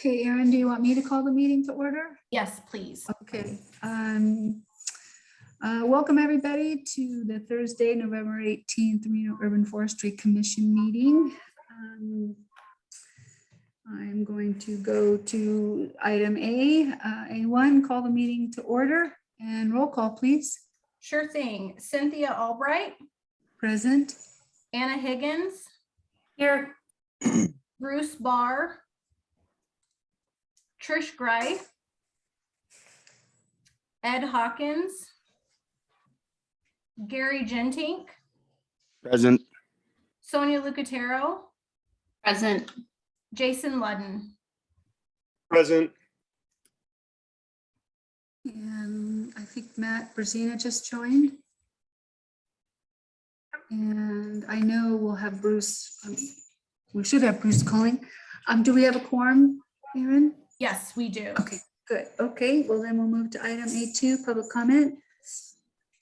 Okay, Erin, do you want me to call the meeting to order? Yes, please. Okay. Welcome everybody to the Thursday, November 18th Renewal Urban Forestry Commission meeting. I'm going to go to item A1, call the meeting to order, and roll call, please. Sure thing. Cynthia Albright, Present. Anna Higgins, Here. Bruce Barr, Trish Gray, Ed Hawkins, Gary Gentink, Present. Sonia Lucatero, Present. Jason Ludden. Present. And I think Matt Brzezina just joined. And I know we'll have Bruce, we should have Bruce calling. Do we have a quorum, Erin? Yes, we do. Okay, good. Okay, well then we'll move to item A2, public comment.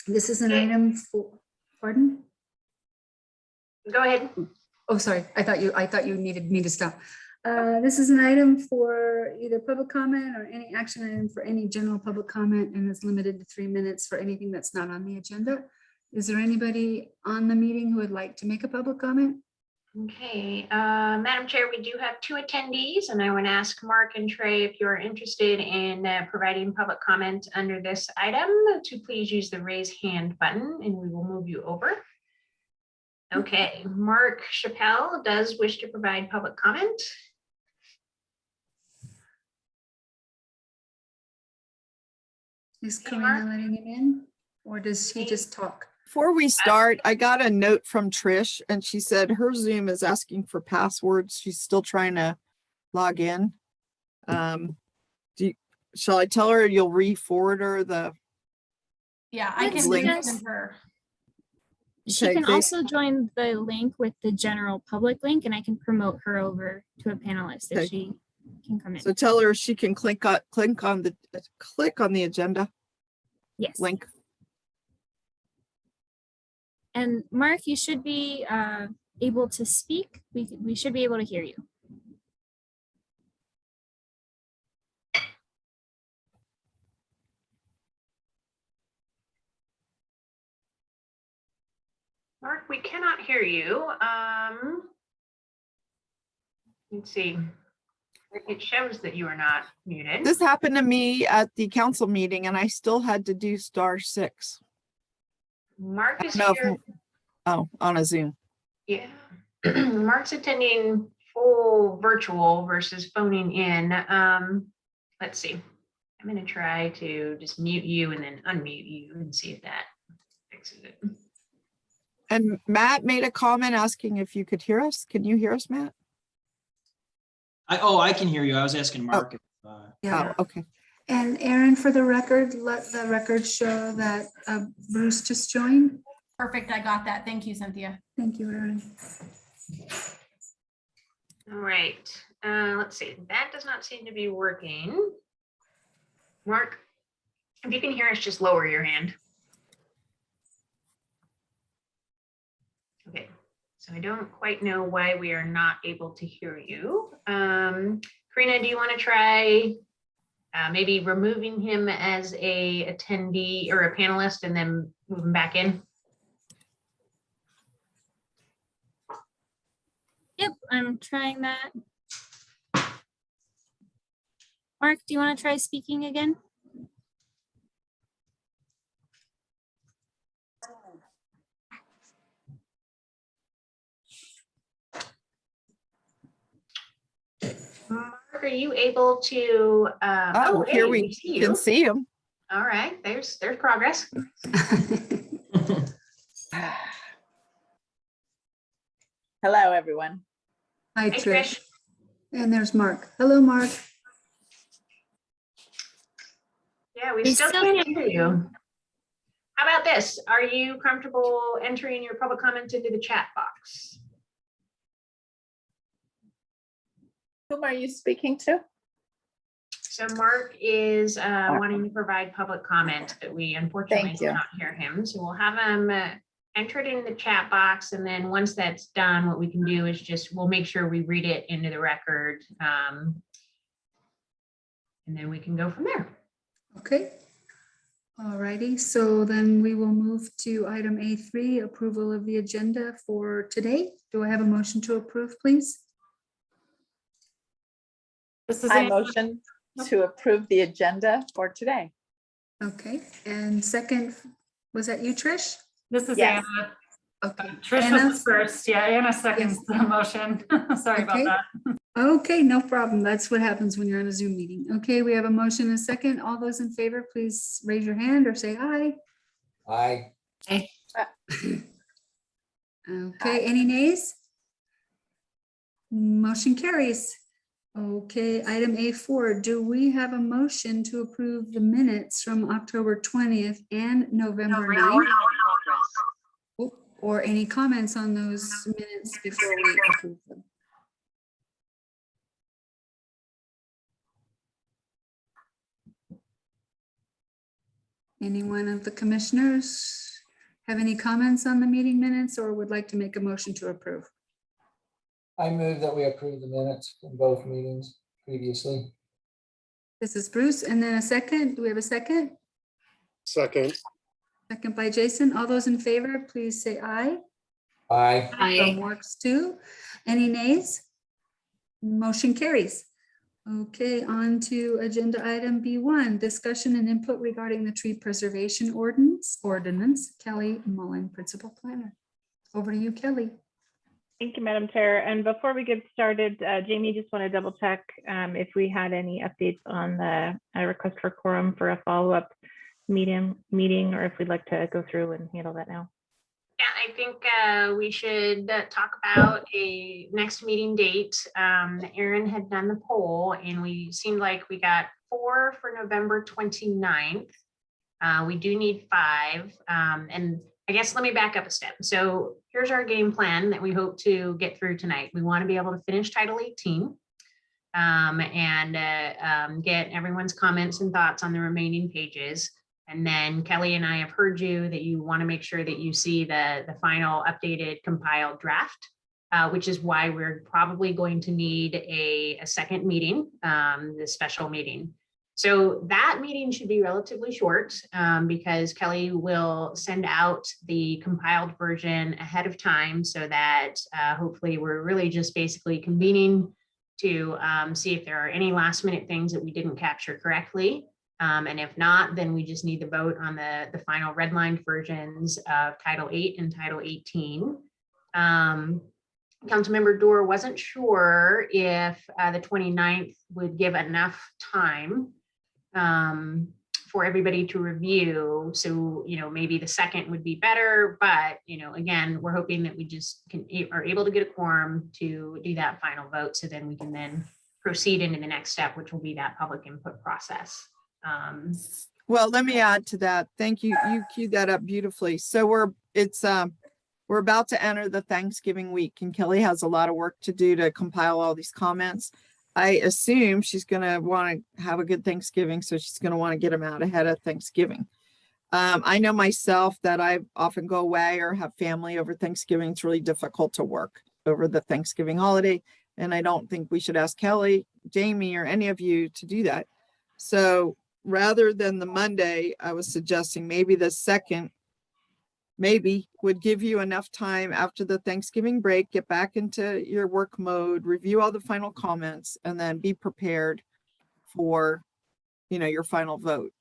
This is an item for, pardon? Go ahead. Oh, sorry. I thought you needed me to stop. This is an item for either public comment or any action item for any general public comment, and it's limited to 3 minutes for anything that's not on the agenda. Is there anybody on the meeting who would like to make a public comment? Okay, Madam Chair, we do have 2 attendees, and I want to ask Mark and Trey if you're interested in providing public comment under this item to please use the raise hand button, and we will move you over. Okay, Mark Chappelle does wish to provide public comment. Is Karina letting him in, or does he just talk? Before we start, I got a note from Trish and she said her Zoom is asking for passwords. She's still trying to log in. Shall I tell her you'll re-forward her the? Yeah, I can Link. send her. She Okay, can great. also join the link with the general public link, and I can promote her over to a panelist Okay. if she can come in. So tell her she can click on the agenda Yes. link. And Mark, you should be able to speak. We should be able to hear you. Mark, we cannot hear you. Let's see. It shows that you are not muted. This happened to me at the council meeting and I still had to do *6. Mark is No, here. on a Zoom. Yeah. Mark's attending full virtual versus phoning in. Let's see. I'm going to try to just mute you and then unmute you and see if that fixes it. And Matt made a comment asking if you could hear us. Can you hear us, Matt? I can hear you. I was asking Mark. Yeah. Oh, okay. And Erin, for the record, let the record show that Bruce just joined. Perfect. I got that. Thank you, Cynthia. Thank you, Erin. All right. Let's see. That does not seem to be working. Mark, if you can hear us, just lower your hand. Okay. So I don't quite know why we are not able to hear you. Karina, do you want to try maybe removing him as a attendee or a panelist and then move him back in? Yep, I'm trying that. Mark, do you want to try speaking again? Mark, are you able to? Here hey, we see can you. see him. All right, there's progress. Hello, everyone. Hi, Hey, Trish. And there's Mark. Hello, Mark. Yeah, we We still still can't can't hear you. How about this? Are you comfortable entering your public comment into the chat box? Whom are you speaking to? So Mark is wanting to provide public comment, but we unfortunately Thank you. cannot hear him. So we'll have him enter it in the chat box. And then once that's done, what we can do is we'll make sure we read it into the record and then we can go from there. Okay. All righty, so then we will move to item A3, approval of the agenda for today. Do I have a motion to approve, please? This is I Ann. motion to approve the agenda for today. Okay, and second, was that you, Trish? This is Yes. Anna. Okay. Trish Anna? was the first. Yeah, Anna seconds Yes. the motion. Sorry Okay. about that. Okay, no problem. That's what happens when you're on a Zoom meeting. Okay, we have a motion and a second. All those in favor, please raise your hand or say aye. Aye. Okay, any nays? Motion carries. Okay, item A4, do we have a motion to approve the minutes from October 20th and November 9th? Or any comments on those minutes before we approve them? Anyone of the commissioners have any comments on the meeting minutes or would like to make a motion to approve? I move that we approve the minutes from both meetings previously. This is Bruce, and then a second. Do we have a second? Second. Second by Jason. All those in favor, please say aye. Aye. From works too. Any nays? Motion carries. Okay, on to agenda item B1, discussion and input regarding the tree preservation ordinance. Kelly Mullen, Principal Planner. Over to you, Kelly. Thank you, Madam Chair. And before we get started, Jamie, just want to double check if we had any updates on the request for quorum for a follow-up meeting, or if we'd like to go through and handle that now. Yeah, I think we should talk about a next meeting date. Erin had done the poll and we seemed like we got 4 for November 29th. We do need 5. And I guess let me back up a step. So here's our game plan that we hope to get through tonight. We want to be able to finish Title 18 and get everyone's comments and thoughts on the remaining pages. And then Kelly and I have heard you that you want to make sure that you see the final updated compiled draft, which is why we're probably going to need a second meeting, the special meeting. So that meeting should be relatively short because Kelly will send out the compiled version ahead of time so that hopefully we're really just basically convening to see if there are any last minute things that we didn't capture correctly. And if not, then we just need to vote on the final redlined versions of Title 8 and Title 18. Councilmember Dorr wasn't sure if the 29th would give enough time for everybody to review. So, maybe the second would be better, but, again, we're hoping that we just are able to get a quorum to do that final vote. So then we can then proceed into the next step, which will be that public input process. Well, let me add to that. Thank you. You queued that up beautifully. So we're about to enter the Thanksgiving week and Kelly has a lot of work to do to compile all these comments. I assume she's going to want to have a good Thanksgiving. So she's going to want to get them out ahead of Thanksgiving. I know myself that I often go away or have family over Thanksgiving. It's really difficult to work over the Thanksgiving holiday. And I don't think we should ask Kelly, Jamie, or any of you to do that. So rather than the Monday, I was suggesting maybe the second, maybe would give you enough time after the Thanksgiving break, get back into your work mode, review all the final comments, and then be prepared for, your final vote.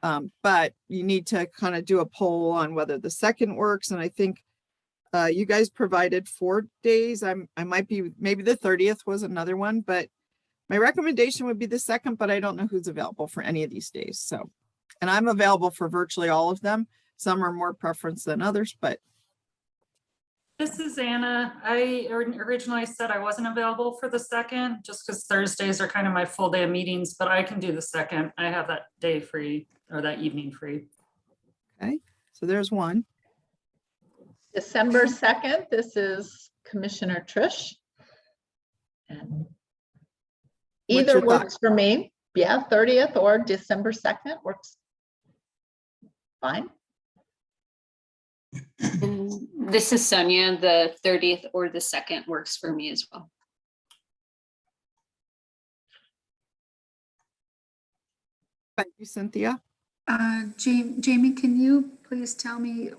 But you need to kind of do a poll on whether the second works. And I think you guys provided 4 days. I might be, maybe the 30th was another one, but my recommendation would be the second, but I don't know who's available for any of these days. So, and I'm available for virtually all of them. Some are more preference than others, but. This is Anna. I originally said I wasn't available for the second, just because Thursdays are kind of my full day of meetings, but I can do the second. I have that day free or that evening free. Okay, so there's one. December 2nd, this is Commissioner Trish. And What's either your thought? works for me. Yeah, 30th or December 2nd works fine. And this is Sonia. The 30th or the 2nd works for me as well. Thank you, Cynthia. Jamie, can you please tell me,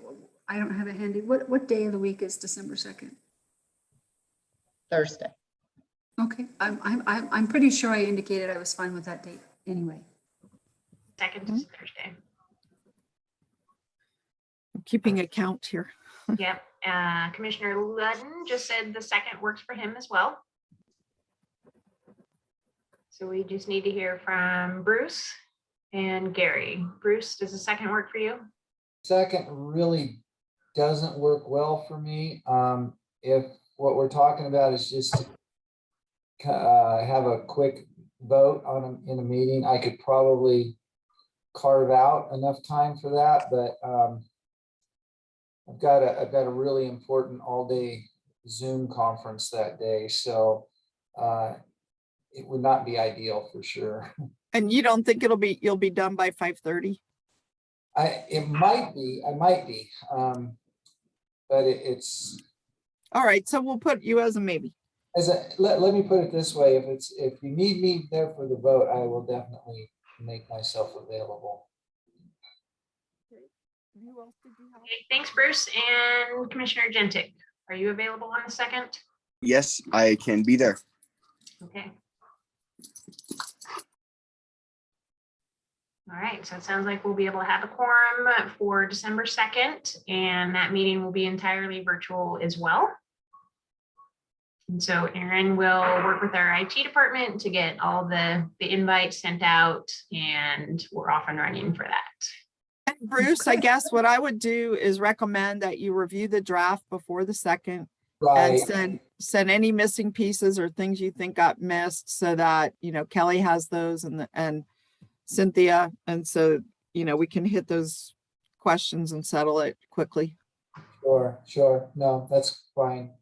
I don't have it handy, what day of the week is December 2nd? Thursday. Okay, I'm pretty sure I indicated I was fine with that date anyway. Second is Thursday. I'm keeping a count here. Yep. Commissioner Ludden just said the 2nd works for him as well. So we just need to hear from Bruce and Gary. Bruce, does the 2nd work for you? 2nd really doesn't work well for me. If what we're talking about is just to have a quick vote in a meeting, I could probably carve out enough time for that, but I've got a really important all-day Zoom conference that day, so it would not be ideal for sure. And you don't think you'll be done by 5:30? I might be, but it's. All right, so we'll put you as a maybe. Let me put it this way, if you need me there for the vote, I will definitely make myself available. Okay, thanks, Bruce. And Commissioner Gentic, are you available on the 2nd? Yes, I can be there. Okay. All right, so it sounds like we'll be able to have a quorum for December 2nd, and that meeting will be entirely virtual as well. And so Aaron will work with our IT department to get all the invites sent out, and we're off and running for that. And Bruce, I guess what I would do is recommend that you review the draft before the 2nd. Right. And send any missing pieces or things you think got missed so that, Kelly has those and Cynthia. And so, we can hit those questions and settle it quickly. Sure. No, that's fine.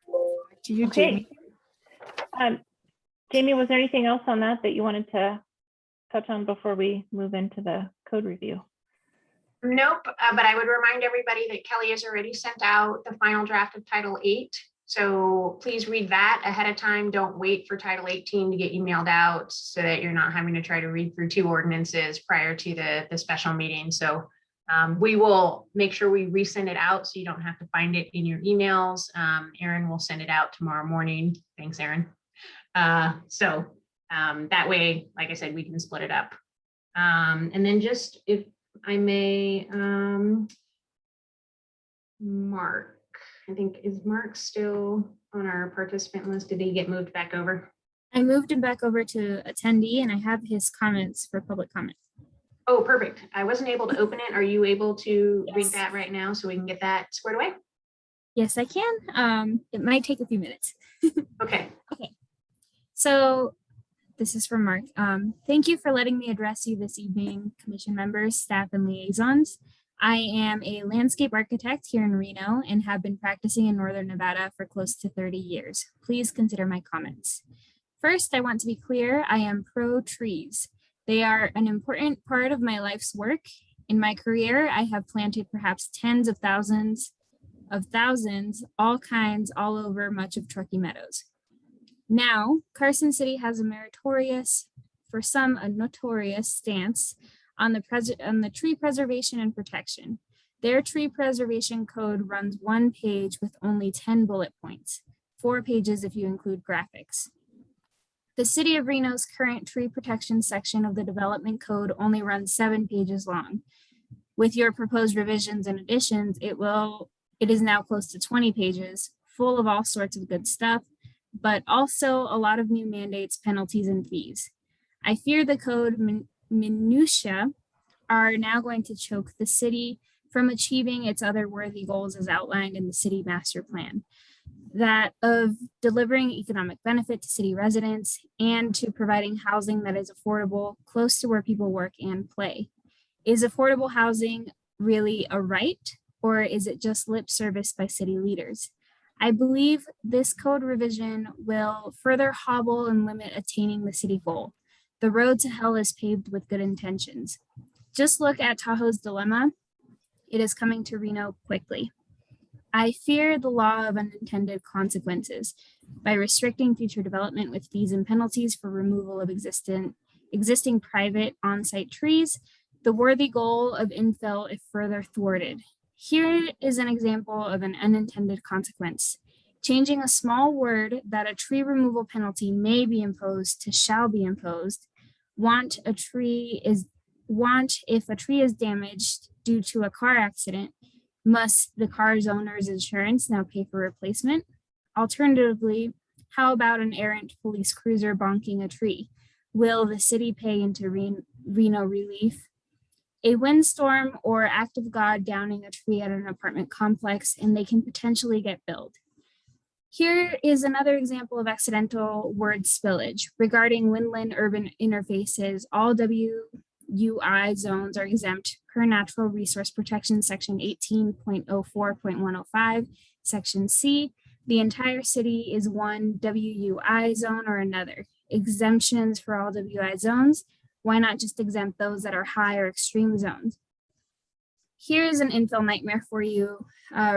Back to you, Okay. Jamie. Jamie, was there anything else on that you wanted to touch on before we move into the code review? Nope, but I would remind everybody that Kelly has already sent out the final draft of Title 8. So please read that ahead of time. Don't wait for Title 18 to get emailed out so that you're not having to try to read through 2 ordinances prior to the special meeting. So we will make sure we resend it out so you don't have to find it in your emails. Aaron will send it out tomorrow morning. Thanks, Aaron. So that way, like I said, we can split it up. And then just if I may, Mark, I think, is Mark still on our participant list? Did he get moved back over? I moved him back over to attendee and I have his comments for public comment. Oh, perfect. I wasn't able to open it. Are you able to read Yes. that right now so we can get that squared away? Yes, I can. It might take a few minutes. Okay. So this is from Mark. Thank you for letting me address you this evening, commission members, staff, and liaisons. I am a landscape architect here in Reno and have been practicing in Northern Nevada for close to 30 years. Please consider my comments. First, I want to be clear, I am pro trees. They are an important part of my life's work. In my career, I have planted perhaps tens of thousands, all kinds, all over much of Truckee Meadows. Now, Carson City has a meritorious, for some a notorious stance on the tree preservation and protection. Their tree preservation code runs 1 page with only 10 bullet points, 4 pages if you include graphics. The City of Reno's current tree protection section of the development code only runs 7 pages long. With your proposed revisions and additions, it is now close to 20 pages, full of all sorts of good stuff, but also a lot of new mandates, penalties, and fees. I fear the code minutia are now going to choke the city from achieving its other worthy goals as outlined in the city master plan, that of delivering economic benefit to city residents and to providing housing that is affordable, close to where people work and play. Is affordable housing really a right, or is it just lip service by city leaders? I believe this code revision will further hobble and limit attaining the city goal. The road to hell is paved with good intentions. Just look at Tahoe's dilemma. It is coming to Reno quickly. I fear the law of unintended consequences by restricting future development with fees and penalties for removal of existing private on-site trees, the worthy goal of infill if further thwarted. Here is an example of an unintended consequence. Changing a small word that a tree removal penalty may be imposed to shall be imposed. Want if a tree is damaged due to a car accident, must the car's owner's insurance now pay for replacement? Alternatively, how about an errant police cruiser bonking a tree? Will the city pay into Reno relief? A windstorm or act of God downing a tree at an apartment complex, and they can potentially get billed. Here is another example of accidental word spillage. Regarding windland urban interfaces, all WUI zones are exempt per Natural Resource Protection Section 18.04.105, Section C. The entire city is one WUI zone or another. Exemptions for all WI zones. Why not just exempt those that are high or extreme zones? Here's an infill nightmare for you.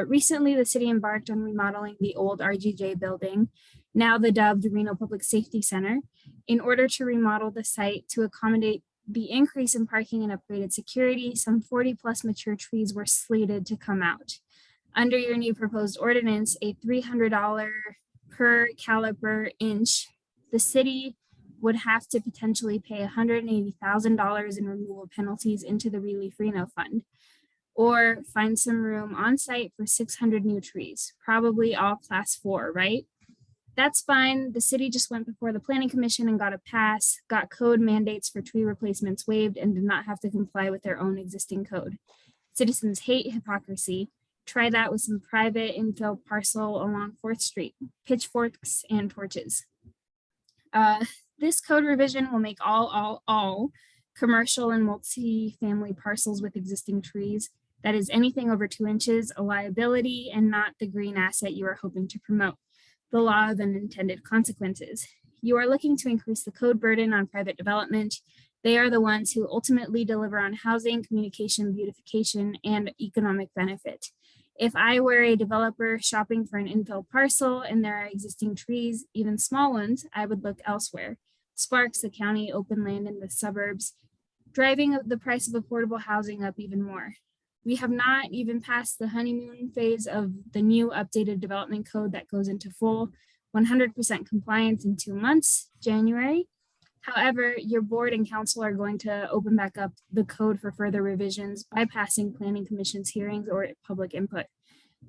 Recently, the city embarked on remodeling the old RGJ building, now the dubbed Reno Public Safety Center, in order to remodel the site to accommodate the increase in parking and upgraded security. Some 40+ mature trees were slated to come out. Under your new proposed ordinance, a $300 per caliper inch, the city would have to potentially pay $180,000 in removal penalties into the Relief Reno Fund, or find some room on site for 600 new trees, probably all class 4, right? That's fine. The city just went before the planning commission and got a pass, got code mandates for tree replacements waived, and did not have to comply with their own existing code. Citizens hate hypocrisy. Try that with some private infill parcel along 4th Street, pitchforks and torches. This code revision will make all commercial and multi-family parcels with existing trees, that is anything over 2 inches, a liability and not the green asset you are hoping to promote. The law of unintended consequences. You are looking to increase the code burden on private development. They are the ones who ultimately deliver on housing, communication, beautification, and economic benefit. If I were a developer shopping for an infill parcel and there are existing trees, even small ones, I would look elsewhere. Sparks the county open land in the suburbs, driving the price of affordable housing up even more. We have not even passed the honeymoon phase of the new updated development code that goes into full 100% compliance in 2 months, January. However, your board and council are going to open back up the code for further revisions, bypassing planning commission's hearings or public input.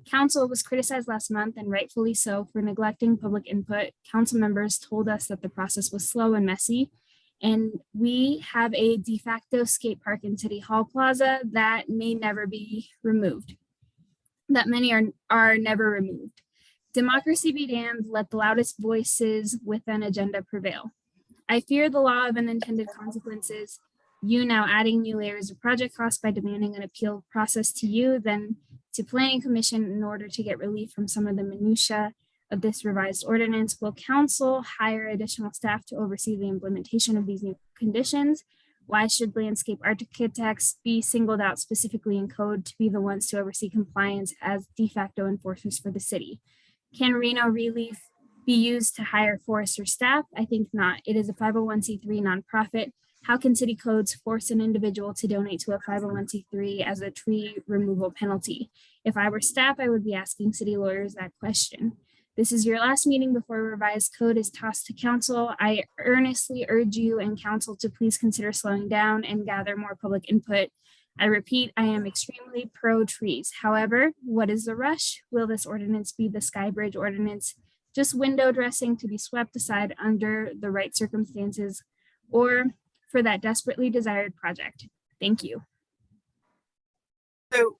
Council was criticized last month, and rightfully so, for neglecting public input. Council members told us that the process was slow and messy, and we have a de facto skate park in City Hall Plaza that may never be removed, that many are never removed. Democracy be damned, let the loudest voices with an agenda prevail. I fear the law of unintended consequences, you now adding new layers of project costs by demanding an appeal process to you, then to planning commission in order to get relief from some of the minutia of this revised ordinance. Will council hire additional staff to oversee the implementation of these new conditions? Why should landscape architects be singled out specifically in code to be the ones to oversee compliance as de facto enforcers for the city? Can Reno Relief be used to hire forester staff? I think not. It is a 501c3 nonprofit. How can city codes force an individual to donate to a 501c3 as a tree removal penalty? If I were staff, I would be asking city lawyers that question. This is your last meeting before revised code is tossed to council. I earnestly urge you and council to please consider slowing down and gather more public input. I repeat, I am extremely pro trees. However, what is the rush? Will this ordinance be the Skybridge ordinance, just window dressing to be swept aside under the right circumstances, or for that desperately desired project? Thank you. So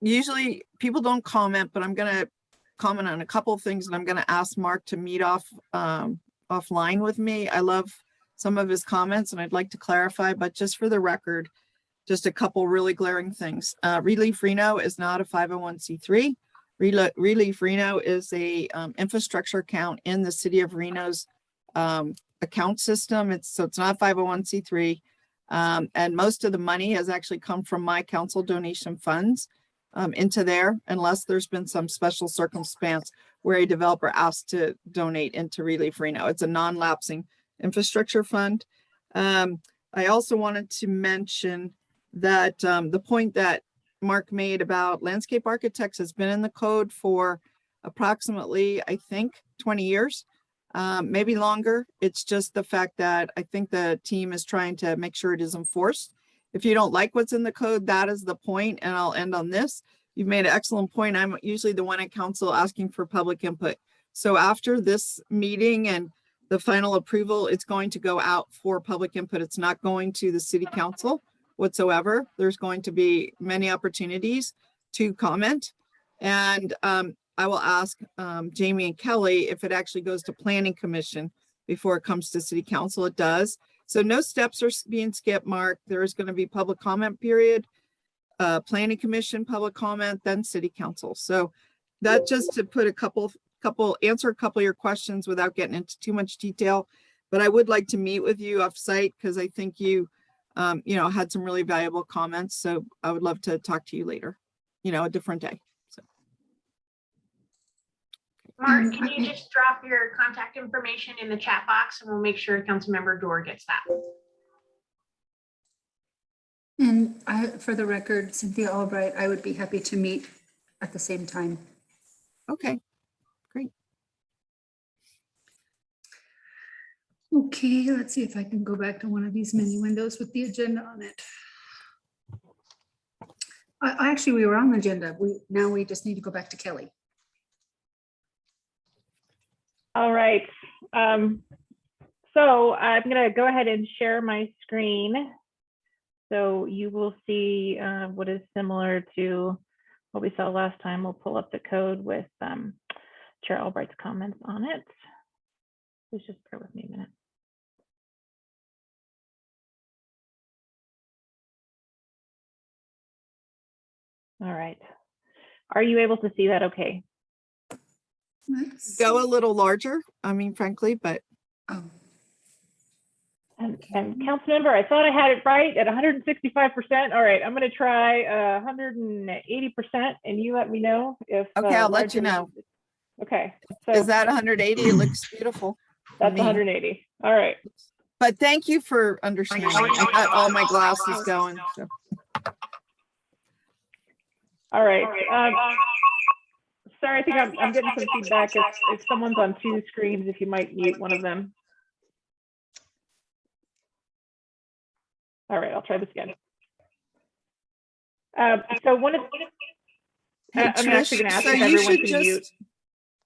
usually people don't comment, but I'm going to comment on a couple of things, and I'm going to ask Mark to meet offline with me. I love some of his comments and I'd like to clarify, but just for the record, just a couple really glaring things. Relief Reno is not a 501c3. Relief Reno is a infrastructure account in the city of Reno's account system. So it's not 501c3. And most of the money has actually come from my council donation funds. into there unless there's been some special circumstance where a developer asked to donate into Relief Reno. It's a non-lapsing infrastructure fund. I also wanted to mention that the point that Mark made about landscape architects has been in the code for approximately, I think, 20 years, maybe longer. It's just the fact that I think the team is trying to make sure it is enforced. If you don't like what's in the code, that is the point, and I'll end on this. You've made an excellent point. I'm usually the one at council asking for public input. So after this meeting and the final approval, it's going to go out for public input. It's not going to the city council whatsoever. There's going to be many opportunities to comment. And I will ask Jamie and Kelly if it actually goes to planning commission before it comes to city council. It does. So no steps are being skipped, Mark. There is going to be public comment period, planning commission, public comment, then city council. So that just to put answer a couple of your questions without getting into too much detail. But I would like to meet with you off site because I think you, had some really valuable comments. So I would love to talk to you later, a different day. So. Mark, can you just drop your contact information in the chat box and we'll make sure Councilmember Dorr gets that. And for the record, Cynthia Albright, I would be happy to meet at the same time. Okay, great. Okay, let's see if I can go back to one of these mini windows with the agenda on it. Actually, we were on the agenda. Now we just need to go back to Kelly. All right. So I'm going to go ahead and share my screen. So you will see what is similar to what we saw last time. We'll pull up the code with Chair Albright's comments on it. Please just bear with me a minute. All right. Are you able to see that okay? Go a little larger, frankly, but. Oh. And Councilmember, I thought I had it right at 165%. All right, I'm going to try 180%, and you let me know if. Okay, I'll let you know. Okay. So is that 180? It looks beautiful. That's 180. All right. But thank you for understanding. I got all my glasses going. So. All right. Sorry, I think I'm getting some feedback. If someone's on two screens, if you might mute one of them. All right, I'll try this again. So one of Hey, I'm actually going to ask so if you everyone should can mute.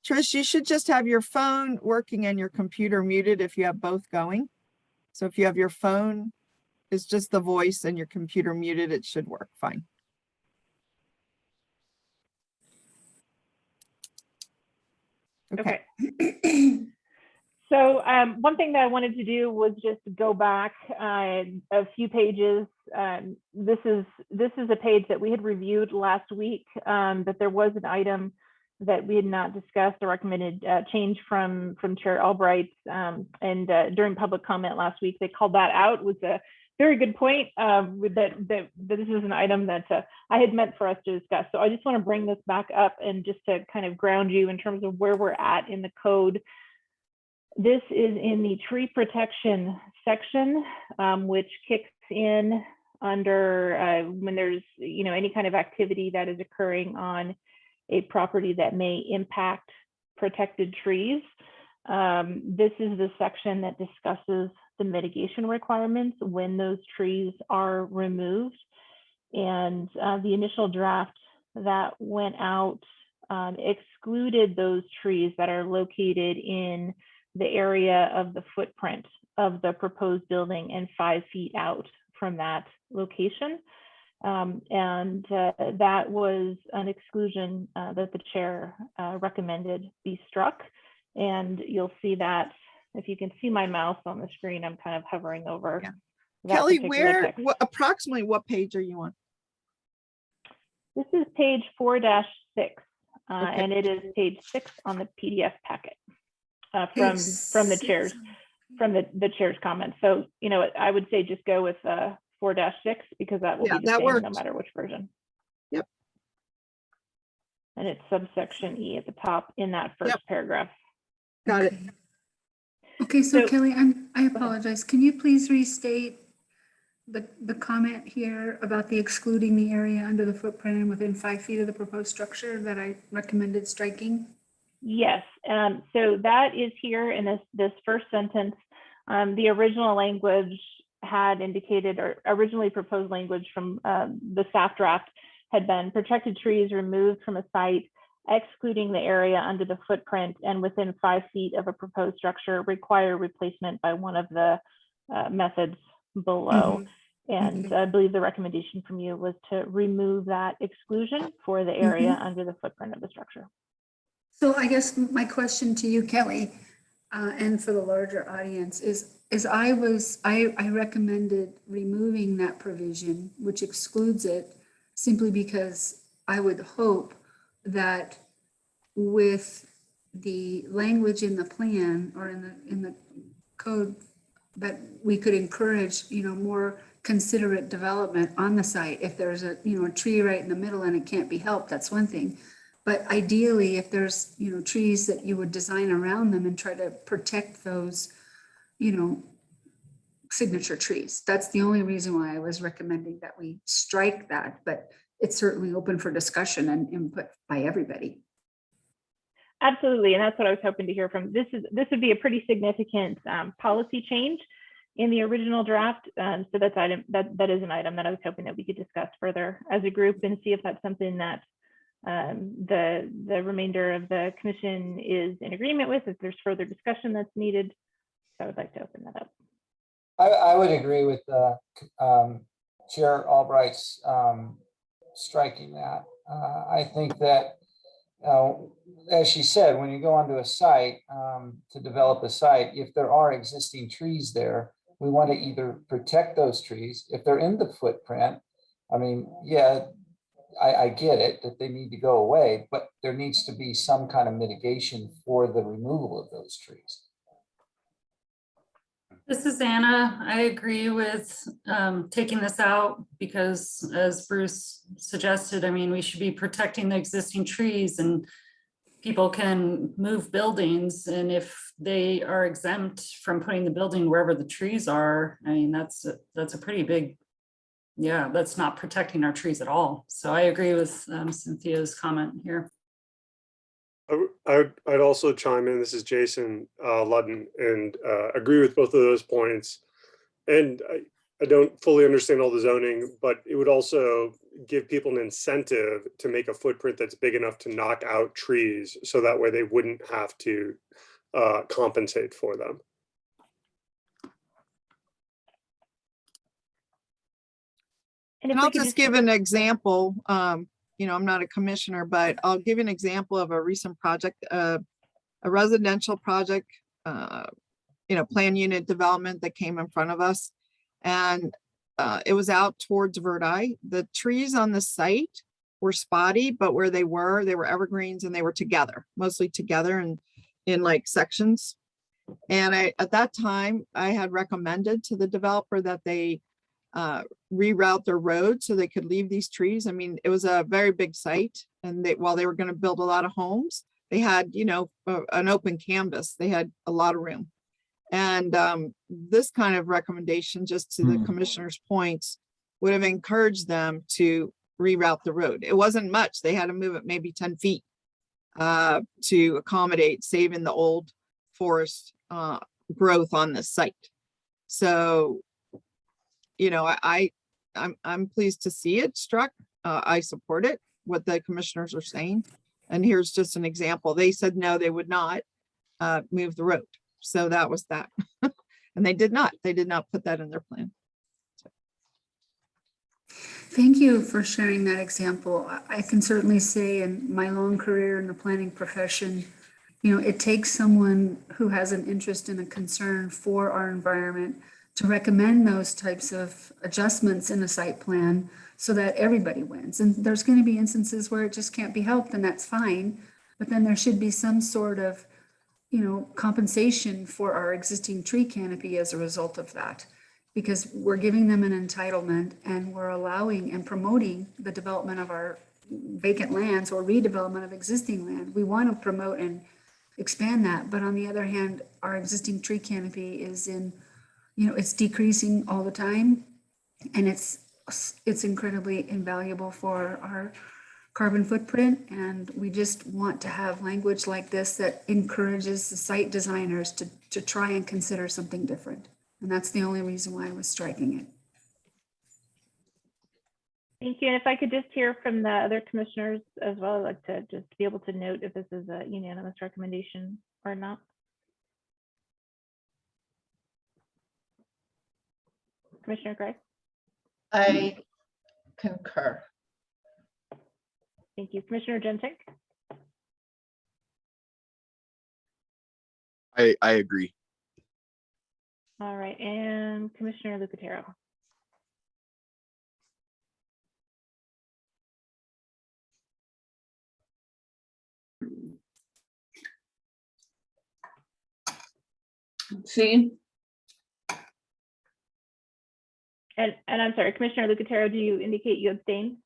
Trish, you should just have your phone working and your computer muted if you have both going. So if you have your phone, it's just the voice and your computer muted, it should work fine. Okay. So one thing that I wanted to do was just go back a few pages. This is a page that we had reviewed last week, but there was an item that we had not discussed or recommended change from Chair Albright. And during public comment last week, they called that out. It was a very good point that this is an item that I had meant for us to discuss. So I just want to bring this back up and just to kind of ground you in terms of where we're at in the code. This is in the tree protection section, which kicks in under when there's any kind of activity that is occurring on a property that may impact protected trees. This is the section that discusses the mitigation requirements when those trees are removed. And the initial draft that went out excluded those trees that are located in the area of the footprint of the proposed building and 5 feet out from that location. That was an exclusion that the chair recommended be struck. And you'll see that if you can see my mouse on the screen, I'm kind of hovering over. Yeah. Kelly, approximately what page are you on? This is page 4-6, okay. And it is page 6 on the PDF packet from the chair's comments. So, I would say just go with 4-6 because that will be the same no matter which version. Yep. And it's subsection E at the top in that first paragraph. Got it. Okay, so So- Kelly, I apologize. Can you please restate the comment here about the excluding the area under the footprint and within 5 feet of the proposed structure that I recommended striking? Yes, so that is here in this first sentence. The original language had indicated, or originally proposed language from the staff draft had been protected trees removed from a site, excluding the area under the footprint and within 5 feet of a proposed structure require replacement by one of the methods below. And Okay. I believe the recommendation from you was to remove that exclusion for the area under the footprint of the structure. So I guess my question to you, Kelly, and for the larger audience is I recommended removing that provision, which excludes it, simply because I would hope that with the language in the plan or in the code, that we could encourage, more considerate development on the site. If there's a tree right in the middle and it can't be helped, that's one thing. But ideally, if there's, trees that you would design around them and try to protect those, signature trees. That's the only reason why I was recommending that we strike that, but it's certainly open for discussion and input by everybody. Absolutely, and that's what I was hoping to hear from. This would be a pretty significant policy change in the original draft. So that is an item that I was hoping that we could discuss further as a group and see if that's something that the remainder of the commission is in agreement with, if there's further discussion that's needed. So I would like to open that up. I would agree with Chair Albright's striking that. I think that, as she said, when you go onto a site to develop a site, if there are existing trees there, we want to either protect those trees. If they're in the footprint, I mean, yeah, I get it that they need to go away, but there needs to be some kind of mitigation for the removal of those trees. This is Anna. I agree with taking this out because, as Bruce suggested, I mean, we should be protecting the existing trees, and people can move buildings. And if they are exempt from putting the building wherever the trees are, I mean, that's a pretty big, yeah, that's not protecting our trees at all. So I agree with Cynthia's comment here. I'd also chime in. This is Jason Ludden, and agree with both of those points. And I don't fully understand all the zoning, but it would also give people an incentive to make a footprint that's big enough to knock out trees, so that way they wouldn't have to compensate for them. And if And we I'll could just give an example. I'm not a commissioner, but I'll give you an example of a recent project, a residential project, plan unit development that came in front of us. And it was out towards Verdi. The trees on the site were spotty, but where they were evergreens, and they were together, mostly together and in like sections. And at that time, I had recommended to the developer that they reroute their road so they could leave these trees. I mean, it was a very big site, and while they were going to build a lot of homes, they had, an open canvas. They had a lot of room. And this kind of recommendation, just to the commissioner's points, would have encouraged them to reroute the road. It wasn't much. They had to move it maybe 10 feet to accommodate saving the old forest growth on the site. So, I'm pleased to see it struck. I support it, what the commissioners are saying. And here's just an example. They said no, they would not move the road. So that was that. And they did not put that in their plan. Thank you for sharing that example. I can certainly say in my long career in the planning profession, it takes someone who has an interest and a concern for our environment to recommend those types of adjustments in a site plan so that everybody wins. And there's going to be instances where it just can't be helped, and that's fine. But then there should be some sort of, compensation for our existing tree canopy as a result of that, because we're giving them an entitlement and we're allowing and promoting the development of our, vacant lands or redevelopment of existing land. We want to promote and expand that. But on the other hand, our existing tree canopy is in, it's decreasing all the time. And it's incredibly invaluable for our carbon footprint. And we just want to have language like this that encourages the site designers to try and consider something different. And that's the only reason why I was striking it. Thank you. And if I could just hear from the other commissioners as well, I'd like to just be able to note if this is a unanimous recommendation or not. Commissioner Gray? I concur. Thank you. Commissioner Gentic? I agree. All right. And Commissioner Lucatero? See, And I'm sorry, Commissioner Lucatero, do you indicate you abstain?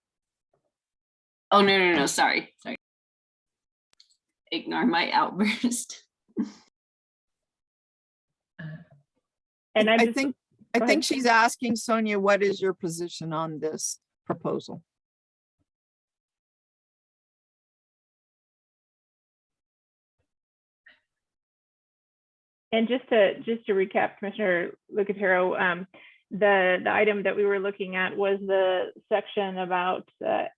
oh, no, sorry. Ignore my outburst. And I I'm just, think, go I think ahead. she's asking Sonia, what is your position on this proposal? And just to recap, Commissioner Lucatero, the item that we were looking at was the section about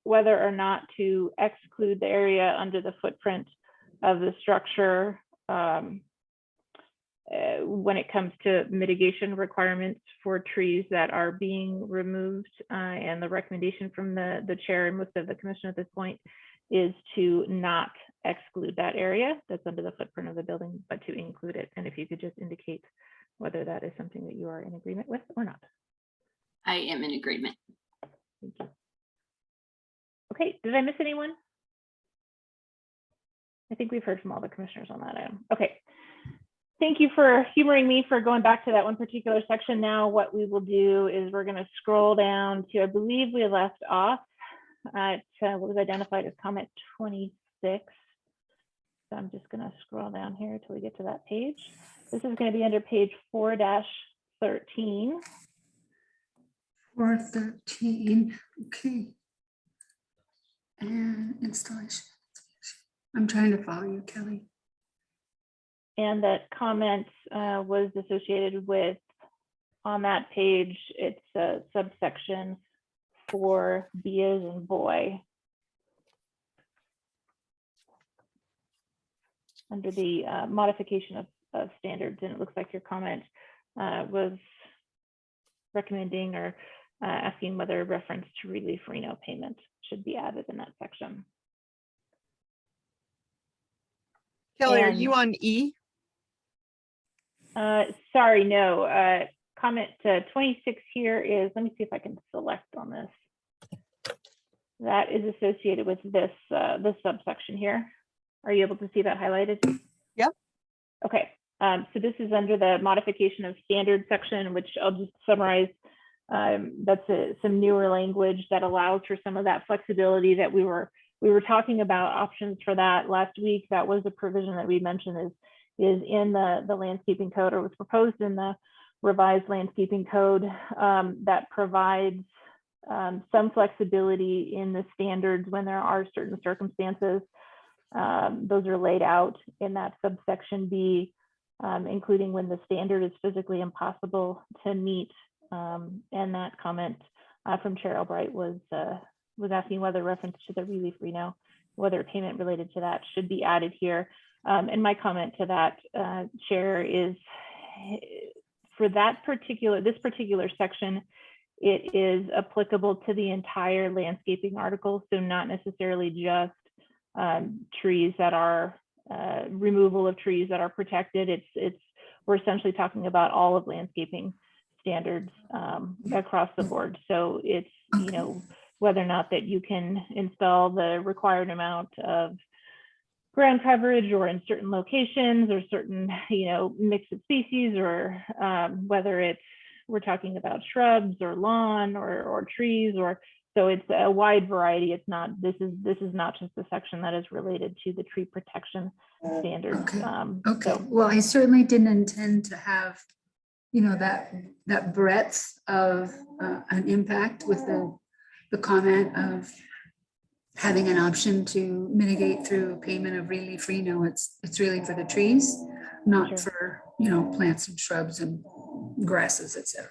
whether or not to exclude the area under the footprint of the structure when it comes to mitigation requirements for trees that are being removed. And the recommendation from the chair and most of the commission at this point is to not exclude that area that's under the footprint of the building, but to include it. And if you could just indicate whether that is something that you are in agreement with or not. I am in agreement. Thank you. Okay, did I miss anyone? I think we've heard from all the commissioners on that item. Okay. Thank you for humoring me for going back to that one particular section. Now what we will do is we're going to scroll down to, I believe we left off at what was identified as comment 26. So I'm just going to scroll down here until we get to that page. This is going to be under page 4-13. 413, okay. And installation. I'm trying to follow you, Kelly. And that comment was associated with, on that page, it's a subsection for B as in boy. Under the modification of standards, and it looks like your comment was recommending or asking whether reference to relief Reno payment should be added in that section. Kelly, are And- you on E? Sorry, no. Comment 26 here is, let me see if I can select on this. That is associated with this subsection here. Are you able to see that highlighted? Yep. Okay, so this is under the modification of standard section, which I'll just summarize. That's some newer language that allows for some of that flexibility that we were talking about options for that last week. That was a provision that we mentioned is in the landscaping code, or was proposed in the revised landscaping code, that provides some flexibility in the standards when there are certain circumstances. Those are laid out in that subsection B, including when the standard is physically impossible to meet. And that comment from Chair Albright was asking whether reference to the relief Reno, whether payment related to that should be added here. And my comment to that, Chair, is for this particular section, it is applicable to the entire landscaping article, so not necessarily just trees that are removal of trees that are protected. We're essentially talking about all of landscaping standards across the board. So it's, whether or not that you can install the required amount of ground coverage or in certain locations or certain, mix of species, or whether we're talking about shrubs or lawn or trees or So it's a wide variety. It's not, this is not just the section that is related to the tree protection standards. Okay. So Okay, well, I certainly didn't intend to have, you know, that breadth of an impact with the comment of having an option to mitigate through payment of relief. No, it's really for the trees, not Sure. for, you know, plants and shrubs and grasses, etc.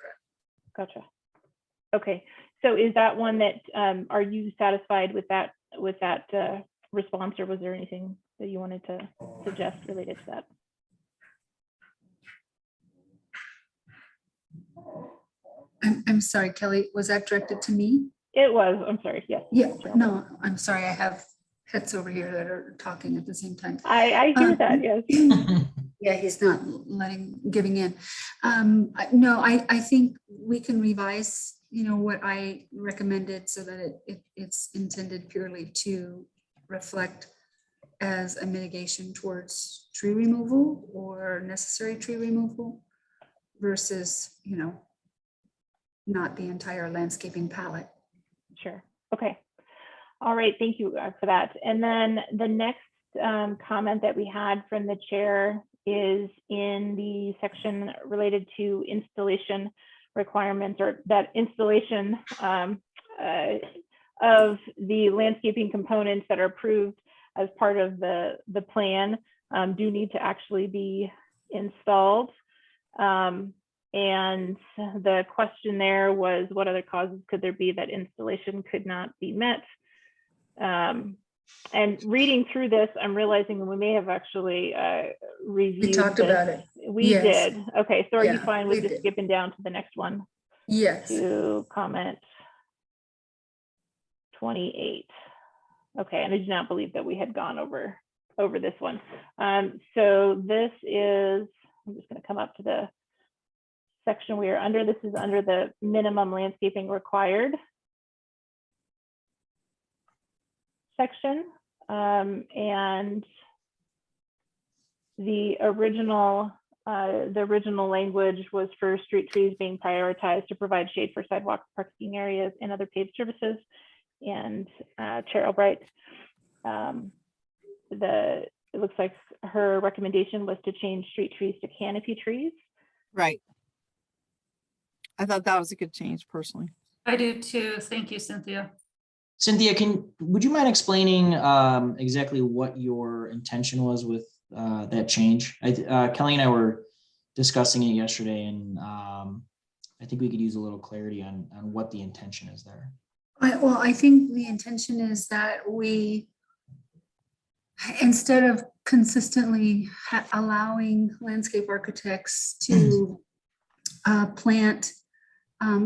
Gotcha. Okay, so is that one that, are you satisfied with that response, or was there anything that you wanted to suggest related to that? I'm sorry, Kelly, was that directed to me? It was, I'm sorry, yes. Yeah, no, I'm sorry, I have pets over here that are talking at the same time. I hear that, yes. Yeah, he's not giving in. No, I think we can revise, you know, what I recommended so that it's intended purely to reflect as a mitigation towards tree removal or necessary tree removal versus, you know, not the entire landscaping palette. Sure. Okay. All right. Thank you for that. And then the next comment that we had from the chair is in the section related to installation requirements, or that installation of the landscaping components that are approved as part of the plan do need to actually be installed. And the question there was, what other causes could there be that installation could not be met? And reading through this, I'm realizing we may have actually reviewed. We talked this. about it. We Yes. did. Okay, so are you Yeah, fine we with just did. skipping down to the next one? Yes. To comment 28. Okay, and I do not believe that we had gone over this one. So this is, I'm just going to come up to the section we are under. This is under the minimum landscaping required section. And the original language was for street trees being prioritized to provide shade for sidewalks, parking areas, and other paved surfaces. And Chair Albright, it looks like her recommendation was to change street trees to canopy trees. Right. I thought that was a good change personally. I do too. Thank you, Cynthia. Cynthia, would you mind explaining exactly what your intention was with that change? Kelly and I were discussing it yesterday, and I think we could use a little clarity on what the intention is there. Well, I think the intention is that we, instead of consistently allowing landscape architects to plant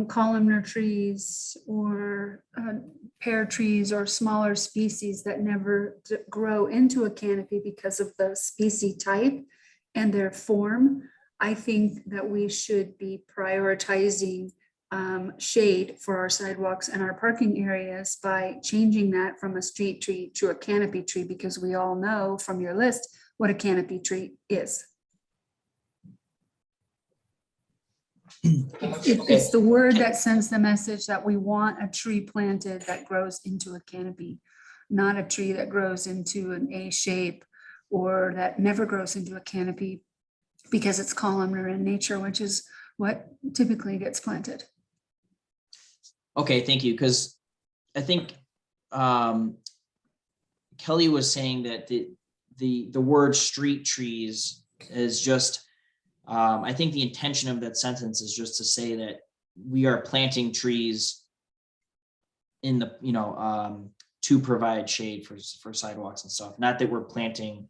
columnar trees or pear trees or smaller species that never grow into a canopy because of the species type and their form, I think that we should be prioritizing shade for our sidewalks and our parking areas by changing that from a street tree to a canopy tree, because we all know from your list what a canopy tree is. It's the word that sends the message that we want a tree planted that grows into a canopy, not a tree that grows into an A shape or that never grows into a canopy because it's columnar in nature, which is what typically gets planted. Okay, thank you. Because I think Kelly was saying that the word street trees is just, I think the intention of that sentence is just to say that we are planting trees in the, to provide shade for sidewalks and stuff, not that we're planting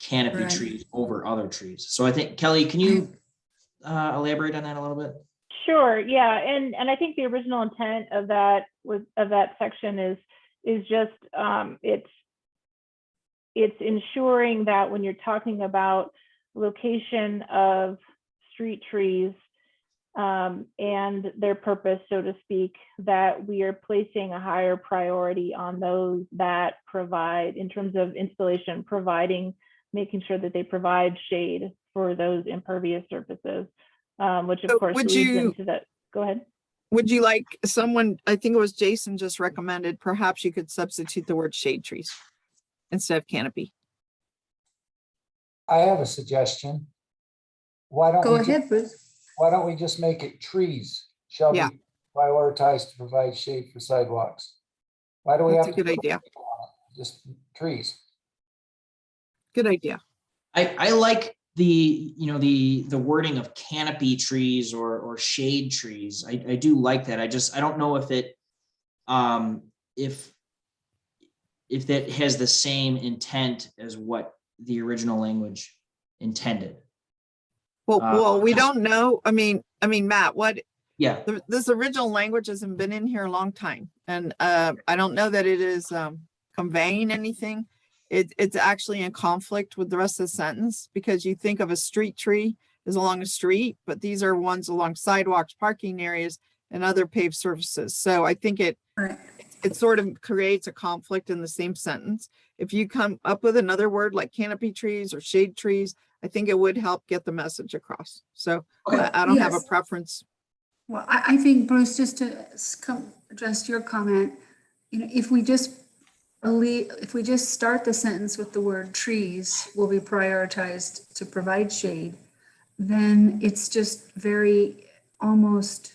canopy Right. trees over other trees. So I think, Kelly, can you elaborate on that a little bit? Sure, yeah, and I think the original intent of that section is just it's ensuring that when you're talking about location of street trees and their purpose, so to speak, that we are placing a higher priority on those that provide, in terms of installation, making sure that they provide shade for those impervious surfaces. Which of So course would leads you- into that. Go ahead. would you like someone, I think it was Jason just recommended, perhaps you could substitute the word shade trees instead of canopy. I have a suggestion. Why don't Go we, ahead, Bruce. why don't we just make it trees shall Yeah. be prioritized to provide shade for sidewalks? Why do we That's have a to? good put idea. Just trees. Good idea. I like the, you know, the wording of canopy trees or shade trees. I do like that. I don't know if it, if that has the same intent as what the original language intended. Well, we don't know. I mean, Matt, Yeah, this original language hasn't been in here a long time. And I don't know that it is conveying anything. It's actually in conflict with the rest of the sentence, because you think of a street tree as along a street, but these are ones along sidewalks, parking areas, and other paved surfaces. So I think it sort of creates a conflict in the same sentence. If you come up with another word like canopy trees or shade trees, I think it would help get the message across. So Okay. I don't have a Yes. preference. Well, I think, Bruce, just to address your comment, you know, if we just start the sentence with the word trees will be prioritized to provide shade, then it's just very almost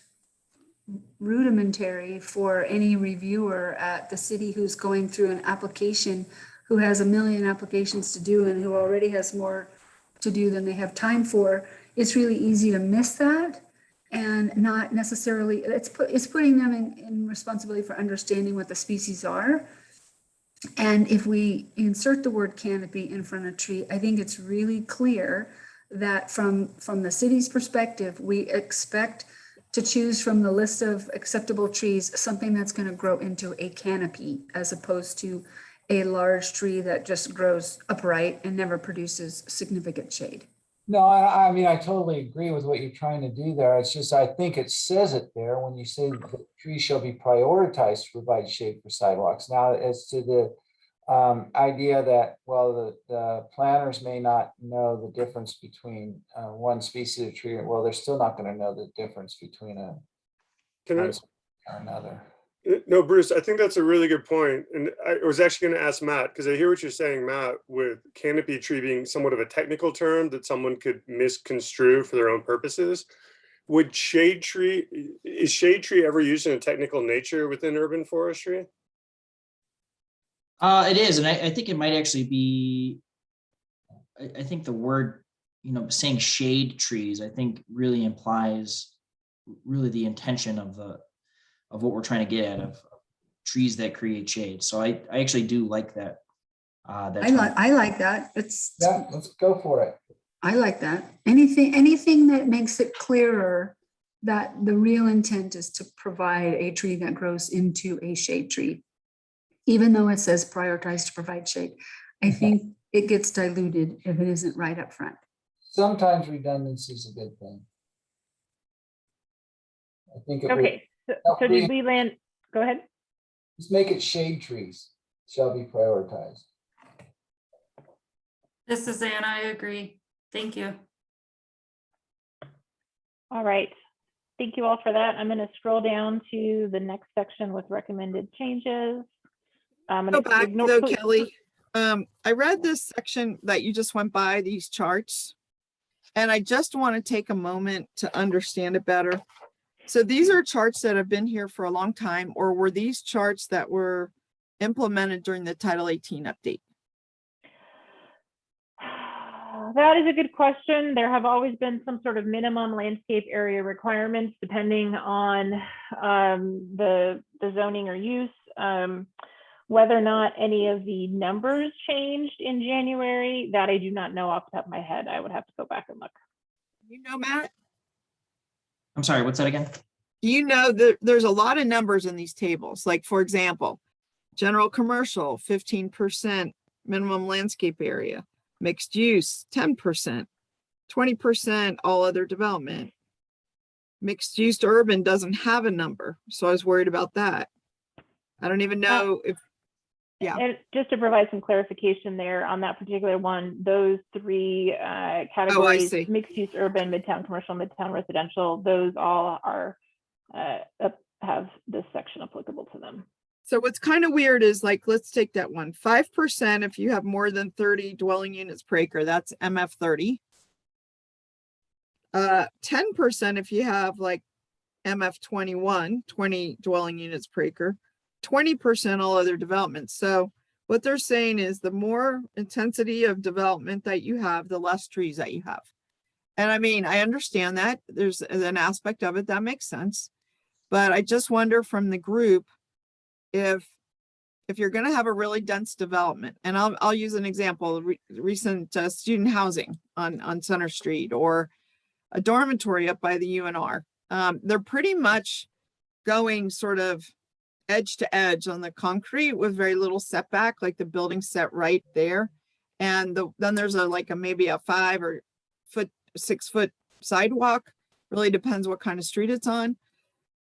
rudimentary for any reviewer at the city who's going through an application, who has a million applications to do and who already has more to do than they have time for. It's really easy to miss that and not necessarily, it's putting them in responsibility for understanding what the species are. And if we insert the word canopy in front of tree, I think it's really clear that from the city's perspective, we expect to choose from the list of acceptable trees, something that's going to grow into a canopy as opposed to a large tree that just grows upright and never produces significant shade. No, I mean, I totally agree with what you're trying to do there. It's just, I think it says it there when you say that trees shall be prioritized to provide shade for sidewalks. Now, as to the idea that, well, the planners may not know the difference between one species of tree, well, they're still not going to know the difference between one species or another. No, Bruce, I think that's a really good point. And I was actually going to ask Matt, because I hear what you're saying, Matt, with canopy tree being somewhat of a technical term that someone could misconstrue for their own purposes. Is shade tree ever used in a technical nature within urban forestry? it is. And I think it might actually be, I think the word, you know, saying shade trees, I think really implies really the intention of what we're trying to get at, of trees that create shade. So I actually do like that. I like that. Yeah, let's go for it. I like that. Anything that makes it clearer that the real intent is to provide a tree that grows into a shade tree, even though it says prioritize to provide shade. I think it gets diluted if it isn't right up front. Sometimes redundancy is a good thing. I think it would. Okay, so did we land, go ahead. Just make it shade trees shall be prioritized. This is Anna, I agree. Thank you. All right. Thank you all for that. I'm going to scroll down to the next section with recommended changes. Go back though, Kelly. I read this section that you just went by, these charts, and I just want to take a moment to understand it better. So these are charts that have been here for a long time, or were these charts that were implemented during the Title 18 update? That is a good question. There have always been some sort of minimum landscape area requirements depending on the zoning or use. Whether or not any of the numbers changed in January, that I do not know off the top of my head. I would have to go back and look. You know, Matt? I'm sorry, what's that again? You know that there's a lot of numbers in these tables. Like, for example, general commercial, 15% minimum landscape area, mixed use, 10%, 20% all other development. Mixed use urban doesn't have a number, so I was worried about that. I don't even know if, yeah. And just to provide some clarification there on that particular one, those three categories, mixed use urban, midtown commercial, midtown residential, those all are have this section applicable to them. So what's kind of weird is like, let's take that one. 5% if you have more than 30 dwelling units per acre, that's MF 30. 10% if you have like MF 21, 20 dwelling units per acre, 20% all other developments. So what they're saying is the more intensity of development that you have, the less trees that you have. And I mean, I understand that there's an aspect of it that makes sense, but I just wonder from the group, if you're going to have a really dense development, and I'll use an example, recent student housing on Center Street, or a dormitory up by the UNR. They're pretty much going sort of edge to edge on the concrete with very little setback, like the building set right there. And then there's maybe a 5 or 6 foot sidewalk. Really depends what kind of street it's on.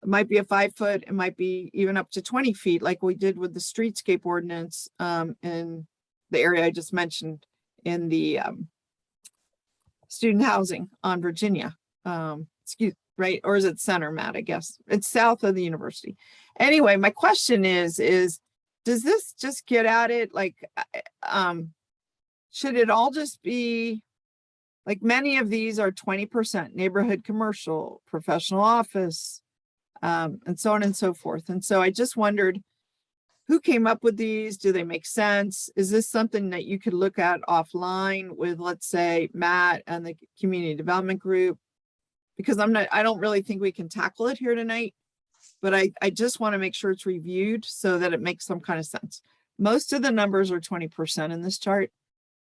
It might be a 5 foot, it might be even up to 20 feet, like we did with the streetscape ordinance in the area I just mentioned in the student housing on Virginia. Right? Or is it center, Matt? I guess it's south of the university. Anyway, my question is does this just get at it? Like, should it all just be like, many of these are 20% neighborhood commercial, professional office, and so on and so forth. And so I just wondered who came up with these? Do they make sense? Is this something that you could look at offline with, let's say, Matt and the community development group? Because I don't really think we can tackle it here tonight, but I just want to make sure it's reviewed so that it makes some kind of sense. Most of the numbers are 20% in this chart.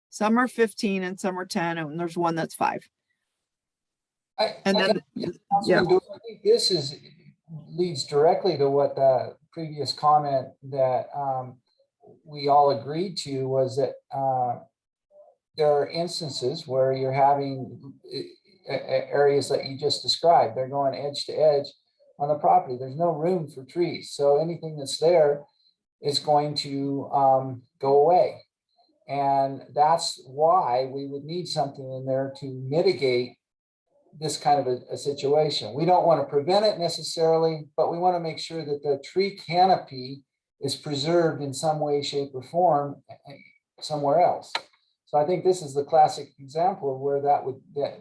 Some are 15 and some are 10, and there's one that's 5. I think this leads directly to what the previous comment that we all agreed to was that there are instances where you're having areas that you just described. They're going edge to edge on the property. There's no room for trees. So anything that's there is going to go away. And that's why we would need something in there to mitigate this kind of a situation. We don't want to prevent it necessarily, but we want to make sure that the tree canopy is preserved in some way, shape, or form somewhere else. So I think this is the classic example of where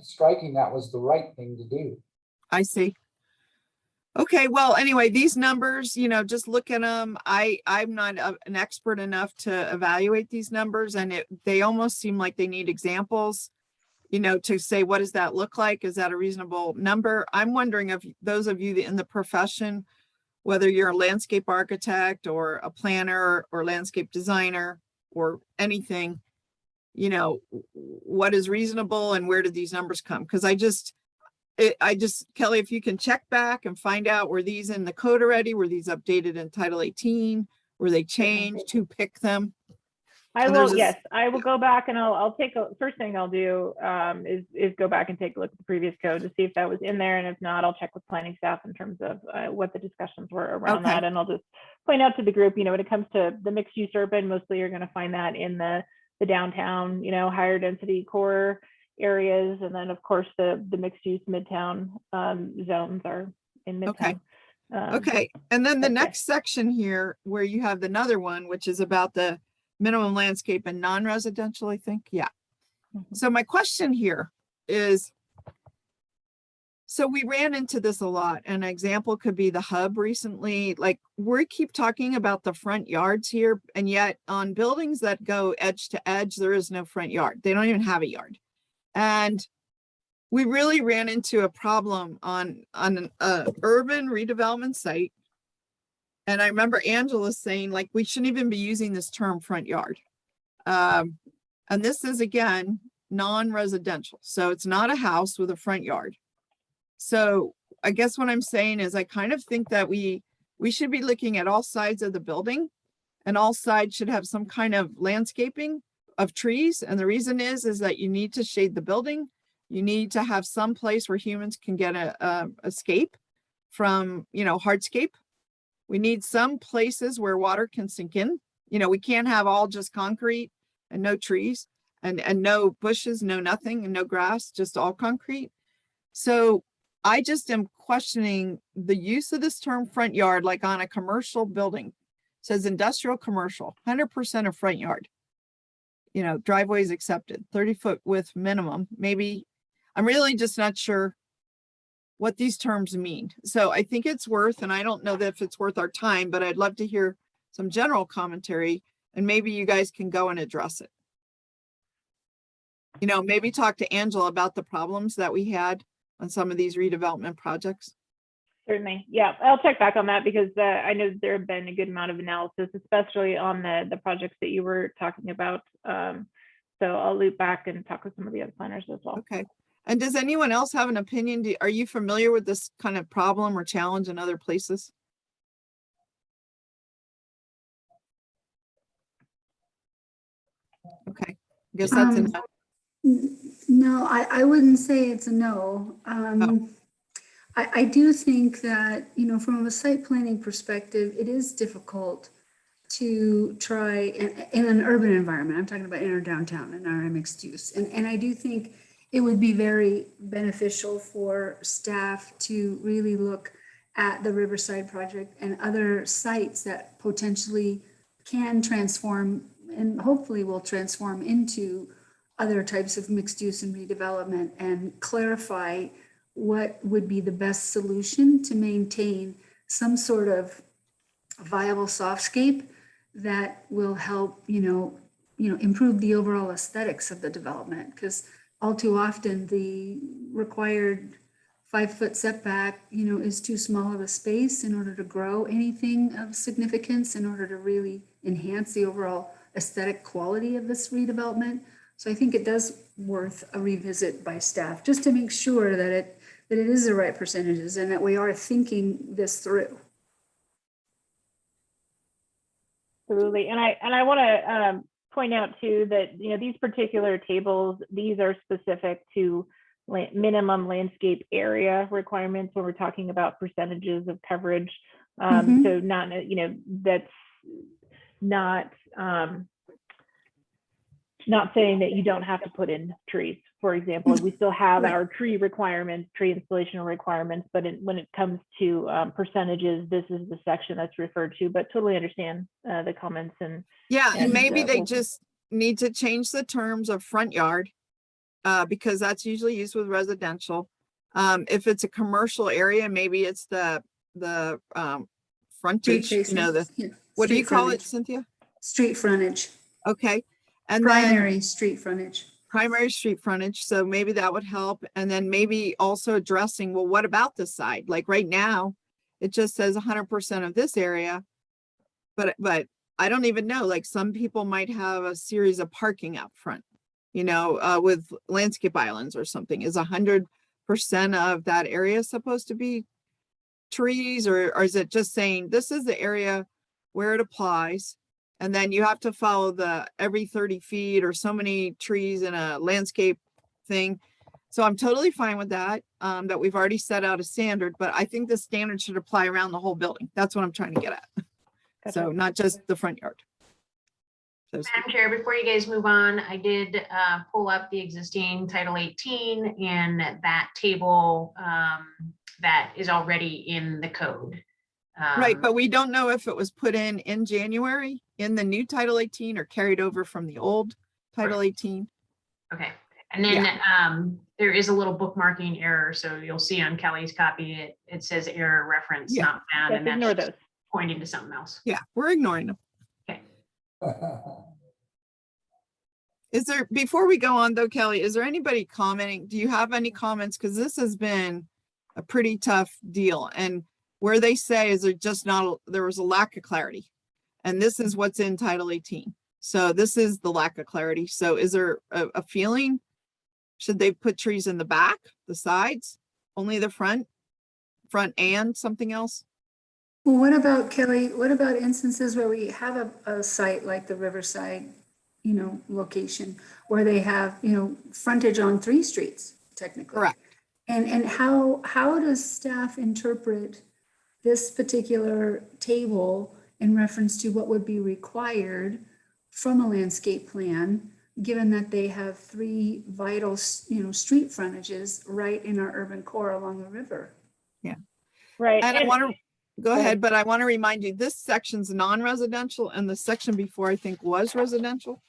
striking that was the right thing to do. I see. Okay, well, anyway, these numbers, just look at them. I'm not an expert enough to evaluate these numbers, and they almost seem like they need examples, to say, what does that look like? Is that a reasonable number? I'm wondering if those of you in the profession, whether you're a landscape architect or a planner or landscape designer or anything, what is reasonable and where did these numbers come? Because Kelly, if you can check back and find out, were these in the code already? Were these updated in Title 18? Were they changed? Who picked them? I will go back and I'll first thing I'll do is go back and take a look at the previous code to see if that was in there. And if not, I'll check with planning staff in terms of what the discussions were around that. And I'll just point out to the group, when it comes to the mixed use urban, mostly you're going to find that in the downtown, higher density core areas. And then of course the mixed use midtown zones are in midtown. Okay. And then the next section here where you have another one, which is about the minimum landscape and non-residential, I think. Yeah. So my question here is, so we ran into this a lot. An example could be the hub recently. Like, we keep talking about the front yards here, and yet on buildings that go edge to edge, there is no front yard. They don't even have a yard. And we really ran into a problem on an urban redevelopment site. And I remember Angela saying, like, we shouldn't even be using this term front yard. And this is, again, non-residential. So it's not a house with a front yard. So I guess what I'm saying is I kind of think that we should be looking at all sides of the building, and all sides should have some kind of landscaping of trees. And the reason is that you need to shade the building. You need to have some place where humans can get a escape from, hardscape. We need some places where water can sink in. We can't have all just concrete and no trees and no bushes, no nothing, and no grass, just all concrete. So I just am questioning the use of this term front yard, like on a commercial building. It says industrial commercial, 100% of front yard. You know, driveways accepted, 30-foot width minimum. Maybe, I'm really just not sure what these terms mean. So I think it's worth, and I don't know that if it's worth our time, but I'd love to hear some general commentary, and maybe you guys can go and address it. You know, maybe talk to Angela about the problems that we had on some of these redevelopment projects. Certainly. Yeah, I'll check back on that because I know there have been a good amount of analysis, especially on the projects that you were talking about. So I'll loop back and talk with some of the other planners as well. Okay. And does anyone else have an opinion? Are you familiar with this kind of problem or challenge in other places? Okay, I guess that's enough. No, I wouldn't say it's a no. I do think that, you know, from a site planning perspective, it is difficult to try in an urban environment. I'm talking about in our downtown and our mixed use. And I do think it would be very beneficial for staff to really look at the Riverside project and other sites that potentially can transform and hopefully will transform into other types of mixed use and redevelopment, and clarify what would be the best solution to maintain some sort of viable softscape that will help, improve the overall aesthetics of the development. Because all too often the required 5-foot setback, is too small of a space in order to grow anything of significance, in order to really enhance the overall aesthetic quality of this redevelopment. So I think it does worth a revisit by staff, just to make sure that it is the right percentages and that we are thinking this through. Absolutely. And I want to point out too that, these particular tables, these are specific to minimum landscape area requirements when we're talking about percentages of coverage. So not, that's not saying that you don't have to put in trees. For example, we still have our tree requirements, tree installation requirements, but when it comes to percentages, this is the section that's referred to, but totally understand the comments. And maybe they just need to change the terms of front yard because that's usually used with residential. If it's a commercial area, maybe it's the frontage, what do you call it, Cynthia? Street frontage. Okay. And primary street frontage. Primary street frontage. So maybe that would help. And then maybe also addressing, well, what about this side? Like right now, it just says 100% of this area. But I don't even know, like some people might have a series of parking out front, with landscape islands or something. Is 100% of that area supposed to be trees, or is it just saying this is the area where it applies? And then you have to follow the every 30 feet or so many trees in a landscape thing. So I'm totally fine with that, that we've already set out a standard, but I think the standard should apply around the whole building. That's what I'm trying to get at. Gotcha. So not just the front yard. So Madam Chair, before you guys move on, I did pull up the existing Title 18 and that table that is already in the code. Right, but we don't know if it was put in January in the new Title 18 or carried over from the old Title 18. Okay, and then there is a little bookmarking error, so you'll see on Kelly's copy it says error reference not found, and that's pointing to something else. Yeah, we're ignoring them. Okay. Is there, before we go on though, Kelly, is there anybody commenting? Do you have any comments? Because this has been a pretty tough deal, and where they say is there was a lack of clarity, and this is what's in Title 18. So this is the lack of clarity. So is there a feeling, should they put trees in the back, the sides, only the front and something else? Well, what about, Kelly, what about instances where we have a site like the Riverside, location where they have, frontage on 3 streets, technically? Correct. And how does staff interpret this particular table in reference to what would be required from a landscape plan given that they have three vital, street frontages right in our urban core along the river. Right. And I want to, go ahead. ahead, but I want to remind you, this section's non-residential and the section before I think was residential.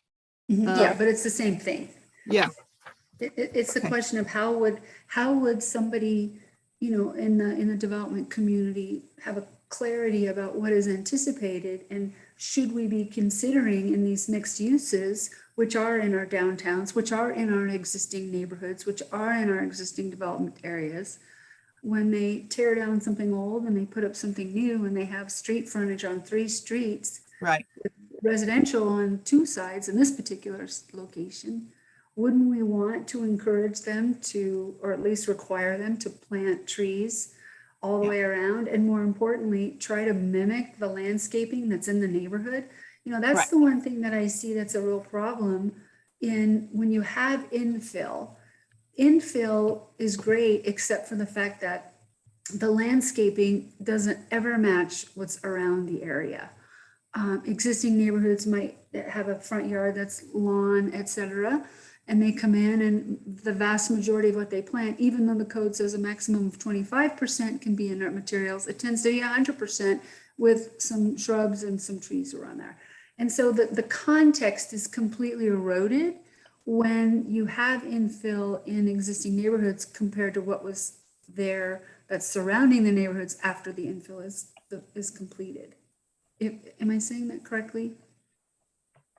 Yeah, but it's the same thing. Yeah, It's the Okay. question of how would somebody, in the development community have a clarity about what is anticipated, and should we be considering in these mixed uses, which are in our downtowns, which are in our existing neighborhoods, which are in our existing development areas, when they tear down something old and they put up something new and they have street frontage on 3 streets, right. residential on 2 sides in this particular location, wouldn't we want to encourage them to, or at least require them to plant trees all the way around? And more importantly, try to mimic the landscaping that's in the neighborhood. That's Right. the one thing that I see that's a real problem in when you have infill. Infill is great, except for the fact that the landscaping doesn't ever match what's around the area. Existing neighborhoods might have a front yard that's lawn, etc., and they come in and the vast majority of what they plant, even though the code says a maximum of 25% can be inert materials, it tends to be 100% with some shrubs and some trees around there. And so the context is completely eroded when you have infill in existing neighborhoods compared to what was there that's surrounding the neighborhoods after the infill is completed. Am I saying that correctly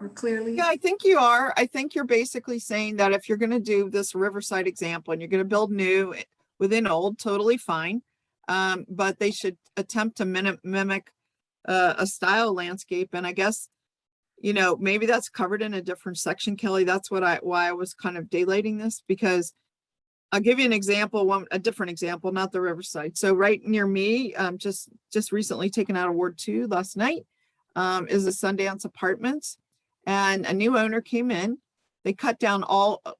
or clearly? Yeah, I think you are. I think you're basically saying that if you're going to do this Riverside example and you're going to build new within old, totally fine. But they should attempt to mimic a style landscape. And I guess, maybe that's covered in a different section, Kelly. That's why I was kind of daylighting this, because I'll give you an example, a different example, not the Riverside. So right near me, just recently taken out of Ward 2 last night, is the Sundance Apartments. And a new owner came in. They cut down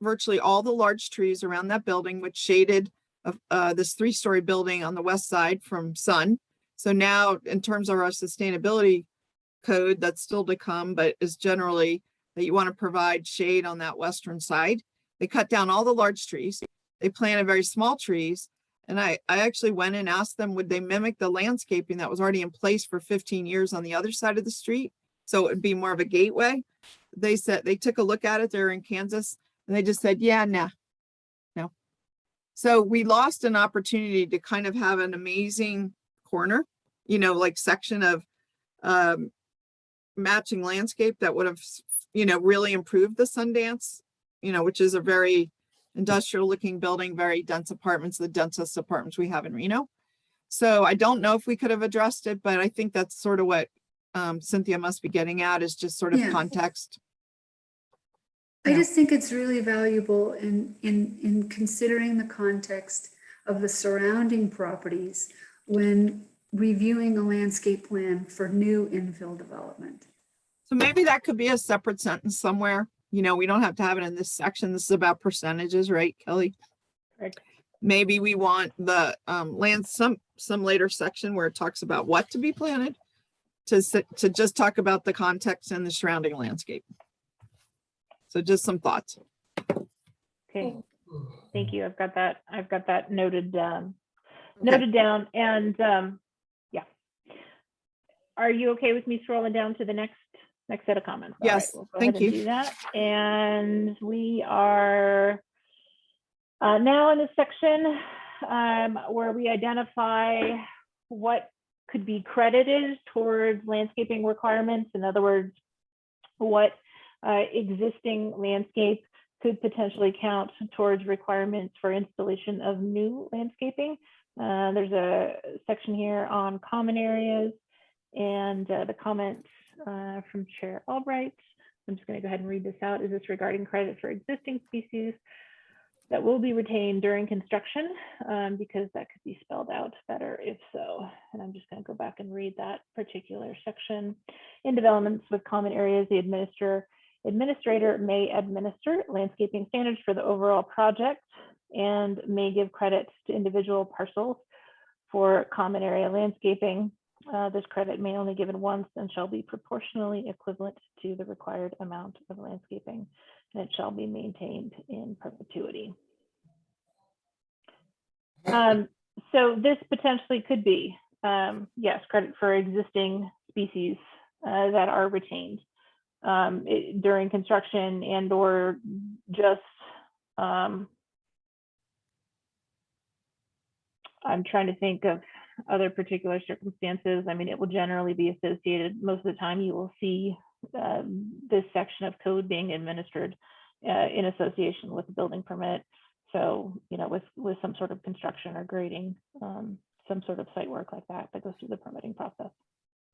virtually all the large trees around that building, which shaded this 3-story building on the west side from sun. So now, in terms of our sustainability code, that's still to come, but is generally that you want to provide shade on that western side. They cut down all the large trees. They planted very small trees. And I actually went and asked them, would they mimic the landscaping that was already in place for 15 years on the other side of the street? So it would be more of a gateway. They said, they took a look at it. They're in Kansas and they just said, yeah, no. So we lost an opportunity to kind of have an amazing corner, like section of matching landscape that would have, really improved the Sundance, which is a very industrial looking building, very dense apartments, the densest apartments we have in Reno. So I don't know if we could have addressed it, but I think that's sort of what Cynthia must be getting at, is just sort of context. I just think it's really valuable in considering the context of the surrounding properties when reviewing a landscape plan for new infill development. So maybe that could be a separate sentence somewhere. We don't have to have it in this section. This is about percentages, right, Kelly? Correct. Maybe we want the some later section where it talks about what to be planted to just talk about the context and the surrounding landscape. So just some thoughts. Okay, thank you. I've got that noted down. And yeah. Are you okay with me scrolling down to the next set of comments? Yes, All right, we'll go thank ahead and you. do that. And we are now in the section where we identify what could be credited towards landscaping requirements. In other words, what existing landscape could potentially count towards requirements for installation of new landscaping. There's a section here on common areas and the comments from Chair Albright. I'm just going to go ahead and read this out. Is this regarding credit for existing species that will be retained during construction? Because that could be spelled out better if so. And I'm just going to go back and read that particular section. In developments with common areas, the administrator may administer landscaping standards for the overall project and may give credit to individual parcels for common area landscaping. This credit may only be given once and shall be proportionally equivalent to the required amount of landscaping. and it shall be maintained in perpetuity. So this potentially could be, yes, credit for existing species that are retained during construction and or just, I'm trying to think of other particular circumstances. I mean, it will generally be associated, most of the time you will see this section of code being administered in association with a building permit. So, you know, with some sort of construction or grading, some sort of site work like that goes through the permitting process.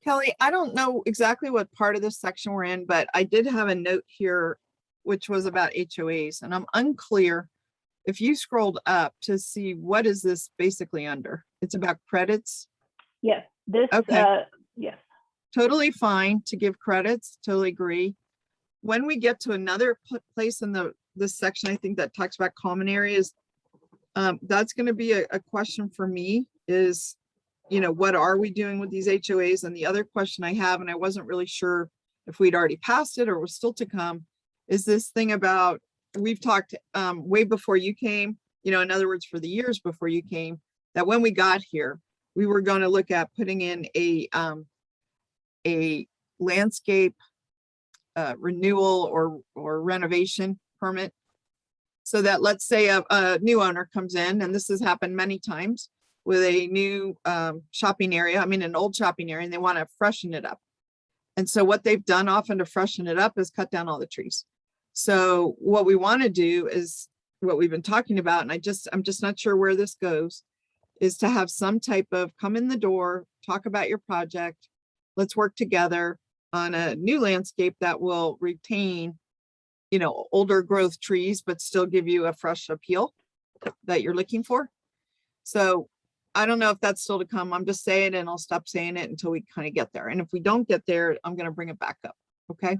Kelly, I don't know exactly what part of this section we're in, but I did have a note here, which was about HOAs, and I'm unclear if you scrolled up to see what is this basically under. It's about credits. Yes, this, okay. Yes. Totally Totally fine to give credits, totally agree. When we get to another place in this section, I think that talks about common areas, that's going to be a question for me is, you know, what are we doing with these HOAs? And the other question I have, and I wasn't really sure if we'd already passed it or was still to come, is this thing about, we've talked way before you came, you know, in other words, for the years before you came, that when we got here, we were going to look at putting in a landscape renewal or renovation permit. So that, let's say a new owner comes in, and this has happened many times with a new shopping area, I mean, an old shopping area, and they want to freshen it up. And so what they've done often to freshen it up is cut down all the trees. So what we want to do is what we've been talking about, and I'm just not sure where this goes, is to have some type of come in the door, talk about your project. Let's work together on a new landscape that will retain, you know, older growth trees, but still give you a fresh appeal that you're looking for. So I don't know if that's still to come. I'm just saying it, and I'll stop saying it until we kind of get there. And if we don't get there, I'm going to bring it back up. Okay.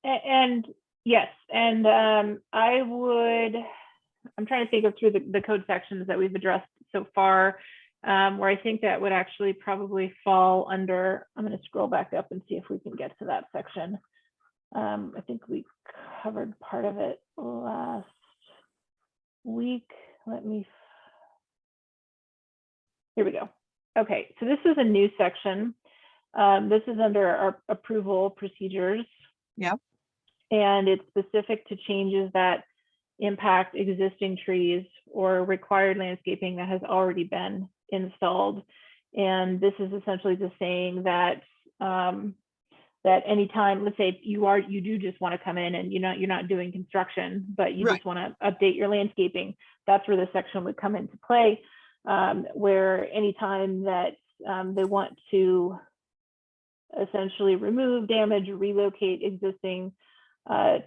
And yes, and I'm trying to think of through the code sections that we've addressed so far, where I think that would actually probably fall under, I'm going to scroll back up and see if we can get to that section. I think we covered part of it last week. Here we go. Okay, so this is a new section. This is under our approval procedures. Yeah. And it's specific to changes that impact existing trees or required landscaping that has already been installed. And this is essentially just saying that that anytime, let's say you do just want to come in and you're not doing construction, but you just want to update your landscaping, that's where this section would come into play. Where anytime that they want to essentially remove, damage, relocate existing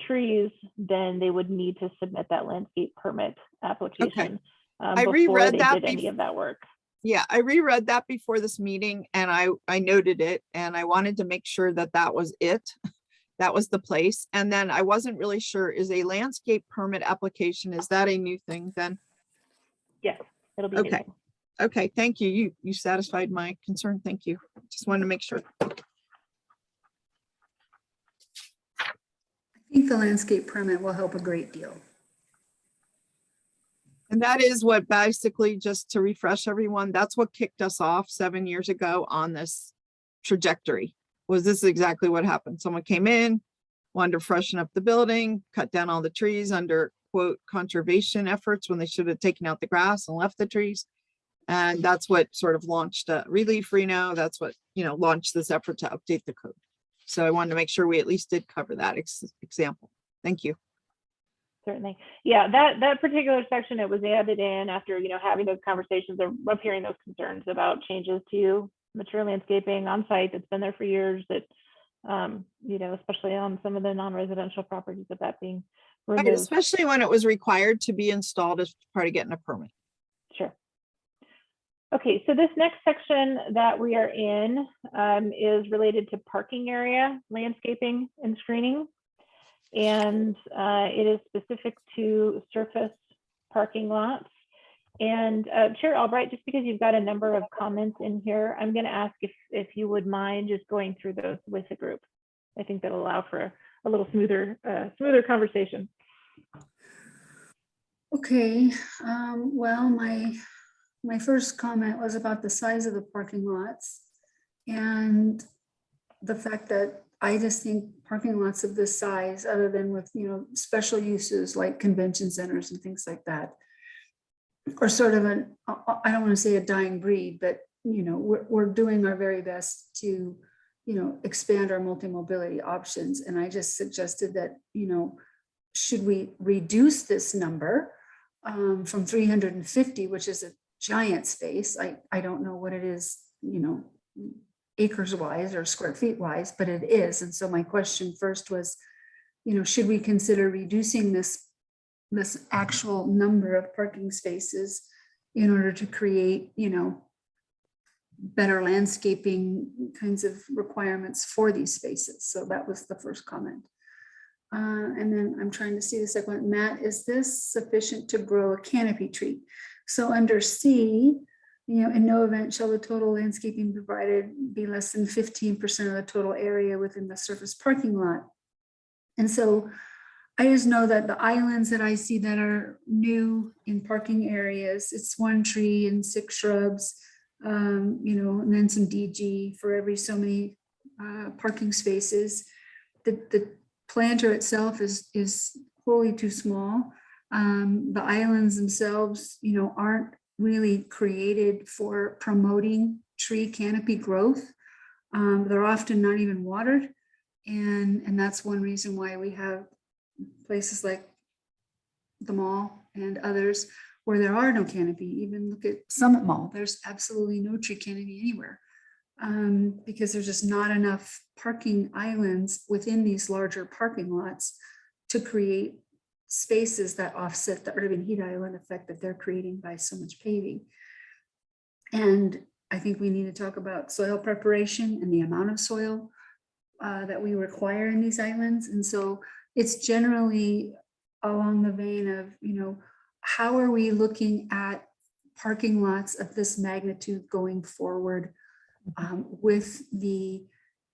trees, then they would need to submit that landscape permit application before they did any of that work. Yeah, I reread that before this meeting, and I noted it, and I wanted to make sure that that was it. That was the place. And then I wasn't really sure, is a landscape permit application, is that a new thing then? Yes, it'll be okay. New. Okay, thank you. You satisfied my concern. Thank you. Just wanted to make sure. I think the landscape permit will help a great deal. And that is what basically, just to refresh everyone, that's what kicked us off 7 years ago on this trajectory. Was this exactly what happened? Someone came in, wanted to freshen up the building, cut down all the trees under quote conservation efforts when they should have taken out the grass and left the trees. And that's what sort of launched Relief Reno. That's what, launched this effort to update the code. So I wanted to make sure we at least did cover that example. Thank you. Certainly. Yeah, that particular section, it was added in after, having those conversations of hearing those concerns about changes to mature landscaping on site that's been there for years, that, especially on some of the non-residential properties, that being removed. Right, especially when it was required to be installed as part of getting a permit. Sure. Okay, so this next section that we are in is related to parking area, landscaping, and screening. And it is specific to surface parking lots. And Chair Albright, just because you've got a number of comments in here, I'm going to ask if you would mind just going through those with the group. I think that'll allow for a little smoother, smoother conversation. Okay, well, my first comment was about the size of the parking lots and the fact that I just think parking lots of this size, other than with, you know, special uses like convention centers and things like that, are sort of an, I don't want to say a dying breed, but, you know, we're doing our very best to, you know, expand our multi-mobility options. And I just suggested that, you know, should we reduce this number from 350, which is a giant space? I don't know what it is, you know, acres wise or square feet wise, but it is. And so my question first was, you know, should we consider reducing this actual number of parking spaces in order to create, you know, better landscaping kinds of requirements for these spaces? So that was the first comment. And then I'm trying to see the second one. Matt, is this sufficient to grow a canopy tree? So under C, you know, in no event shall the total landscaping provided be less than 15% of the total area within the surface parking lot. And so I just know that the islands that I see that are new in parking areas, it's 1 tree and 6 shrubs, you know, and then some DG for every so many parking spaces. The planter itself is wholly too small. The islands themselves, you know, aren't really created for promoting tree canopy growth. They're often not even watered. And that's one reason why we have places like the mall and others where there are no canopy. Even look at Summit Mall, there's absolutely no tree canopy anywhere because there's just not enough parking islands within these larger parking lots to create spaces that offset the urban heat island effect that they're creating by so much paving. And I think we need to talk about soil preparation and the amount of soil that we require in these islands. And so it's generally along the vein of, you know, how are we looking at parking lots of this magnitude going forward with the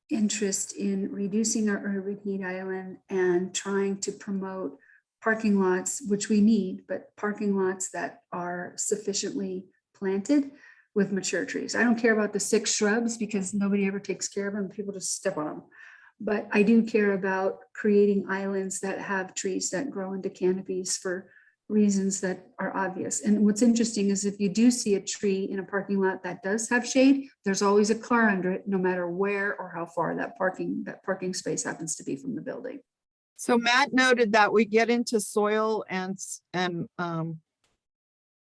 interest in reducing our urban heat island and trying to promote parking lots, which we need, but parking lots that are sufficiently planted with mature trees. I don't care about the 6 shrubs because nobody ever takes care of them. People just step on them. But I do care about creating islands that have trees that grow into canopies for reasons that are obvious. And what's interesting is if you do see a tree in a parking lot that does have shade, there's always a car under it, no matter where or how far that parking space happens to be from the building. So Matt noted that we get into soil and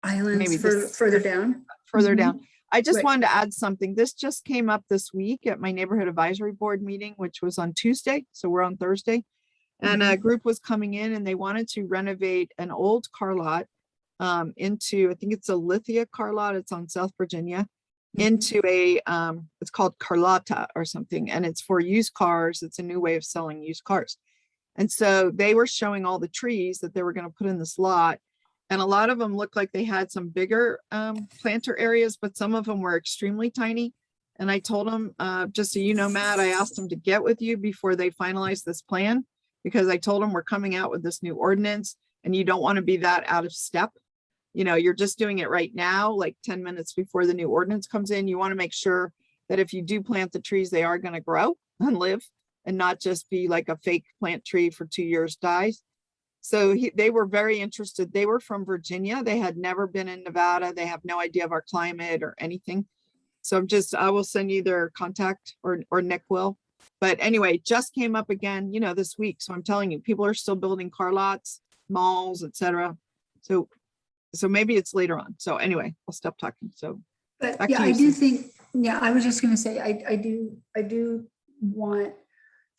Islands maybe further down. Further Mhm. down. I just Right. wanted to add something. This just came up this week at my neighborhood advisory board meeting, which was on Tuesday. So we're on Thursday. And a group was coming in and they wanted to renovate an old car lot into, I think it's a Lithia car lot. It's on South Virginia, into a, it's called Carlotta or something. And it's for used cars. It's a new way of selling used cars. And so they were showing all the trees that they were going to put in this lot. And a lot of them looked like they had some bigger planter areas, but some of them were extremely tiny. And I told them, just so you know, Matt, I asked them to get with you before they finalize this plan, because I told them we're coming out with this new ordinance and you don't want to be that out of step. You know, you're just doing it right now, like 10 minutes before the new ordinance comes in. You want to make sure that if you do plant the trees, they are going to grow and live and not just be like a fake plant tree for 2 years dies. So they were very interested. They were from Virginia. They had never been in Nevada. They have no idea of our climate or anything. So I will send you their contact or Nick will. But anyway, just came up again, you know, this week. So I'm telling you, people are still building car lots, malls, etc. So maybe it's later on. So anyway, I'll stop talking. So But back yeah, to you, I do Cynthia. think, yeah, I was just gonna say, I do want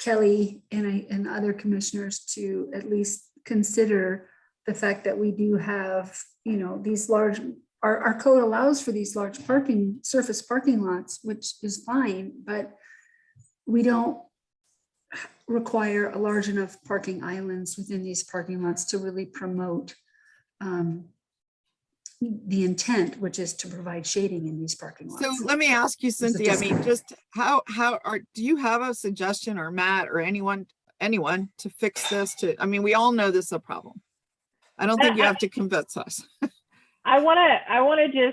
Kelly and other commissioners to at least consider the fact that we do have, you know, these large, our code allows for these large surface parking lots, which is fine, but we don't require a large enough parking islands within these parking lots to really promote the intent, which is to provide shading in these parking lots. So let me ask you, Cynthia, I mean, just do you have a suggestion, or Matt or anyone, anyone to fix this I mean, we all know this is a problem. I don't think you have to convince us. I want to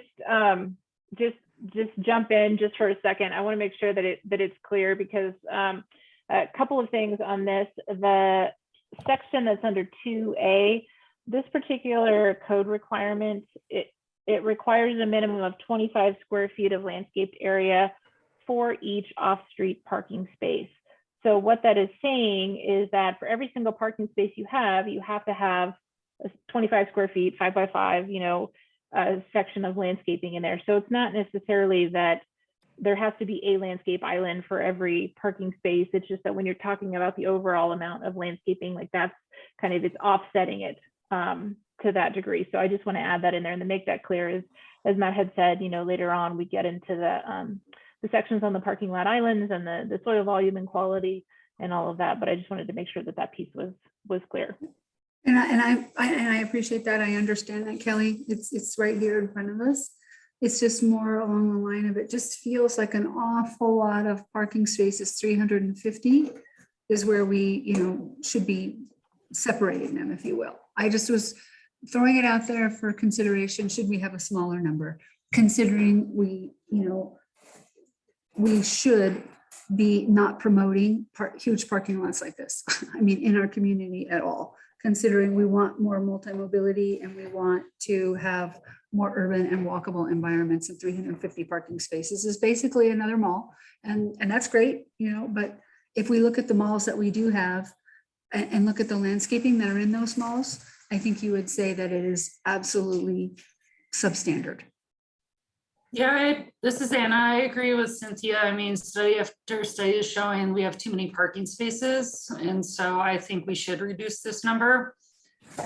just jump in just for a second. I want to make sure that it's clear because a couple of things on this. The section that's under 2A, this particular code requirement, it requires a minimum of 25 square feet of landscaped area for each off-street parking space. So what that is saying is that for every single parking space you have to have a 25 square feet, 5 by 5, a section of landscaping in there. So it's not necessarily that there has to be a landscape island for every parking space. It's just that when you're talking about the overall amount of landscaping, like that's kind of, it's offsetting it to that degree. So I just want to add that in there and to make that clear, as Matt had said, later on we get into the sections on the parking lot islands and the soil volume and quality and all of that. But I just wanted to make sure that that piece was clear. And I appreciate that. I understand that, Kelly. It's right here in front of us. It's just more along the line of it just feels like an awful lot of parking spaces. 350 is where we, should be separating them, if you will. I just was throwing it out there for consideration. Should we have a smaller number, considering we should be not promoting huge parking lots like this. I mean, in our community at all, considering we want more multi-mobility and we want to have more urban and walkable environments, and 350 parking spaces is basically another mall. And that's great, but if we look at the malls that we do have and look at the landscaping that are in those malls, I think you would say that it is absolutely substandard. Yeah, this is Anna. I agree with Cynthia. I mean, study after study is showing we have too many parking spaces. And so I think we should reduce this number.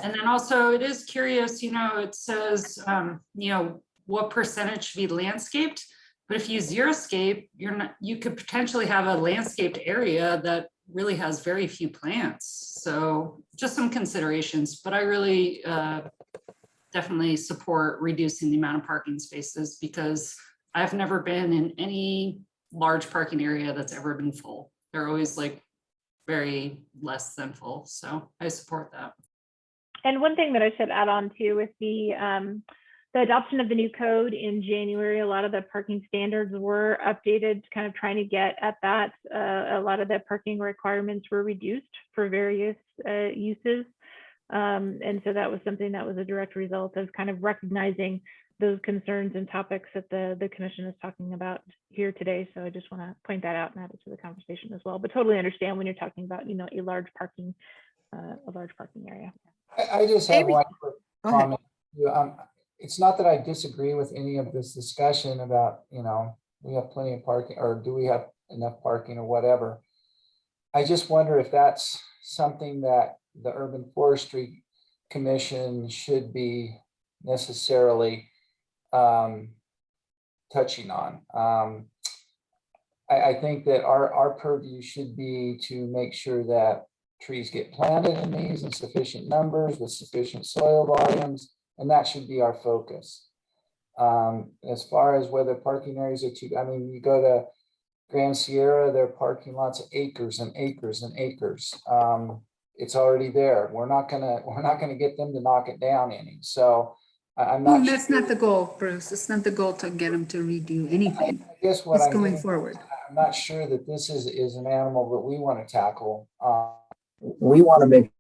And then also it is curious, it says, what percentage should be landscaped. But if you xeriscape, you could potentially have a landscaped area that really has very few plants. So just some considerations, but I really definitely support reducing the amount of parking spaces because I've never been in any large parking area that's ever been full. They're always like very less than full. So I support that. And one thing that I should add on to with the adoption of the new code in January, a lot of the parking standards were updated, kind of trying to get at that. A lot of the parking requirements were reduced for various uses. And so that was something that was a direct result of kind of recognizing those concerns and topics that the commission is talking about here today. So I just want to point that out and add it to the conversation as well. But totally understand when you're talking about, a large parking area. I just have one quick Go ahead. comment. It's not that I disagree with any of this discussion about, we have plenty of parking, or do we have enough parking or whatever. I just wonder if that's something that the Urban Forestry Commission should be necessarily touching on. I think that our purview should be to make sure that trees get planted in these in sufficient numbers with sufficient soil volumes, and that should be our focus. As far as whether parking areas are too, you go to Grand Sierra, there are parking lots of acres and acres and acres. It's already there. We're not gonna get them to knock it down any. So I'm not. That's not the goal, Bruce. It's not the goal to get them to redo anything. I guess what It's I'm going getting- forward. I'm not sure that this is an animal that we want to tackle. We want to make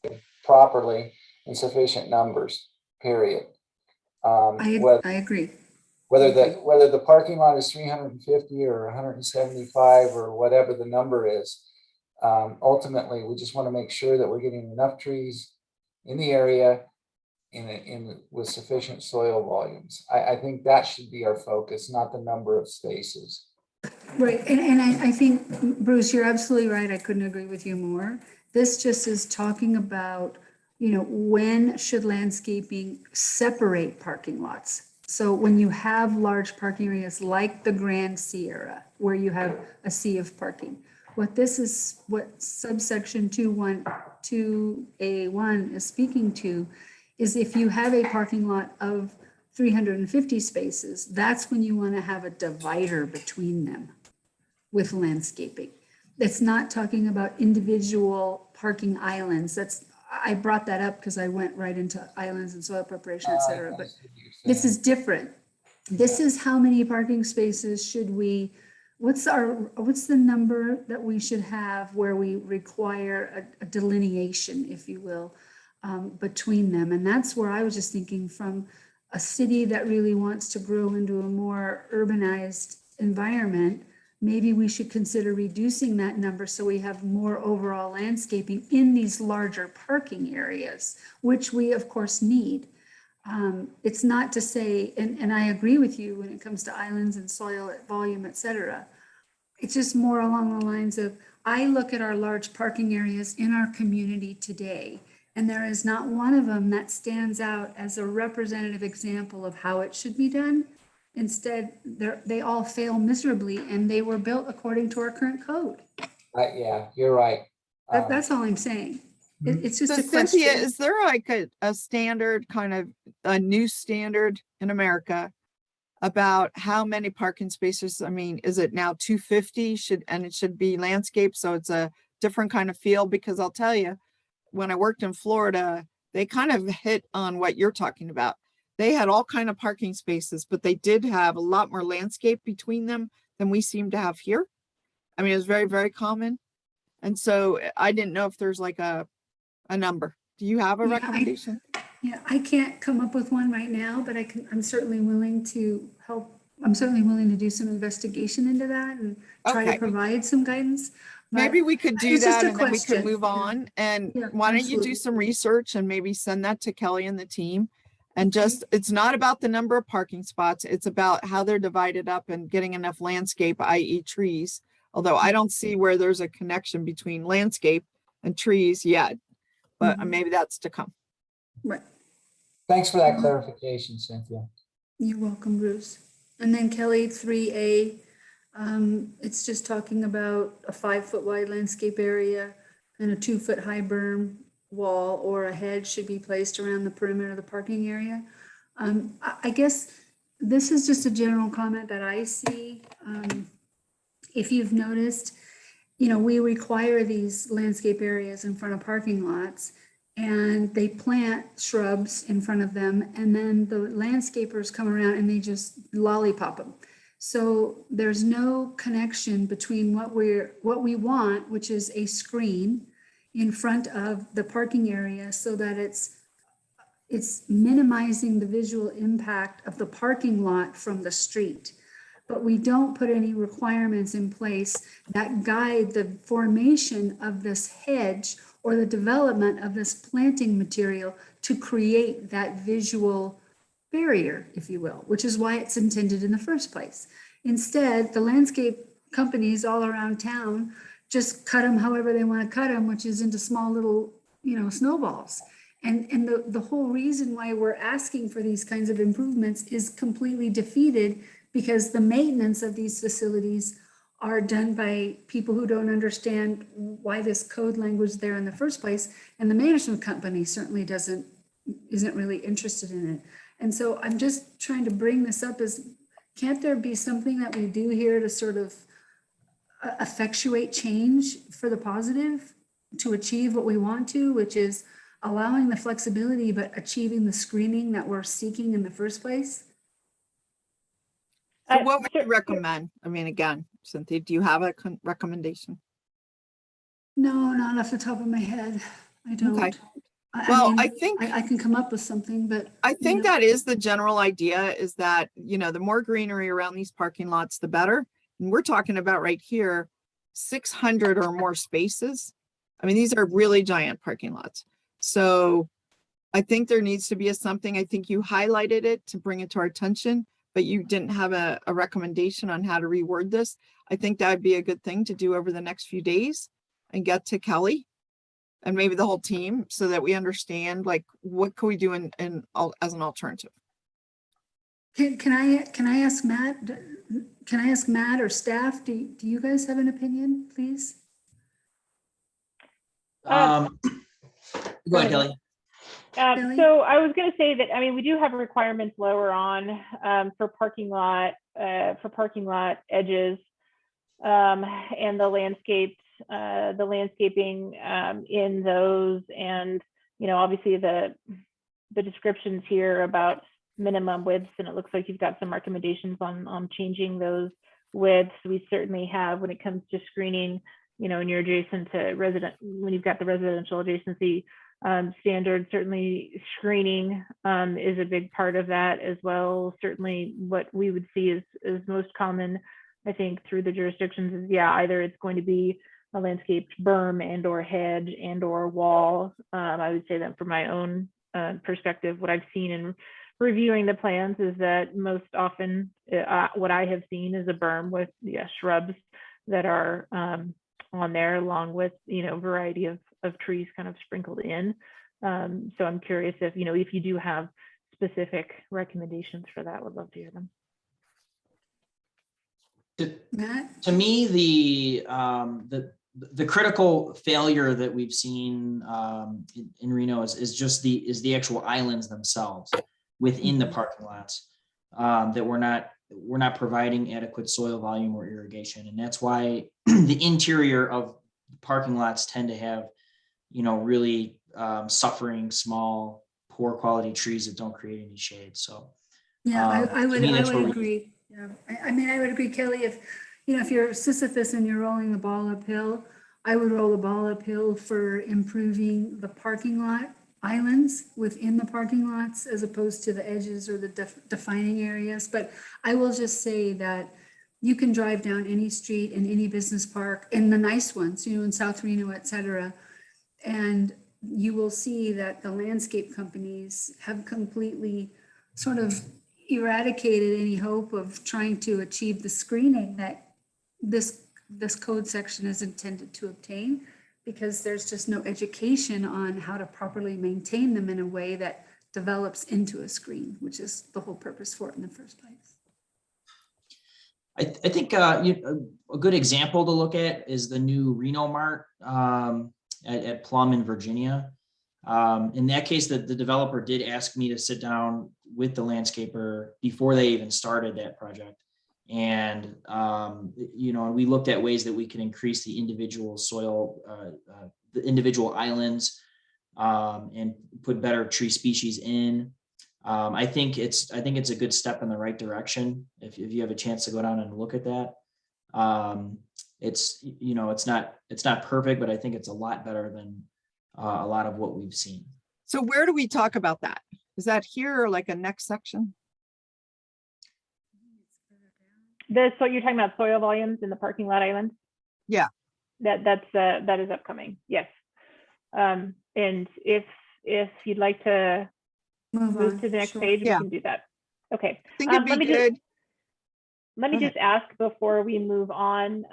it properly in sufficient numbers, period. I agree. Whether the parking lot is 350 or 175 or whatever the number is, ultimately, we just want to make sure that we're getting enough trees in the area with sufficient soil volumes. I think that should be our focus, not the number of spaces. Right, and I think, Bruce, you're absolutely right. I couldn't agree with you more. This just is talking about, when should landscaping separate parking lots? So when you have large parking areas like the Grand Sierra, where you have a sea of parking, what subsection 2.1.2A1 is speaking to is if you have a parking lot of 350 spaces, that's when you want to have a divider between them with landscaping. it's not talking about individual parking islands. I brought that up because I went right into islands and soil preparation, et cetera, but this is different. This is how many parking spaces should we, what's the number that we should have where we require a delineation, if you will, between them. And that's where I was just thinking, from a city that really wants to grow into a more urbanized environment, maybe we should consider reducing that number so we have more overall landscaping in these larger parking areas, which we of course need. It's not to say, and I agree with you when it comes to islands and soil volume, et cetera. It's just more along the lines of, I look at our large parking areas in our community today, and there is not one of them that stands out as a representative example of how it should be done. Instead, they all fail miserably, and they were built according to our current code. Yeah, you're right. That's all I'm saying. It's just So a question. Cynthia, is there like a standard, kind of a new standard in America about how many parking spaces? I mean, is it now 250 and it should be landscape, so it's a different kind of feel? Because I'll tell you, when I worked in Florida, they kind of hit on what you're talking about. They had all kind of parking spaces, but they did have a lot more landscape between them than we seem to have here. I mean, it was very, very common. And so I didn't know if there's like a number. Do you have a recommendation? Yeah, I can't come up with one right now, but I'm certainly willing to help. I'm certainly willing to do some investigation into that and try to provide some guidance. Maybe we could do it's just that a and then we could question. move on. And Yeah, why don't you absolutely. do some research and maybe send that to Kelly and the team? And just, it's not about the number of parking spots. It's about how they're divided up and getting enough landscape, i.e. trees. Although I don't see where there's a connection between landscape and trees yet, but maybe that's to come. Right. Thanks for that clarification, Cynthia. You're welcome, Bruce. And then Kelly, 3A, it's just talking about a 5-foot wide landscape area and a 2-foot high berm wall or a hedge should be placed around the perimeter of the parking area. I guess this is just a general comment that I see. If you've noticed, we require these landscape areas in front of parking lots, and they plant shrubs in front of them, and then the landscapers come around and they just lollipop them. So there's no connection between what we want, which is a screen in front of the parking area, so that it's minimizing the visual impact of the parking lot from the street. But we don't put any requirements in place that guide the formation of this hedge or the development of this planting material to create that visual barrier, if you will, which is why it's intended in the first place. Instead, the landscape companies all around town just cut them however they want to cut them, which is into small little, snowballs. And the whole reason why we're asking for these kinds of improvements is completely defeated, because the maintenance of these facilities are done by people who don't understand why this code language is there in the first place. And the management company certainly isn't really interested in it. And so I'm just trying to bring this up as, can't there be something that we do here to sort of effectuate change for the positive, to achieve what we want to, which is allowing the flexibility, but achieving the screening that we're seeking in the first place? So what would you recommend? I mean, again, Cynthia, do you have a recommendation? No, not off the top of my head. I don't. Okay. Well, I think I can come up with something, but I think that is the general idea, is that, the more greenery around these parking lots, the better. And we're talking about right here, 600 or more spaces. I mean, these are really giant parking lots. So I think there needs to be something. I think you highlighted it to bring it to our attention, but you didn't have a recommendation on how to reword this. I think that would be a good thing to do over the next few days and get to Kelly and maybe the whole team, so that we understand, like, what can we do as an alternative. can I ask Matt? Can I ask Matt or staff? Do you guys have an opinion, please? Go ahead, Kelly. So I was going to say that, I mean, we do have requirements lower on for parking lot edges and the landscaped the landscaping in those, and obviously the descriptions here about minimum widths, and it looks like you've got some recommendations on changing those widths. We certainly have, when it comes to screening, and you're adjacent to when you've got the residential adjacency standard, certainly screening is a big part of that as well. Certainly what we would see is most common, I think, through the jurisdictions is, either it's going to be a landscaped berm and or hedge and or wall. I would say that from my own perspective, what I've seen in reviewing the plans is that most often what I have seen is a berm with shrubs that are on there, along with a variety of trees kind of sprinkled in. So I'm curious if you do have specific recommendations for that, would love to hear them. To me, the critical failure that we've seen in Reno is just the actual islands themselves within the parking lots, that we're not providing adequate soil volume or irrigation, and that's why the interior of parking lots tend to have really suffering small, poor quality trees that don't create any shade. So I would agree. agree. Yeah, I mean, I would agree, Kelly, if you're Sisyphus and you're rolling the ball uphill, I would roll the ball uphill for improving the parking lot islands within the parking lots as opposed to the edges or the defining areas. But I will just say that you can drive down any street in any business park, in the nice ones, in South Reno, et cetera, and you will see that the landscape companies have completely sort of eradicated any hope of trying to achieve the screening that this code section is intended to obtain, because there's just no education on how to properly maintain them in a way that develops into a screen, which is the whole purpose for it in the first place. I think a good example to look at is the new Reno Mart at Plum in Virginia. In that case, the developer did ask me to sit down with the landscaper before they even started that project. And, we looked at ways that we can increase the individual soil, the individual islands, and put better tree species in. I think it's a good step in the right direction. If you have a chance to go down and look at that, it's not perfect, but I think it's a lot better than a lot of what we've seen. So where do we talk about that? Is that here or like a next section? So you're talking about soil volumes in the parking lot islands? Yeah. That is upcoming. Yes. And if you'd like to move to the next page, we can do that. Okay. I think it'd be good. Let me just ask before we move on.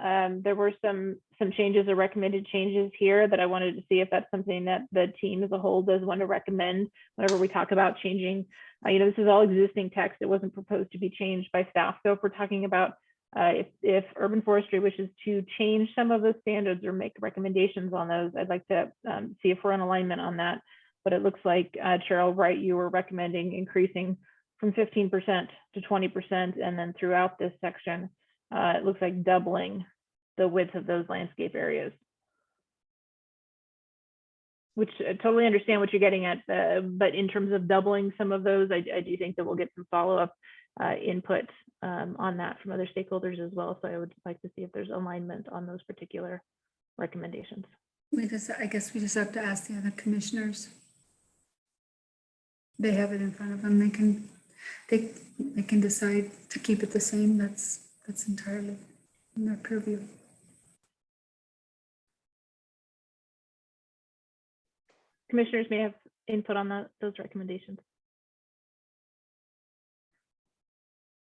There were some changes or recommended changes here that I wanted to see if that's something that the team as a whole does want to recommend whenever we talk about changing. This is all existing text. It wasn't proposed to be changed by staff. So if we're talking about if Urban Forestry wishes to change some of those standards or make recommendations on those, I'd like to see if we're in alignment on that. But it looks like, Cheryl, right, you were recommending increasing from 15% to 20%, and then throughout this section, it looks like doubling the width of those landscape areas. Which I totally understand what you're getting at, but in terms of doubling some of those, I do think that we'll get some follow-up input on that from other stakeholders as well. So I would like to see if there's alignment on those particular recommendations. I guess we just have to ask the other commissioners. They have it in front of them. They can decide to keep it the same. That's entirely in their purview. Commissioners may have input on those recommendations.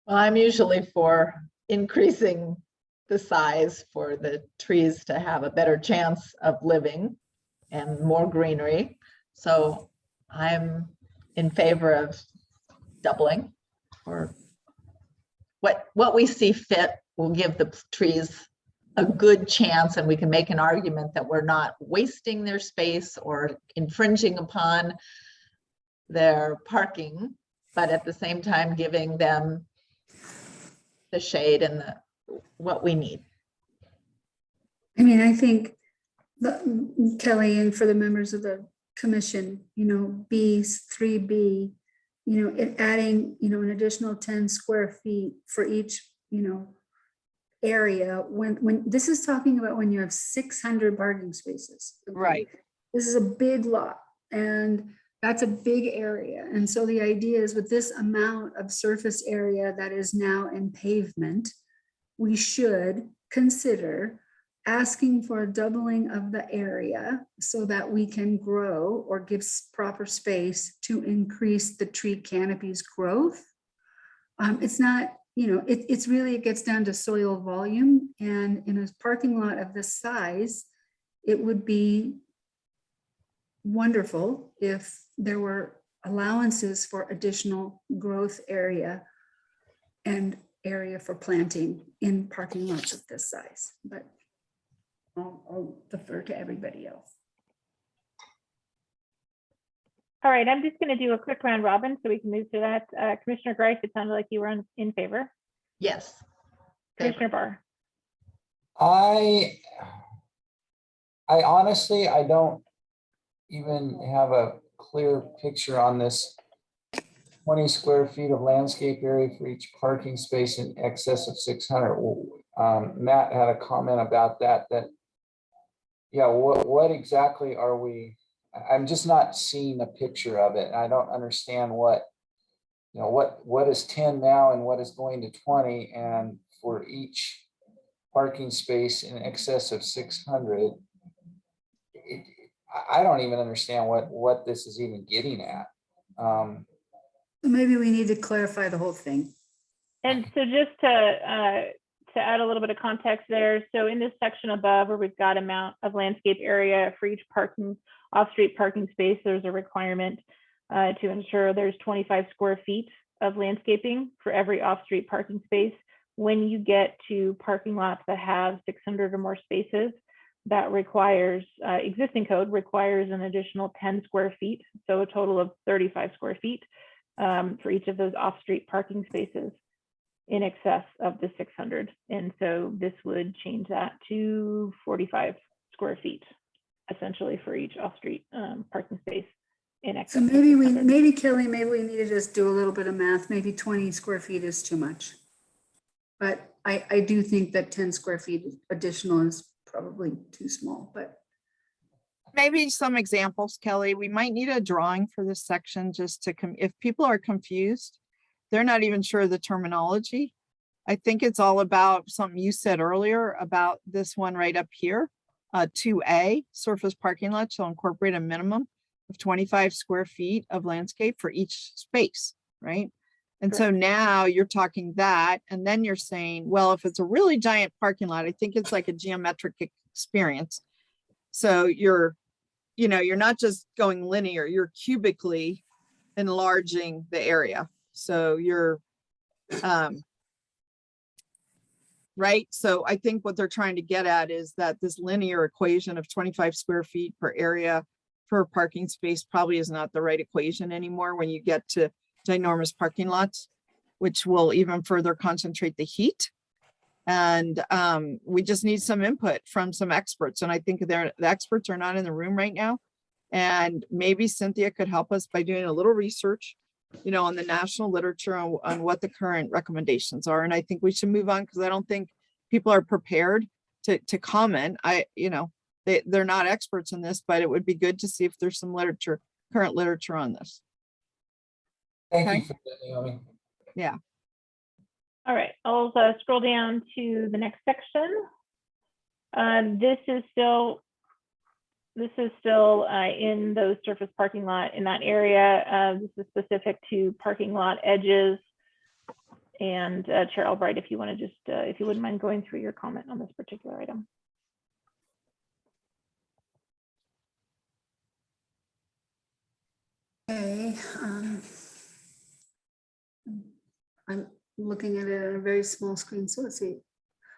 Well, I'm usually for increasing the size for the trees to have a better chance of living and more greenery. So I'm in favor of doubling, or what we see fit will give the trees a good chance, and we can make an argument that we're not wasting their space or infringing upon their parking, but at the same time giving them the shade and what we need. I mean, I think Kelly, and for the members of the commission, three B, adding, an additional 10 square feet for each, area, when this is talking about when you have 600 parking spaces. okay? Right. This is a big lot, and that's a big area. And so the idea is, with this amount of surface area that is now in pavement, we should consider asking for a doubling of the area so that we can grow or give proper space to increase the tree canopy's growth. It's not, it's really, it gets down to soil volume, and in a parking lot of this size, it would be wonderful if there were allowances for additional growth area and area for planting in parking lots of this size, but I'll defer to everybody else. All right, I'm just going to do a quick round robin so we can move to that. Commissioner Grice, it sounded like you were in favor. Yes. Commissioner Barr. I honestly, I don't even have a clear picture on this 20 square feet of landscape area for each parking space in excess of 600. Matt had a comment about that, yeah, what exactly are we, I'm just not seeing a picture of it. I don't understand what is 10 now and what is going to 20, and for each parking space in excess of 600. I don't even understand what this is even getting at. Maybe we need to clarify the whole thing. And so just to add a little bit of context there, so in this section above where we've got amount of landscape area for each off-street parking space, there's a requirement to ensure there's 25 square feet of landscaping for every off-street parking space. When you get to parking lots that have 600 or more spaces, that requires, existing code requires an additional 10 square feet, so a total of 35 square feet for each of those off-street parking spaces in excess of the 600. And so this would change that to 45 square feet, essentially, for each off-street parking space in excess. So maybe Kelly, maybe we need to just do a little bit of math. Maybe 20 square feet is too much. But I do think that 10 square feet additional is probably too small, but. Maybe some examples, Kelly. We might need a drawing for this section just to if people are confused, they're not even sure of the terminology. I think it's all about something you said earlier about this one right up here. 2A, surface parking lot shall incorporate a minimum of 25 square feet of landscape for each space, right? And so now you're talking that, and then you're saying, well, if it's a really giant parking lot, I think it's like a geometric experience. So you're not just going linear, you're cubically enlarging the area. So you're, right? So I think what they're trying to get at is that this linear equation of 25 square feet per area per parking space probably is not the right equation anymore when you get to ginormous parking lots, which will even further concentrate the heat. And we just need some input from some experts. And I think the experts are not in the room right now. And maybe Cynthia could help us by doing a little research, on the national literature on what the current recommendations are. And I think we should move on because I don't think people are prepared to comment. They're not experts in this, but it would be good to see if there's some current literature on this. Thank you for that, Naomi. Yeah. All right, I'll scroll down to the next section. This is still in those surface parking lot in that area. This is specific to parking lot edges. And Chair Albright, if you want to just, if you wouldn't mind going through your comment on this particular item. Okay. I'm looking at it on a very small screen, so let's see.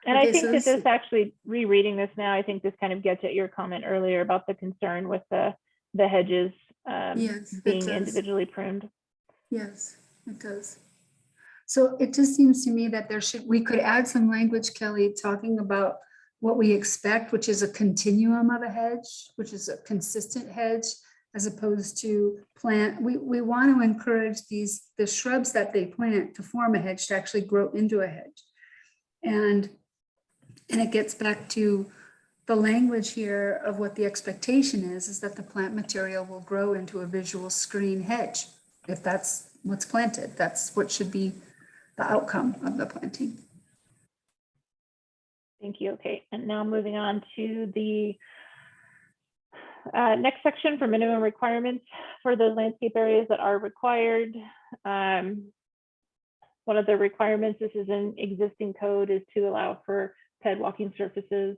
And Okay, I think so that this actually, rereading this now, I think this kind of gets at your comment earlier about the concern with the hedges Yes, it being does. individually pruned. Yes, it does. So it just seems to me that we could add some language, Kelly, talking about what we expect, which is a continuum of a hedge, which is a consistent hedge, as opposed to plant. We want to encourage the shrubs that they plant to form a hedge to actually grow into a hedge. And it gets back to the language here of what the expectation is that the plant material will grow into a visual screen hedge. If that's what's planted, that's what should be the outcome of the planting. Thank you. Okay, and now moving on to the next section for minimum requirements for those landscape areas that are required. One of the requirements, this is an existing code, is to allow for ped walking surfaces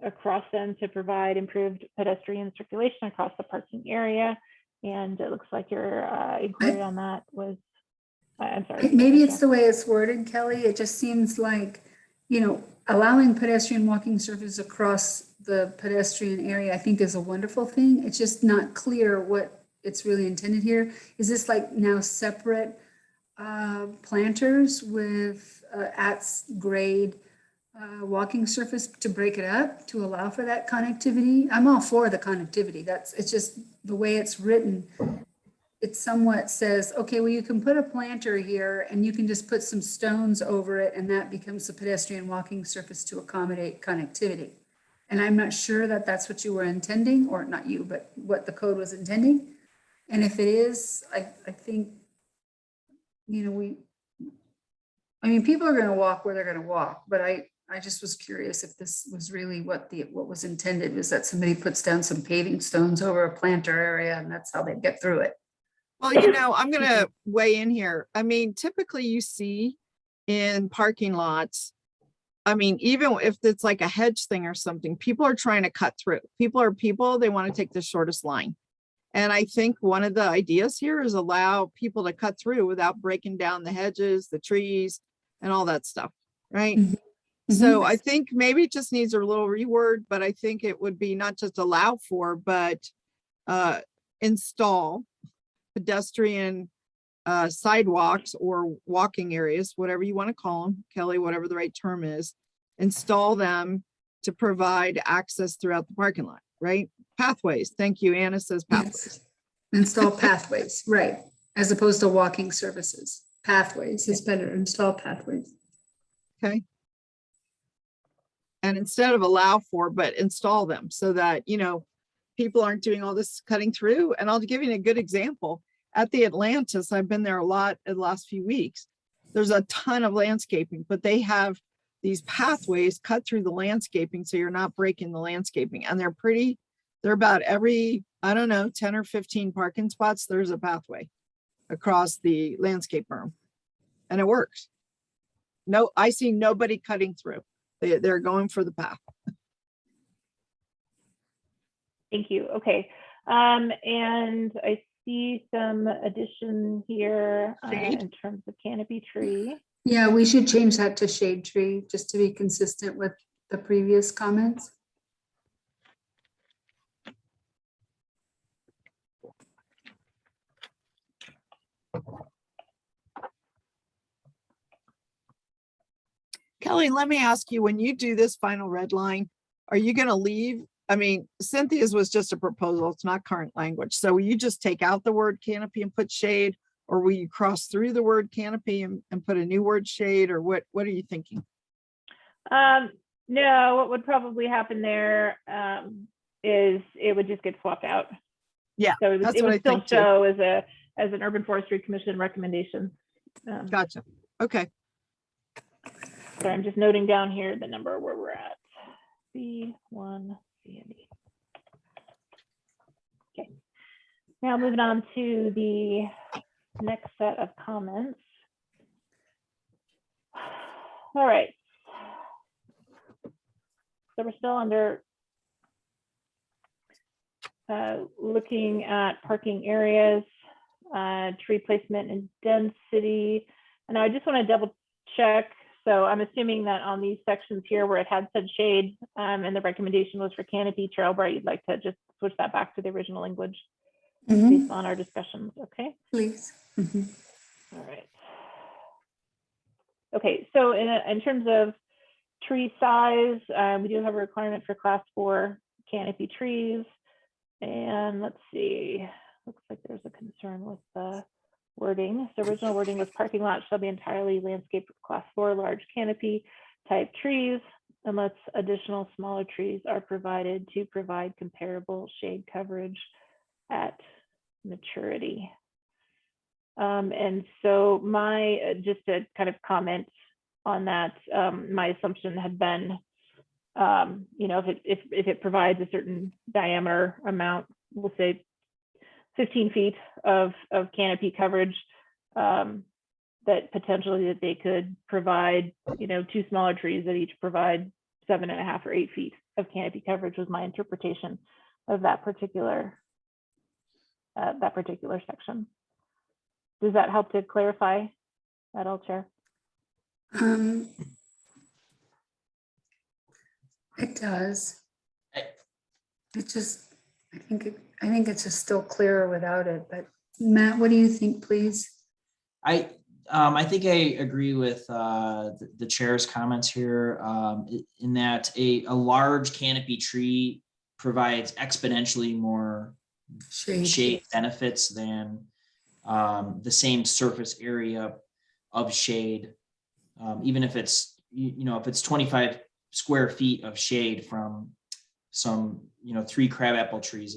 across them to provide improved pedestrian circulation across the parking area. And it looks like your inquiry on that was, I'm sorry. Maybe it's the way it's worded, Kelly. It just seems like, you know, allowing pedestrian walking surfaces across the pedestrian area, I think is a wonderful thing. It's just not clear what it's really intended here. Is this like now separate planters with grade walking surface to break it up to allow for that connectivity? I'm all for the connectivity. It's just the way it's written. It somewhat says, okay, well, you can put a planter here and you can just put some stones over it and that becomes a pedestrian walking surface to accommodate connectivity. And I'm not sure that that's what you were intending, or not you, but what the code was intending. And if it is, I think, you know, I mean, people are going to walk where they're going to walk, but I just was curious if this was really what was intended, was that somebody puts down some paving stones over a planter area and that's how they get through it. Well, you know, I'm going to weigh in here. I mean, typically you see in parking lots, I mean, even if it's like a hedge thing or something, people are trying to cut through. People are people, they want to take the shortest line. And I think one of the ideas here is allow people to cut through without breaking down the hedges, the trees, and all that stuff, right? Mm-hmm. So I think maybe it just needs a little reword, but I think it would be not just allow for, but install pedestrian sidewalks or walking areas, whatever you want to call them, Kelly, whatever the right term is, install them to provide access throughout the parking lot, right? Pathways. Thank you. Anna says pathways. Yes. Install pathways, right? As opposed to walking surfaces. Pathways is better. Install pathways. Okay. And instead of allow for, but install them so that, you know, people aren't doing all this cutting through. And I'll give you a good example. At the Atlantis, I've been there a lot in the last few weeks. There's a ton of landscaping, but they have these pathways cut through the landscaping so you're not breaking the landscaping. And they're about every, I don't know, 10 or 15 parking spots, there's a pathway across the landscape berm. And it works. No, I see nobody cutting through. They're going for the path. Thank you. Okay. And I see some addition here in terms of canopy tree. Yeah, we should change that to shade tree just to be consistent with the previous comments. Kelly, let me ask you, when you do this final red line, are you going to leave? I mean, Cynthia's was just a proposal. It's not current language. So will you just take out the word canopy and put shade, or will you cross through the word canopy and put a new word shade, or what are you thinking? No, what would probably happen there is it would just get swapped out. Yeah, so it that's would what I still think too. show as an Urban Forestry Commission recommendation. Gotcha. Okay. So I'm just noting down here the number where we're at. C1, C, and D. Okay. Now moving on to the next set of comments. All right. So we're still under looking at parking areas, tree placement and density. And I just want to double check. So I'm assuming that on these sections here where it had said shade and the recommendation was for canopy trail bright, you'd like to just switch that back to the original language based on our discussions. Okay. Please. All right. Okay, so in terms of tree size, we do have a requirement for class 4 canopy trees. And let's see, looks like there's a concern with the wording. So original wording was parking lot shall be entirely landscaped with class 4 large canopy type trees unless additional smaller trees are provided to provide comparable shade coverage at maturity. And so just to kind of comment on that, my assumption had been, if it provides a certain diameter amount, we'll say 15 feet of canopy coverage, that potentially that they could provide, 2 smaller trees that each provide 7.5 or 8 feet of canopy coverage was my interpretation of that particular section. Does that help to clarify at all, Chair? It does. It just, I think it's just still clearer without it, but Matt, what do you think, please? I think I agree with the chair's comments here, in that a large canopy tree provides exponentially more shade benefits than the same surface area of shade, even if it's, if it's 25 square feet of shade from some, 3 crabapple trees,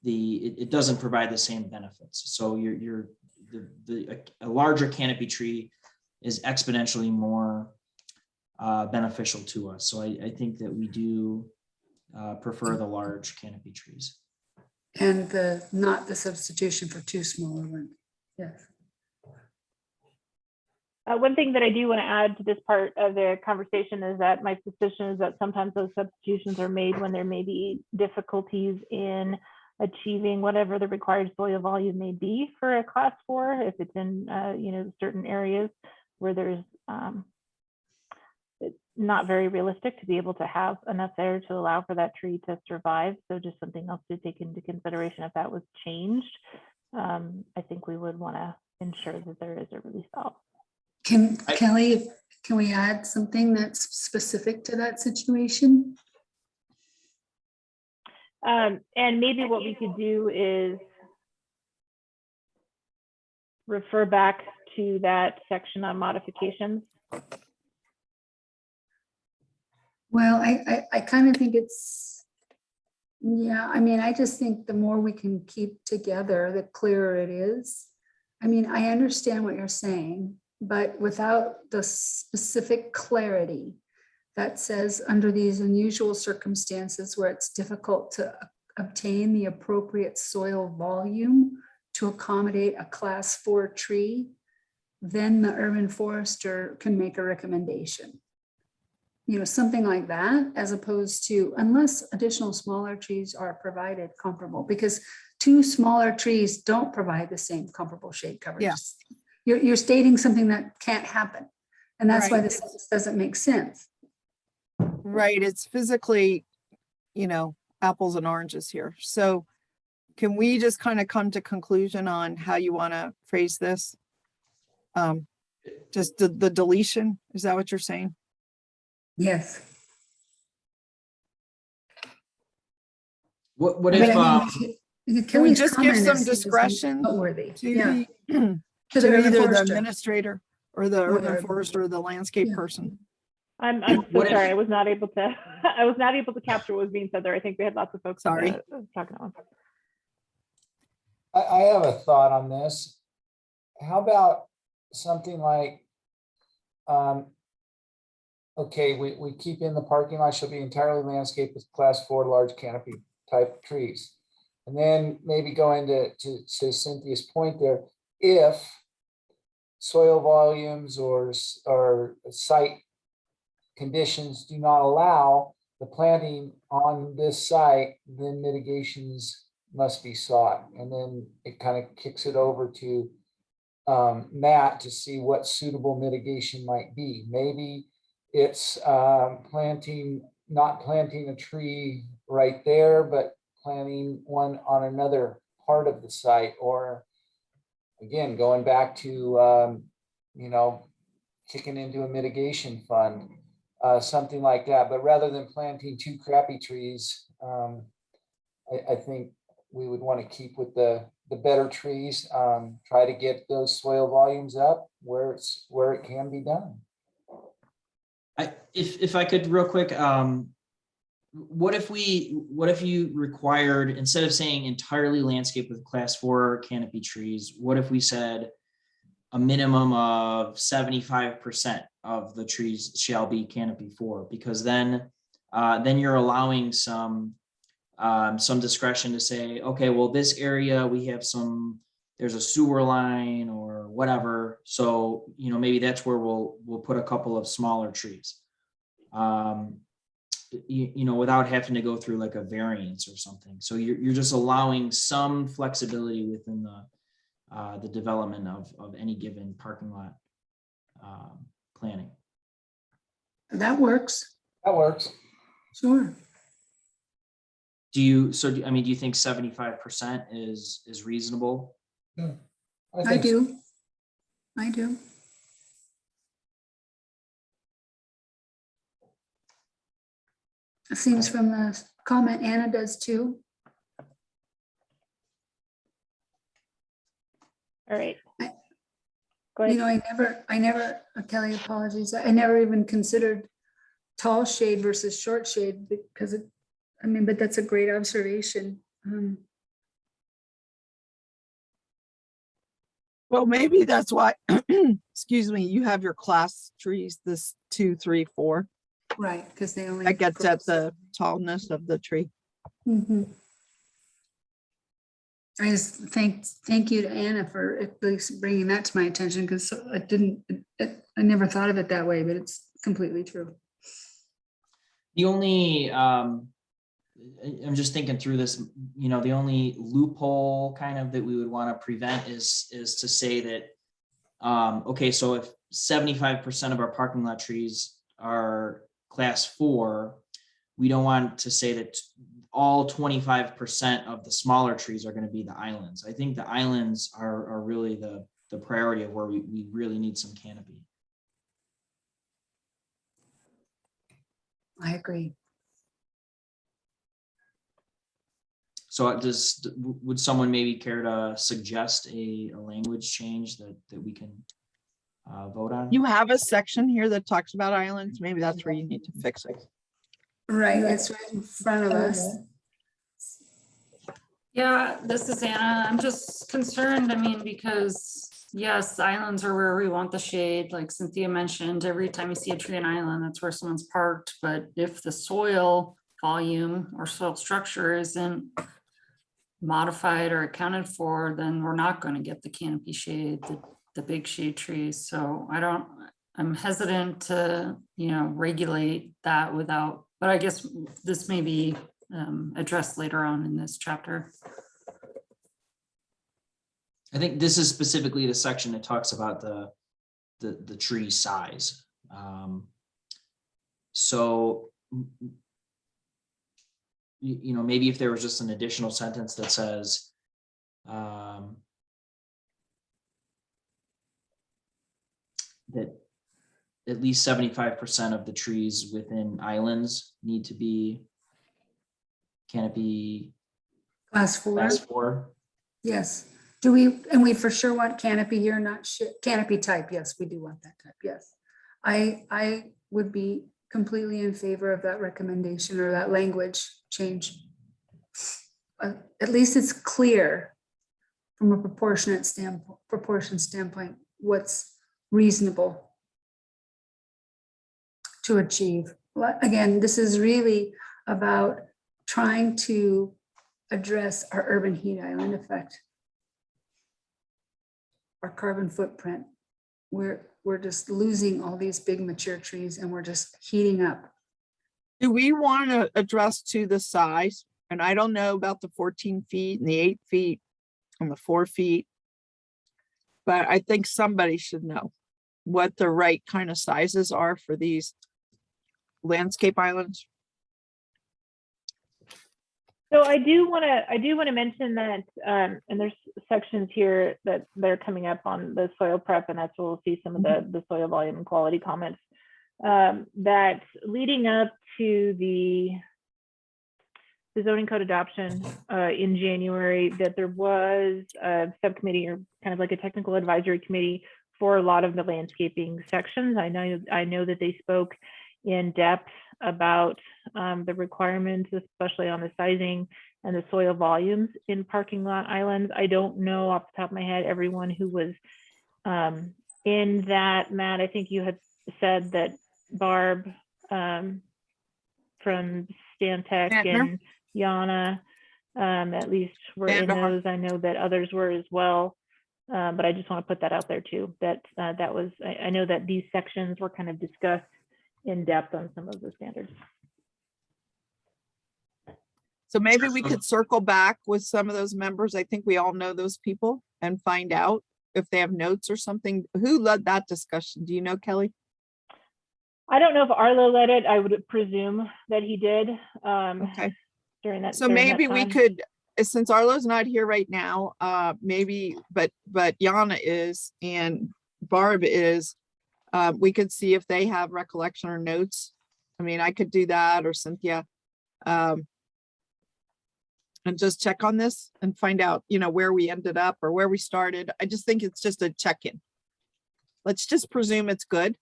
it doesn't provide the same benefits. So a larger canopy tree is exponentially more beneficial to us. So I think that we do prefer the large canopy trees. And not the substitution for 2 smaller ones. Yes. One thing that I do want to add to this part of the conversation is that my suspicion is that sometimes those substitutions are made when there may be difficulties in achieving whatever the required soil volume may be for a class 4, if it's in certain areas where there's it's not very realistic to be able to have enough there to allow for that tree to survive. So just something else to take into consideration if that was changed. I think we would want to ensure that there is a release valve. Kelly, can we add something that's specific to that situation? And maybe what we could do is refer back to that section on modifications. Well, I kind of think it's, yeah, I just think the more we can keep together, the clearer it is. I understand what you're saying, but without the specific clarity that says under these unusual circumstances where it's difficult to obtain the appropriate soil volume to accommodate a class 4 tree, then the urban forester can make a recommendation. Something like that, as opposed to unless additional smaller trees are provided comparable, because 2 smaller trees don't provide the same comparable shade coverage. Yes. You're stating something that can't happen. And that's why Right. this doesn't make sense. Right, it's physically, apples and oranges here. So can we just kind of come to conclusion on how you want to phrase this? Just the deletion, is that what you're saying? Yes. What if, Can we just give some discretion noteworthy. to Yeah. the, To to the urban either the forester. administrator or the Or urban the- forester or the landscape Yeah. person? I'm so What if- sorry. I was not able to capture what was being said there. I think we had lots of folks Sorry. talking at once. I have a thought on this. How about something like, okay, we keep in the parking lot shall be entirely landscaped with class 4 large canopy type trees. And then maybe go into to Cynthia's point there, if soil volumes or site conditions do not allow the planting on this site, then mitigations must be sought. And then it kind of kicks it over to Matt to see what suitable mitigation might be. Maybe it's not planting a tree right there, but planting one on another part of the site, or again, going back to, kicking into a mitigation fund, something like that. But rather than planting 2 crappy trees, I think we would want to keep with the better trees, try to get those soil volumes up where it can be done. If I could real quick, what if you required, instead of saying entirely landscape with class 4 canopy trees, what if we said a minimum of 75% of the trees shall be canopy 4? Because then you're allowing some discretion to say, okay, well, this area we have there's a sewer line or whatever, so maybe that's where we'll put a couple of smaller trees, without having to go through like a variance or something. So you're just allowing some flexibility within the development of any given parking lot planning. That works. That works. Sure. Do you think 75% is reasonable? Yeah, I think so. do. I do. It seems from the comment Anna does too. All right. Go You ahead. know, I never, Kelly, apologies. I never even considered tall shade versus short shade because but that's a great observation. Well, maybe that's why, excuse me, you have your class trees, this 2, 3, 4. Right, because they only. That gets at the tallness of the tree. Mhm. I just thank you to Anna for at least bringing that to my attention because I never thought of it that way, but it's completely true. The only, I'm just thinking through this, the only loophole kind of that we would want to prevent is to say that, okay, so if 75% of our parking lot trees are class 4, we don't want to say that all 25% of the smaller trees are going to be the islands. I think the islands are really the priority of where we really need some canopy. I agree. So would someone maybe care to suggest a language change that we can vote on? You have a section here that talks about islands. Maybe that's where you need to fix it. Right, it's right in front of us. Yeah, this is Anna. I'm just concerned, because yes, islands are where we want the shade, like Cynthia mentioned. Every time you see a tree on an island, that's where someone's parked. But if the soil volume or soil structure isn't modified or accounted for, then we're not going to get the canopy shade, the big shade trees. So I'm hesitant to, regulate that without, but I guess this may be addressed later on in this chapter. I think this is specifically the section that talks about the tree size. So, maybe if there was just an additional sentence that says, that at least 75% of the trees within islands need to be canopy Class 4. class 4. Yes. We for sure want canopy here, not canopy type. Yes, we do want that type. Yes. I would be completely in favor of that recommendation or that language change. At least it's clear from a proportion standpoint, what's reasonable to achieve. Again, this is really about trying to address our urban heat island effect, our carbon footprint. We're just losing all these big mature trees and we're just heating up. Do we want to address to the size? And I don't know about the 14 feet and the 8 feet and the 4 feet, but I think somebody should know what the right kind of sizes are for these landscape islands. So I do want to mention that, and there's sections here that they're coming up on the soil prep, and that's where we'll see some of the soil volume and quality comments. That leading up to the zoning code adoption in January, that there was a subcommittee or kind of like a technical advisory committee for a lot of the landscaping sections. I know that they spoke in depth about the requirements, especially on the sizing and the soil volumes in parking lot islands. I don't know off the top of my head everyone who was in that. Matt, I think you had said that Barb from Stantec and Yana at least were in those. I know that others were as well, but I just want to put that out there too, that that was, I know that these sections were kind of discussed in depth on some of the standards. So maybe we could circle back with some of those members. I think we all know those people and find out if they have notes or something. Who led that discussion? Do you know, Kelly? I don't know if Arlo led it. I would presume that he did. Okay. During that. So maybe we could, since Arlo's not here right now, maybe, but Yana is and Barb is, we could see if they have recollection or notes. I mean, I could do that, or Cynthia. And just check on this and find out, you know, where we ended up or where we started. I just think it's just a check-in. Let's just presume it's good,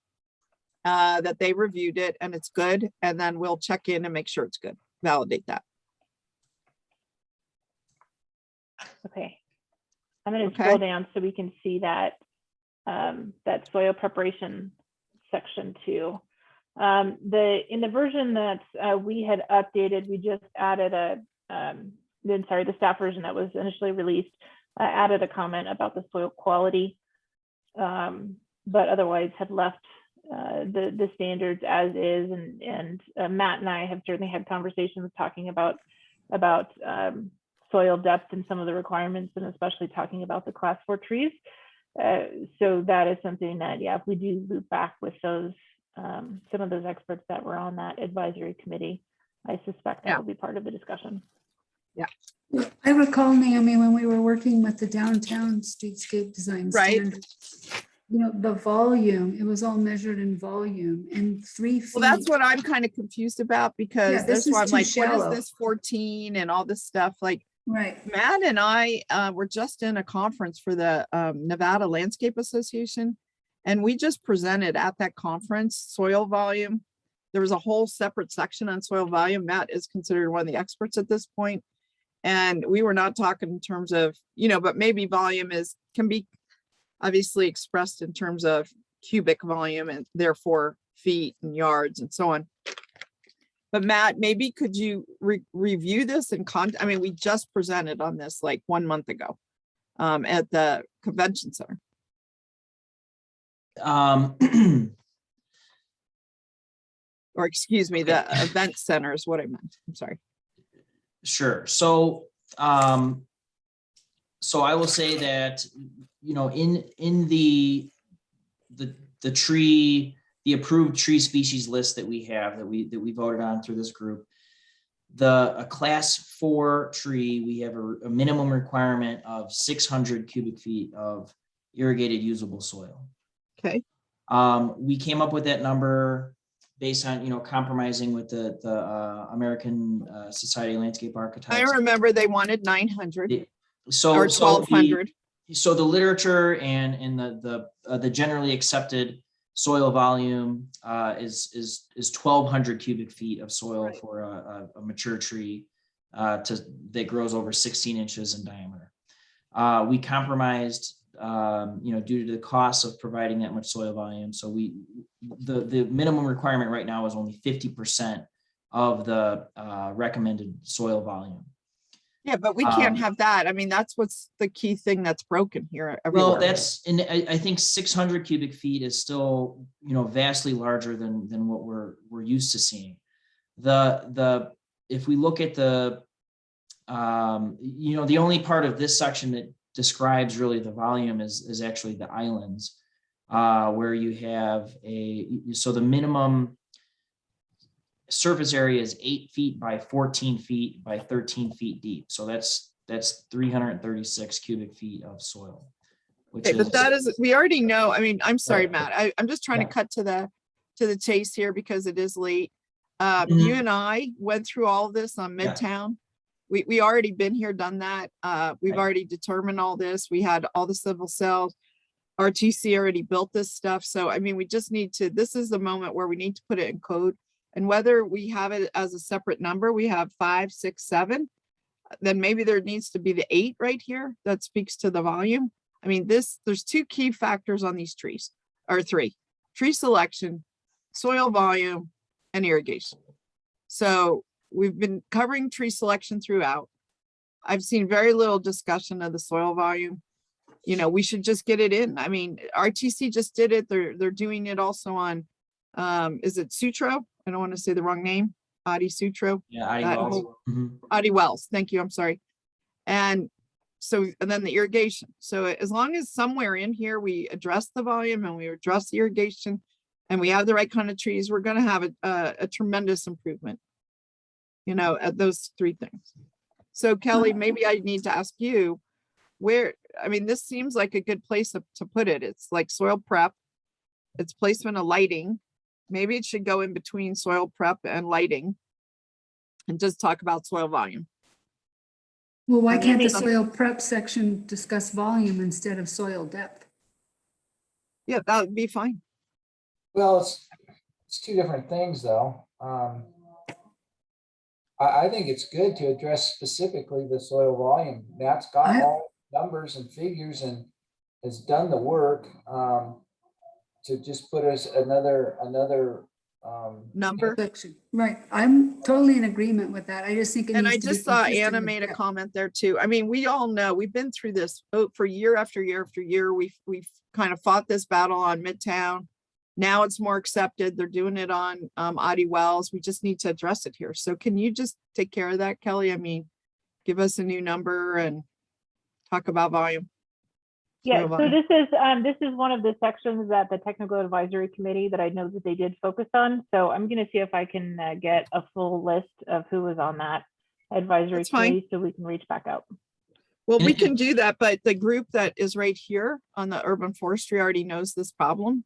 that they reviewed it and it's good. And then we'll check in and make sure it's good. Validate that. Okay. I'm going to scroll down so we can see that that soil preparation section too. In the version that we had updated, we just added the staff version that was initially released added a comment about the soil quality, but otherwise had left the standards as is. And Matt and I have certainly had conversations talking about soil depth and some of the requirements, and especially talking about the class 4 trees. So that is something that, yeah, if we do loop back with those, some of those experts that were on that advisory committee, I suspect that will be part of the discussion. Yeah. I recall, Naomi, when we were working with the downtown streetscape design standards, you know, the volume, it was all measured in volume and 3 feet. Well, that's what I'm kind of confused about, because that's why I'm like, shallow. what is this 14 and all this stuff? Like, right. Matt and I were just in a conference for the Nevada Landscape Association, and we just presented at that conference soil volume. There was a whole separate section on soil volume. Matt is considered one of the experts at this point. And we were not talking in terms of, you know, but maybe volume can be obviously expressed in terms of cubic volume and therefore feet and yards and so on. But Matt, maybe could you review this and I mean, we just presented on this like 1 month ago at the convention center. Or excuse me, the event center is what I meant. I'm sorry. Sure. So, so I will say that, you know, in the approved tree species list that we have, that we voted on through this group, a class 4 tree, we have a minimum requirement of 600 cubic feet of irrigated usable soil. Okay. We came up with that number based on, you know, compromising with the American Society of Landscape Architects. I remember they wanted 900 or 1,200. So the literature and the generally accepted soil volume is 1,200 cubic feet of soil for a mature tree that grows over 16 inches in diameter. We compromised, you know, due to the cost of providing that much soil volume. So the minimum requirement right now is only 50% of the recommended soil volume. Yeah, but we can't have that. I mean, that's what's the key thing that's broken here. Well, and I think 600 cubic feet is still, you know, vastly larger than what we're used to seeing. If we look at the, you know, the only part of this section that describes really the volume is actually the islands, where you have so the minimum surface area is 8 feet by 14 feet by 13 feet deep. So that's 336 cubic feet of soil. Which Okay, is, but that is, we already know, I mean, I'm sorry, Right. Matt, I'm just trying to Yeah. cut to the chase here because it is late. Mhm. You and I went through all of this on Yeah. Midtown. We already been here, done that. We've Right. already determined all this. We had all the civil cells. RTC already built this stuff. So, I mean, we just need to, this is the moment where we need to put it in code. And whether we have it as a separate number, we have 5, 6, 7, then maybe there needs to be the 8 right here that speaks to the volume. I mean, there's 2 key factors on these trees, or 3: tree selection, soil volume, and irrigation. So we've been covering tree selection throughout. I've seen very little discussion of the soil volume. You know, we should just get it in. I mean, RTC just did it. They're doing it also on, is it Sutro? I don't want to say the wrong name. Adi Sutro. yeah, I that will. whole- Mhm. Adi Wells. Thank you. I'm sorry. And so, and then the irrigation. So as long as somewhere in here, we address the volume and we address the irrigation and we have the right kind of trees, we're going to have a tremendous improvement, you know, at those 3 things. So Kelly, maybe I need to ask you where, I mean, this seems like a good place to put it. It's like soil prep. It's placement of lighting. Maybe it should go in between soil prep and lighting and just talk about soil volume. Well, why Or can't maybe the soil prep section discuss volume instead of soil depth? Yeah, that would be fine. Well, it's 2 different things though. I think it's good to address specifically the soil volume. Matt's got I- all numbers and figures and has done the work to just put us another Number. Section, right. I'm totally in agreement with that. I just think it And I needs to be just saw consistent Anna with made a depth. comment there too. I mean, we all know, we've been through this for year after year after year. We've kind of fought this battle on Midtown. Now it's more accepted. They're doing it on Adi Wells. We just need to address it here. So can you just take care of that, Kelly? I mean, give us a new number and talk about volume. Yeah, Soil so volume. this is one of the sections that the technical advisory committee that I know that they did focus on. So I'm going to see if I can get a full list of who was on that advisory That's fine. committee so we can reach back out. Well, And we if you- can do that, but the group that is right here on the urban forestry already knows this problem.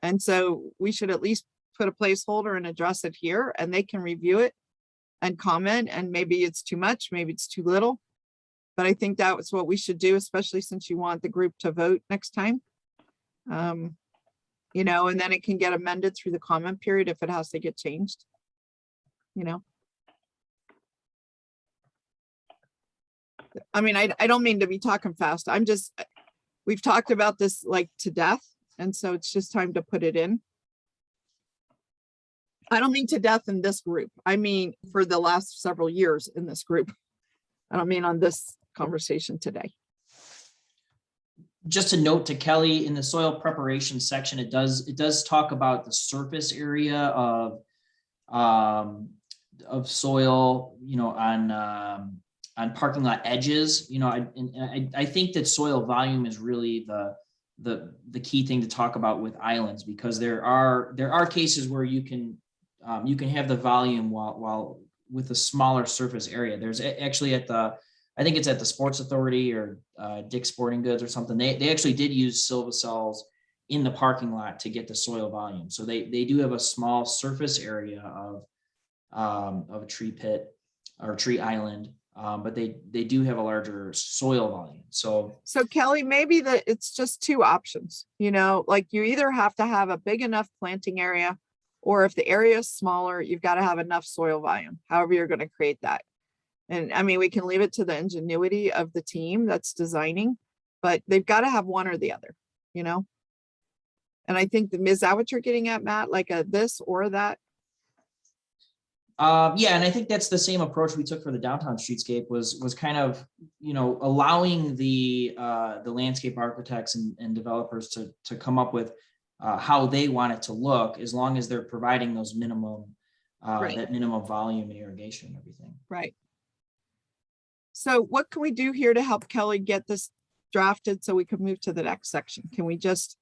And so we should at least put a placeholder and address it here and they can review it and comment, and maybe it's too much, maybe it's too little. But I think that was what we should do, especially since you want the group to vote next time. You know, and then it can get amended through the comment period if it has to get changed. You know? I mean, I don't mean to be talking fast. I'm just, we've talked about this like to death. And so it's just time to put it in. I don't mean to death in this group. I mean, for the last several years in this group. I don't mean on this conversation today. Just a note to Kelly, in the soil preparation section, it does talk about the surface area of soil, you know, on parking lot edges, you know, I think that soil volume is really the key thing to talk about with islands, because there are cases where you can have the volume while with a smaller surface area. There's actually I think it's at the Sports Authority or Dick's Sporting Goods or something. They actually did use silva cells in the parking lot to get the soil volume. So they do have a small surface area of a tree pit or tree island, but they do have a larger soil volume. So Kelly, maybe that it's just 2 options, you know, like you either have to have a big enough planting area, or if the area is smaller, you've got to have enough soil volume, however you're going to create that. And I mean, we can leave it to the ingenuity of the team that's designing, but they've got to have one or the other, you know? And I think, is that what you're getting at, Matt? Like a this or that? yeah, and I think that's the same approach we took for the downtown streetscape was kind of, you know, allowing the landscape architects and developers to come up with how they want it to look, as long as they're providing those minimum Right. that minimum volume and irrigation and everything. Right. So what can we do here to help Kelly get this drafted so we can move to the next section? Can we just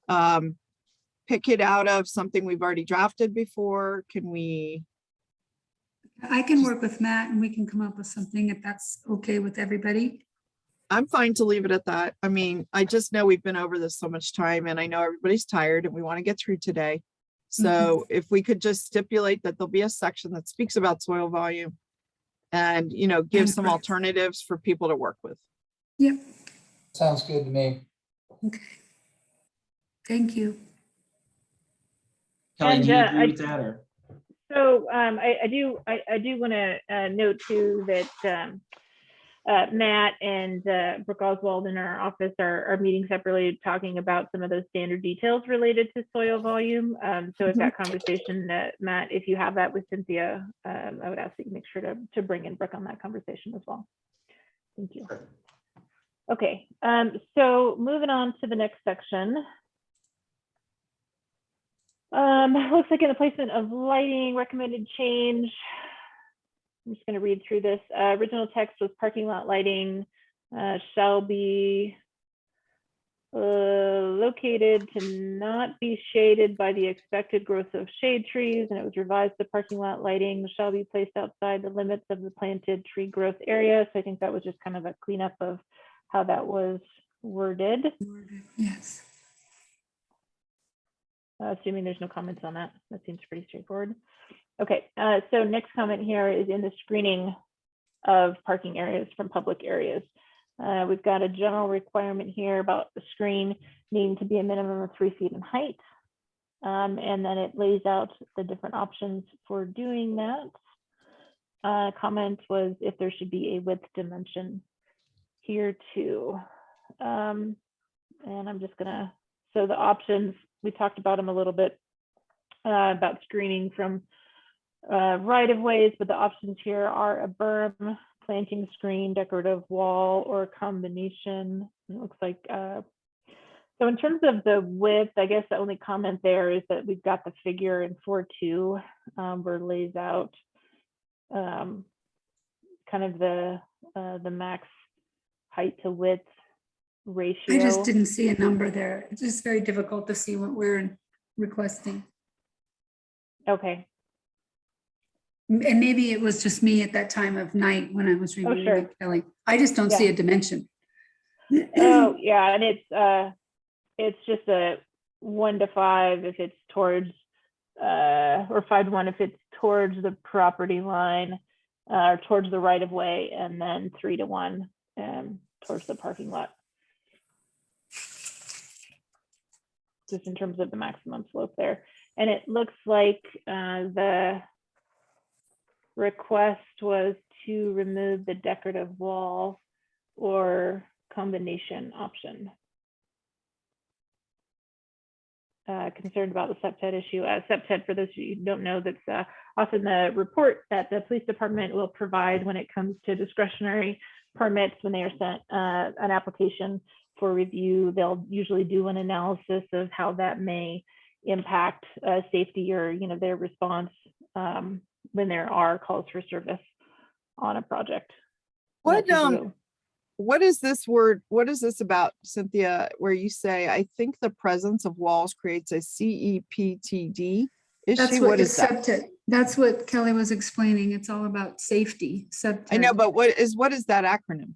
pick it out of something we've already drafted before? Can we I can work with Matt and we can come up with something if that's okay with everybody. I'm fine to leave it at that. I mean, I just know we've been over this so much time and I know everybody's tired and we want to get through today. So if we could just stipulate that there'll be a section that speaks about soil volume and, you know, give some Right. alternatives for people to work with. Yep, Sounds good to me. okay. Thank you. Kelly, And, do you I- agree with that or? So I do want to note too that Matt and Brooke Oswald in our office are meeting separately, talking about some of those standard details related to soil volume. So if that conversation, Matt, if you have that with Cynthia, I would ask that you make sure to bring in Brooke on that conversation as well. Thank you. Okay, so moving on to the next section. Looks like in the placement of lighting, recommended change. I'm just going to read through this. Original text was parking lot lighting shall be located to not be shaded by the expected growth of shade trees, and it was revised to parking lot lighting shall be placed outside the limits of the planted tree growth area. So I think that was just kind of a cleanup of how that was worded. Yes. Assuming there's no comments on that. That seems pretty straightforward. Okay, so next comment here is in the screening of parking areas from public areas. We've got a general requirement here about the screen needing to be a minimum of 3 feet in height. And then it lays out the different options for doing that. Comment was if there should be a width dimension here too. And I'm just gonna, so the options, we talked about them a little bit about screening from right of ways, but the options here are a berm, planting screen, decorative wall, or a combination. It looks like, so in terms of the width, I guess the only comment there is that we've got the figure in 4.2 where it lays out kind of the max height to width ratio. I just didn't see a number there. It's just very difficult to see what we're requesting. Okay. And maybe it was just me at that time of night when I was reviewing sure. it, Kelly. I just don't see a dimension. Oh yeah, and it's just a 1 to 5 if it's towards or 5 to 1 if it's towards the property line or towards the right of way, and then 3 to 1 towards the parking lot. Just in terms of the maximum slope there. And it looks like the request was to remove the decorative wall or combination option. Concerned about the septet issue. Septet, for those of you who don't know, that's often the report that the police department will provide when it comes to discretionary permits when they are sent an application for review. They'll usually do an analysis of how that may impact safety or their response when there are calls for service on a project. What is this word? What is this about, Cynthia, where you say, I think the presence of walls creates a CEPTD issue? That's what what is that? septic. That's what Kelly was explaining. It's all about safety. I know, but what is that acronym?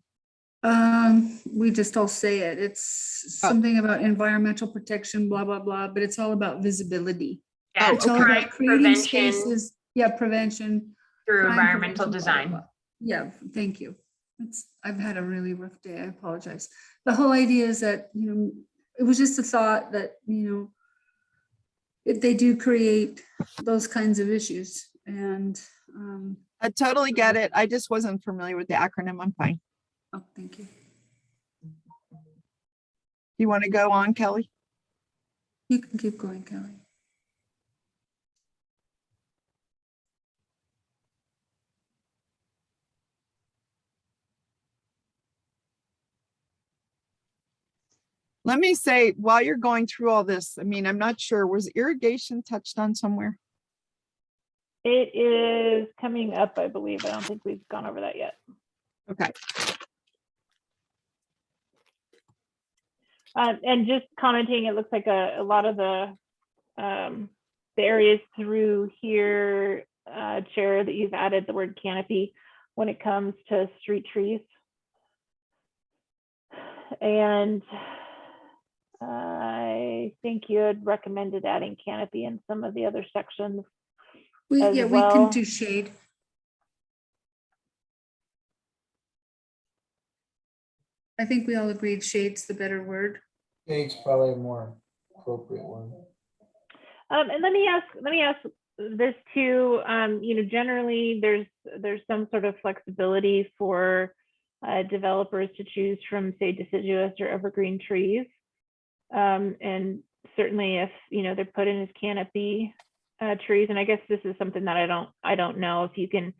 We just all say it. It's something about environmental protection, blah, blah, blah, but it's all about visibility. Yeah, It's all about creating prevention spaces. Yeah, prevention. through crime environmental prevention, blah, blah, design. blah. Yeah, thank you. I've had a really rough day. I apologize. The whole idea is that, it was just a thought that, if they do create those kinds of issues and. I totally get it. I just wasn't familiar with the acronym. I'm fine. Oh, thank you. You want to go on, Kelly? You can keep going, Kelly. Let me say, while you're going through all this, I mean, I'm not sure, was irrigation touched on somewhere? It is coming up, I believe. I don't think we've gone over that yet. Okay. And just commenting, it looks like a lot of the areas through here Chair, that you've added the word canopy when it comes to street trees. And I think you had recommended adding canopy in some of the other sections. as We can well. do shade. I think we all agreed shade's the better word. Shade's probably a more appropriate one. And let me ask this too. Generally there's some sort of flexibility for developers to choose from, say, deciduous or evergreen trees. And certainly if they're put in as canopy trees, and I guess this is something that I don't know if you can,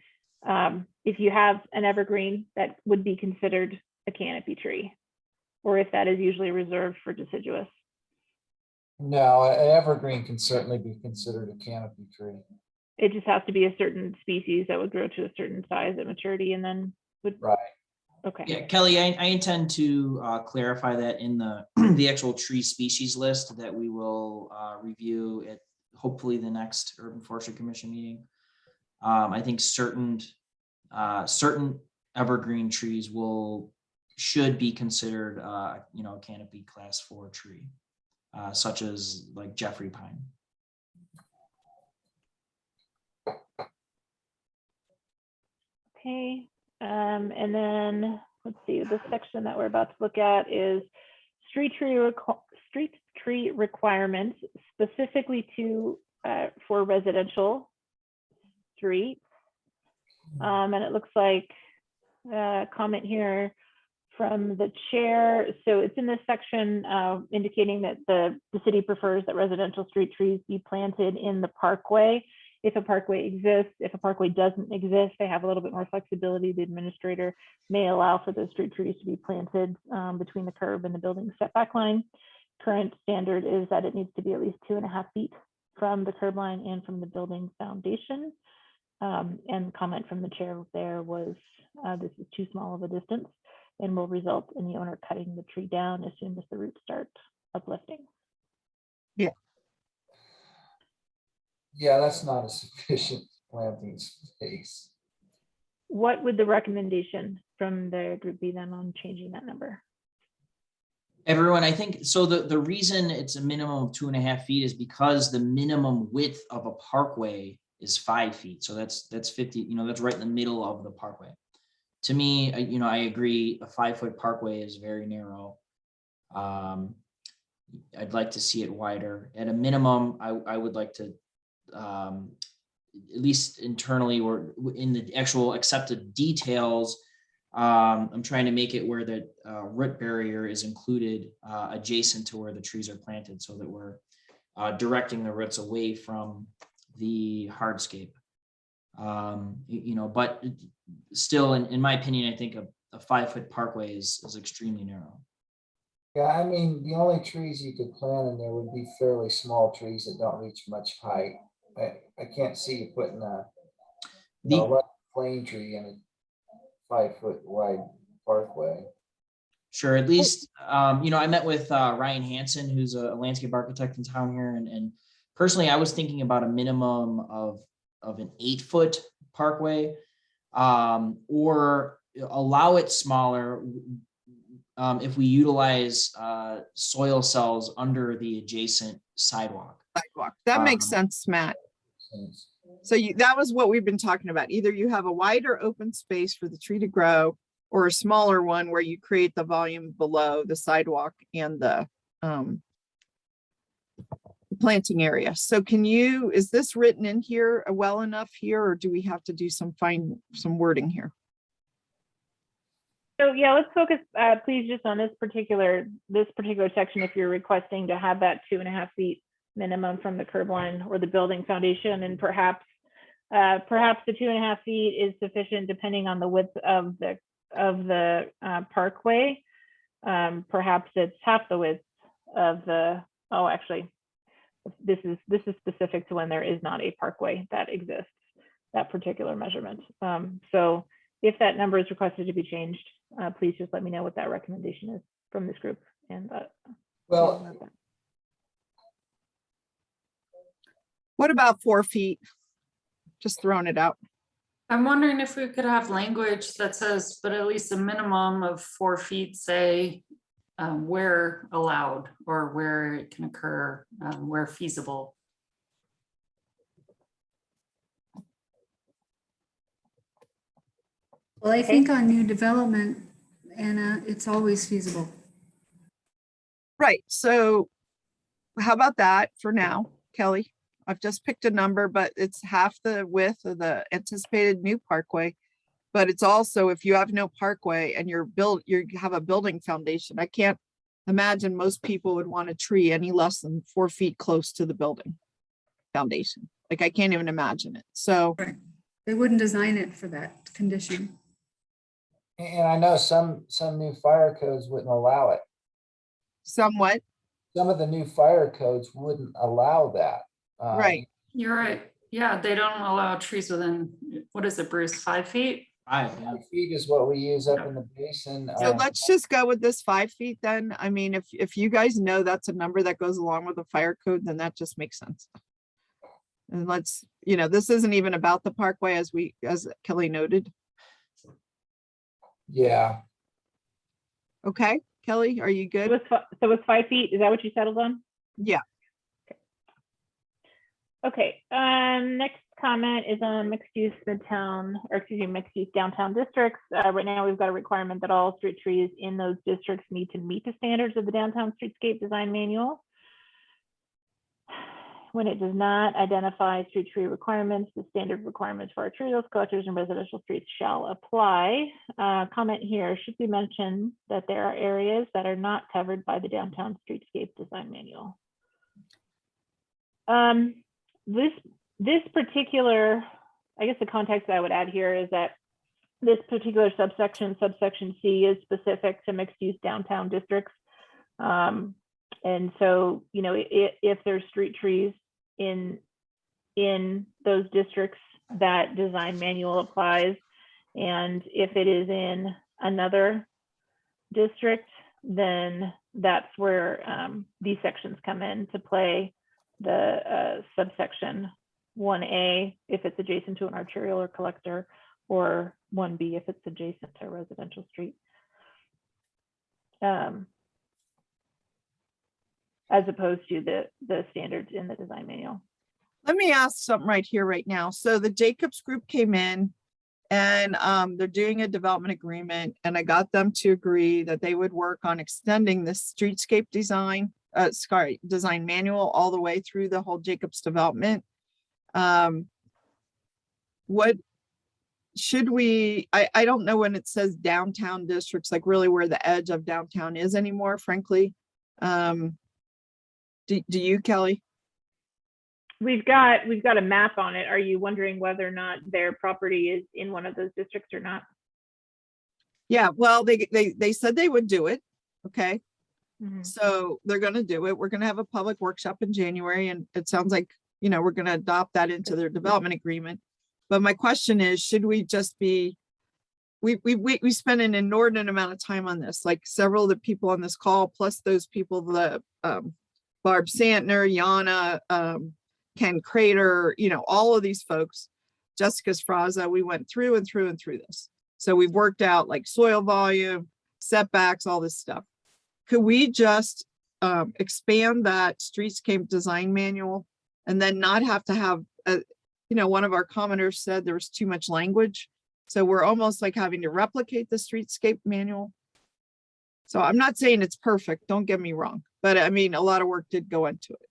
if you have an evergreen that would be considered a canopy tree, or if that is usually reserved for deciduous. No, an evergreen can certainly be considered a canopy tree. It just has to be a certain species that would grow to a certain size at maturity and then would. Right. Okay. Yeah, Kelly, I intend to clarify that in the the actual tree species list that we will review at hopefully the next Urban Forestry Commission meeting. I think certain evergreen trees should be considered a canopy class 4 tree, such as like Jeffrey pine. Okay. And then let's see, the section that we're about to look at is street tree requirements specifically for residential streets. And it looks like a comment here from the chair. So it's in this section indicating that the city prefers that residential street trees be planted in the parkway. If a parkway exists, if a parkway doesn't exist, they have a little bit more flexibility. The administrator may allow for those street trees to be planted between the curb and the building setback line. Current standard is that it needs to be at least 2.5 feet from the curb line and from the building foundation. And comment from the chair there was, this is too small of a distance and will result in the owner cutting the tree down as soon as the roots start uplifting. Yeah, that's not a sufficient planting space. What would the recommendation from the group be then on changing that number? Everyone, I think, so the reason it's a minimum of 2.5 feet is because the minimum width of a parkway is 5 feet. So that's 50, that's right in the middle of the parkway. To me, I agree, a 5-foot parkway is very narrow. I'd like to see it wider. At a minimum, I would like to, at least internally or in the actual accepted details, I'm trying to make it where the root barrier is included adjacent to where the trees are planted, so that we're directing the roots away from the hardscape. But still, in my opinion, I think a 5-foot parkway is extremely narrow. Yeah, I mean, the only trees you could plant in there would be fairly small trees that don't reach much height. I can't see you putting a plane tree in a 5-foot wide parkway. Sure, at least, I met with Ryan Hansen, who's a landscape architect in town here, and personally, I was thinking about a minimum of an 8-foot parkway, or allow it smaller if we utilize soil cells under the adjacent sidewalk. That makes sense, Matt. So that was what we've been talking about. Either you have a wider open space for the tree to grow, or a smaller one where you create the volume below the sidewalk and the planting area. So is this written in here well enough here, or do we have to do some wording here? So yeah, let's focus please just on this particular section. If you're requesting to have that 2.5 feet minimum from the curb line or the building foundation, and perhaps the 2.5 feet is sufficient depending on the width of the parkway. Perhaps it's half the width of the. Oh, actually, this is specific to when there is not a parkway that exists. That particular measurement. So if that number is requested to be changed, please just let me know what that recommendation is from this group. And what about 4 feet? Just throwing it out. I'm wondering if we could have language that says, but at least a minimum of 4 feet, say, where allowed or where it can occur, where feasible. Well, I think on new development, Anna, it's always feasible. Right, so how about that for now, Kelly? I've just picked a number, but it's half the width of the anticipated new parkway. But it's also, if you have no parkway and you have a building foundation, I can't imagine most people would want a tree any less than 4 feet close to the building foundation. Like, I can't even imagine it. So, They wouldn't design it for that condition. And I know some new fire codes wouldn't allow it. somewhat, Some of the new fire codes wouldn't allow that. right. You're right. Yeah, they don't allow trees within, what is it, Bruce, 5 feet? 5, yeah. 5 feet is what we use up in the basin. So let's just go with this 5 feet then. I mean, if you guys know that's a number that goes along with the fire code, then that just makes sense. And let's, this isn't even about the parkway as Kelly noted. Yeah, Okay, Kelly, are you good? So it's 5 feet, is that what you settled on? Yeah. Okay, next comment is on mixed use midtown, or excuse me, mixed use downtown districts. Right now, we've got a requirement that all street trees in those districts need to meet the standards of the downtown streetscape design manual. When it does not identify street tree requirements, the standard requirements for arterials, collectors, and residential streets shall apply. Comment here should be mentioned that there are areas that are not covered by the downtown streetscape design manual. This particular, I guess the context I would add here is that this particular subsection C, is specific to mixed use downtown districts. And so, if there's street trees in those districts, that design manual applies. And if it is in another district, then that's where these sections come into play. The subsection 1A, if it's adjacent to an arterial or collector, or 1B, if it's adjacent to a residential street. As opposed to the standards in the design manual. Let me ask something right here, right now. So the Jacobs group came in and they're doing a development agreement, and I got them to agree that they would work on extending the streetscape design, design manual all the way through the whole Jacobs development. What should we, I don't know when it says downtown districts, like really where the edge of downtown is anymore, frankly. Do you, Kelly? We've got a map on it. Are you wondering whether or not their property is in one of those districts or not? Yeah, well, they said they would do it. Okay. Mm-hmm. So they're going to do it. We're going to have a public workshop in January, and it sounds like, we're going to adopt that into their development agreement. But my question is, should we just be, we spent an inordinate amount of time on this, like several of the people on this call, plus those people, the Barb Santner, Yana, Ken Crater, all of these folks, Jessica Sfraza, we went through and through and through this. So we've worked out like soil volume, setbacks, all this stuff. Could we just expand that streetscape design manual and then not have to have, one of our commenters said there was too much language. So we're almost like having to replicate the streetscape manual. So I'm not saying it's perfect, don't get me wrong, but I mean, a lot of work did go into it.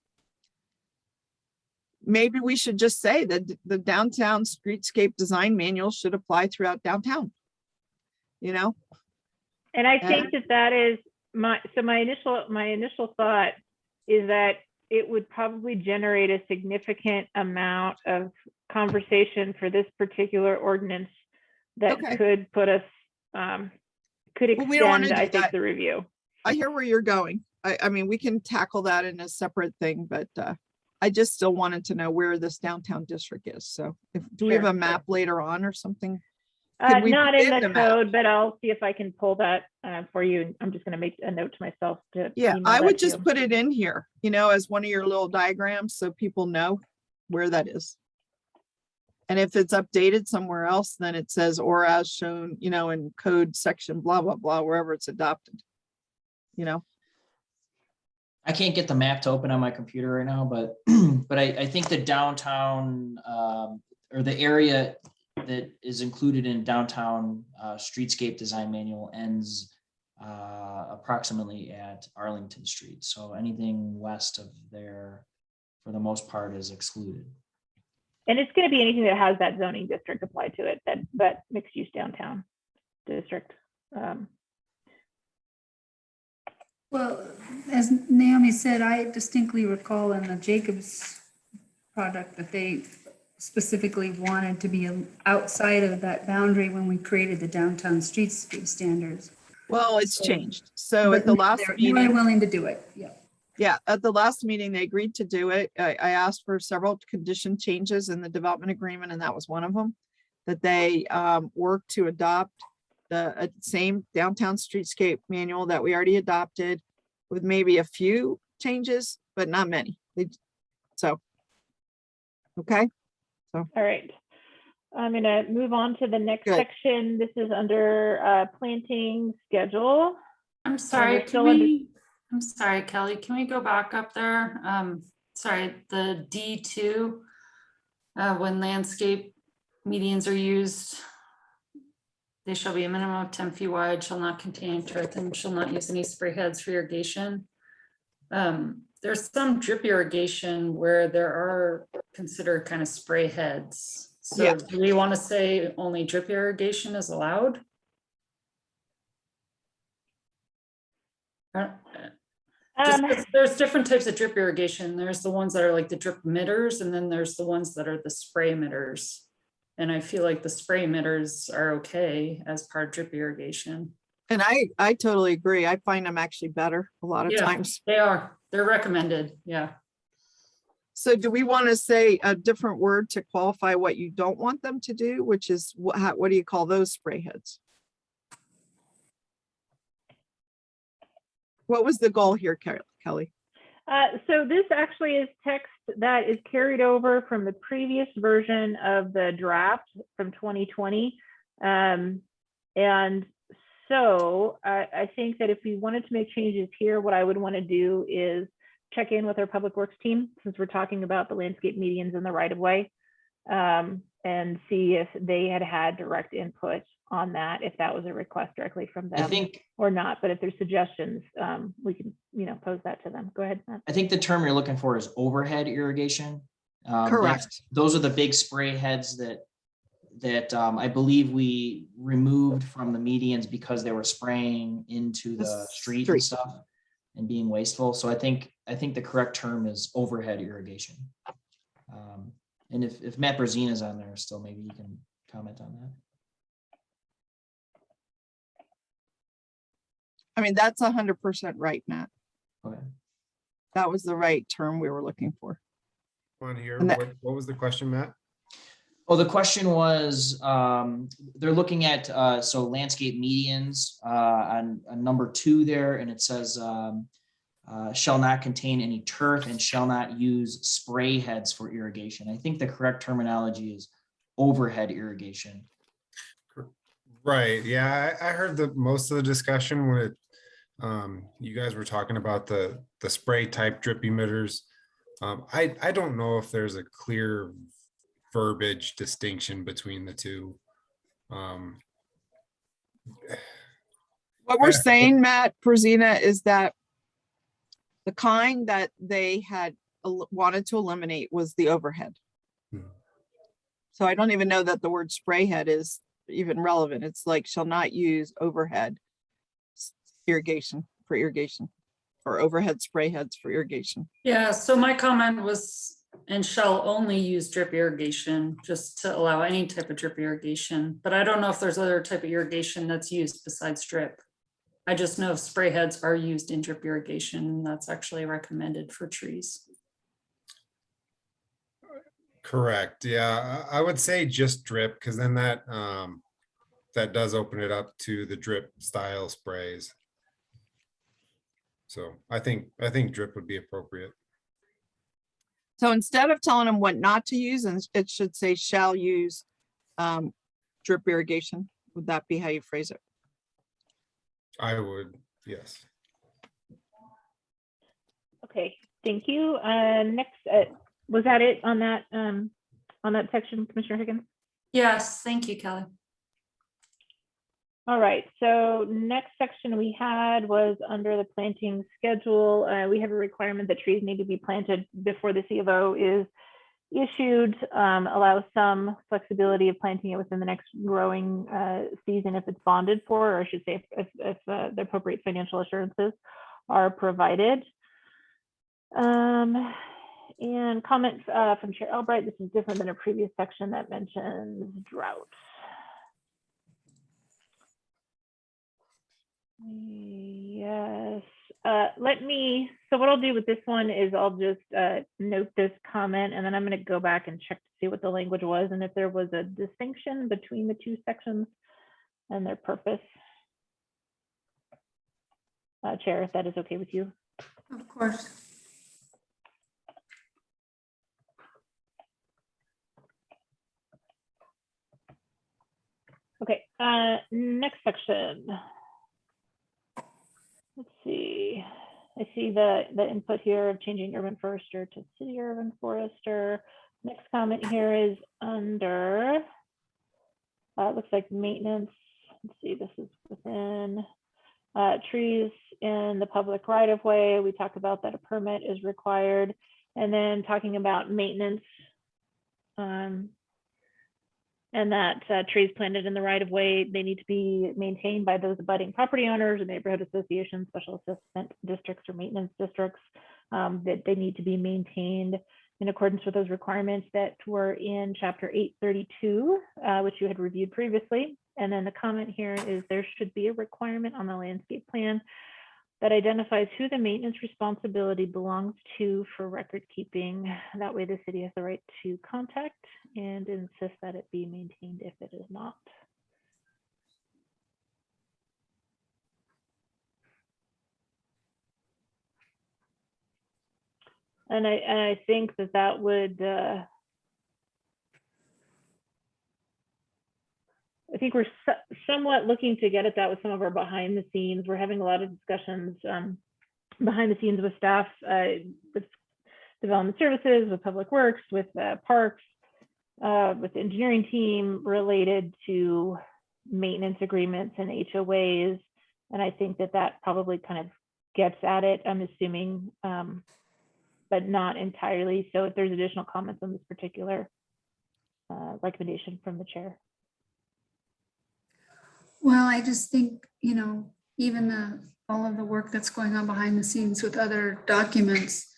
Maybe we should just say that the downtown streetscape design manual should apply throughout downtown, And I think that is my initial thought is that it would probably generate a significant amount of conversation for this particular ordinance that could put us, could extend, I think, the review. I hear where you're going. I mean, we can tackle that in a separate thing, but I just still wanted to know where this downtown district is. So do we have a map later on or something? Not in the code, but I'll see if I can pull that for you. I'm just going to make a note to myself to. Yeah, I would just put it in here, as one of your little diagrams so people know where that is. And if it's updated somewhere else, then it says, or as shown, you know, in code section, blah, blah, blah, wherever it's adopted. You know, I can't get the map to open on my computer right now, but but I think the downtown or the area that is included in downtown streetscape design manual ends approximately at Arlington Street. So anything west of there, for the most part, is excluded. And it's going to be anything that has that zoning district applied to it, that mixed use downtown district. Well, as Naomi said, I distinctly recall in the Jacobs product that they specifically wanted to be outside of that boundary when we created the downtown streetscape standards. well, it's So- changed. So But at the now last they're meeting, willing to do it, yeah. yeah, at the last meeting, they agreed to do it. I asked for several condition changes in the development agreement, and that was one of them. That they work to adopt the same downtown streetscape manual that we already adopted, with maybe a few changes, but not many. So, okay, All right. I'm going to move on to the next Good. section. This is under planting schedule. I'm sorry, we're still under- I'm sorry, Kelly, can we go back up there? Sorry, the D2, when landscape medians are used, they shall be a minimum of 10 feet wide, shall not contain turf, and shall not use any spray heads for irrigation. There's some drip irrigation where there are considered kind of spray heads. So Yeah. do we want to say only drip irrigation is allowed? Just 'cause there's different types of drip irrigation. There's the ones that are like the drip emitters, and then there's the ones that are the spray emitters. And I feel like the spray emitters are okay as part of drip irrigation. and I totally agree. I find them actually better a lot of Yeah. times. They are, they're recommended, yeah. So do we want to say a different word to qualify what you don't want them to do, which is what do you call those spray heads? What was the goal here, Kelly? So this actually is text that is carried over from the previous version of the draft from 2020. And so I think that if we wanted to make changes here, what I would want to do is check in with our public works team, since we're talking about the landscape medians in the right of way, and see if they had direct input on that, if that was a request directly from them. I think or not, but if there's suggestions, we can, pose that to them. Go ahead, Matt. I think the term you're looking for is overhead irrigation. Correct. Those are the big spray heads that I believe we removed from the medians because they were spraying into the street and stuff and being wasteful. So I think the correct term is overhead irrigation. And if Matt Brazina is on there still, maybe he can comment on that. I mean, that's 100% right, Matt. Okay. That was the right term we were looking for. On here, And that- what was the question, Matt? Oh, the question was, they're looking at, so landscape medians on number 2 there, and it says, shall not contain any turf and shall not use spray heads for irrigation. I think the correct terminology is overhead irrigation. Right, yeah, I heard the most of the discussion with you guys were talking about the spray type drip emitters. I don't know if there's a clear verbiage distinction between the two. What we're saying, Matt Brazina, is that the kind that they had wanted to eliminate was the overhead. So I don't even know that the word spray head is even relevant. It's like shall not use overhead irrigation for irrigation, or overhead spray heads for irrigation. Yeah, so my comment was, and shall only use drip irrigation, just to allow any type of drip irrigation. But I don't know if there's other type of irrigation that's used besides drip. I just know spray heads are used in drip irrigation, and that's actually recommended for trees. Correct, yeah, I would say just drip, because then that does open it up to the drip style sprays. So I think drip would be appropriate. So instead of telling them what not to use, and it should say shall use drip irrigation. Would that be how you phrase it? I would, yes. Okay, thank you. Next, was that it on that section, Commissioner Higgins? Yes, thank you, Kelly. All right, so next section we had was under the planting schedule. We have a requirement that trees need to be planted before the C of O is issued, allows some flexibility of planting it within the next growing season if it's bonded for, or I should say if the appropriate financial assurances are provided. And comment from Chair Albright, this is different than a previous section that mentions drought. Yes, so what I'll do with this one is I'll just note this comment, and then I'm going to go back and check to see what the language was and if there was a distinction between the two sections and their purpose. Chair, if that is okay with you. Of course. Okay, next section. Let's see. I see the input here of changing urban forester to city urban forester. Next comment here is under, it looks like maintenance. Let's see, this is within trees in the public right of way. We talk about that a permit is required, and then talking about maintenance. And that trees planted in the right of way, they need to be maintained by those abutting property owners or neighborhood associations, special assessment districts or maintenance districts, that they need to be maintained in accordance with those requirements that were in chapter 832, which you had reviewed previously. And then the comment here is there should be a requirement on the landscape plan that identifies who the maintenance responsibility belongs to for record keeping. That way the city has the right to contact and insist that it be maintained if it is not. And I think that would, I think we're somewhat looking to get at that with some of our behind the scenes. We're having a lot of discussions behind the scenes with staff, with development services, with public works, with parks, with the engineering team related to maintenance agreements and HOAs. And I think that probably kind of gets at it, I'm assuming, but not entirely. So if there's additional comments on this particular recommendation from the chair. Well, I just think, even all of the work that's going on behind the scenes with other documents,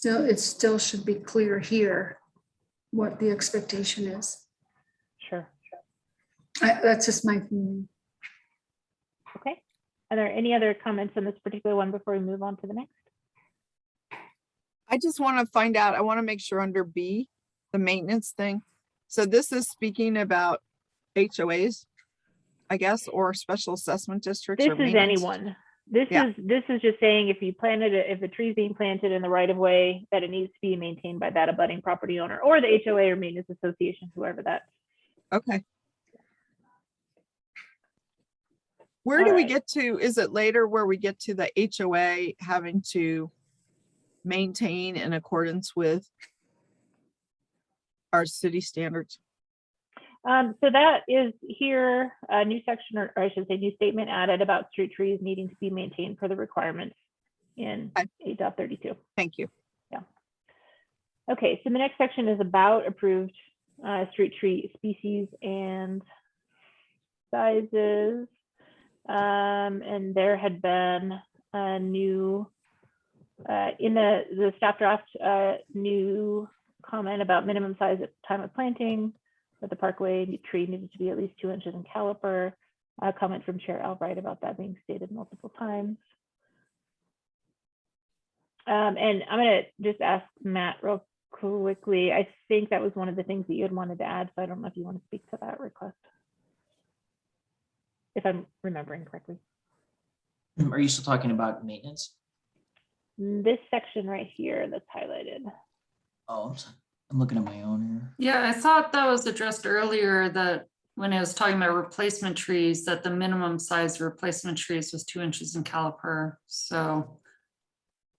it still should be clear here what the expectation is. Sure. That's just my feeling. Okay. Are there any other comments on this particular one before we move on to the next? I just want to find out, I want to make sure under B, the maintenance thing. So this is speaking about HOAs, I guess, or special assessment districts. This is anyone. This is just saying if you planted it, if the tree's being planted in the right of way, that it needs to be maintained by that abutting property owner or the HOA or maintenance association, whoever that. Okay. Where do we get to? Is it later where we get to the HOA having to maintain in accordance with our city standards? So that is here, a new section, or I should say new statement added about street trees needing to be maintained per the requirements in 8.32. Thank you. Yeah. Okay, so the next section is about approved street tree species and sizes. And there had been a new, in the staff draft, new comment about minimum size at time of planting, that the parkway tree needed to be at least 2 inches in caliper. A comment from Chair Albright about that being stated multiple times. And I'm gonna just ask Matt real quickly. I think that was one of the things that you had wanted to add, so I don't know if you want to speak to that request, if I'm remembering correctly. Are you still talking about maintenance? This section right here that's highlighted. Oh, I'm looking at my own here. Yeah, I thought that was addressed earlier, that when I was talking about replacement trees, that the minimum size of replacement trees was 2 inches in caliper. So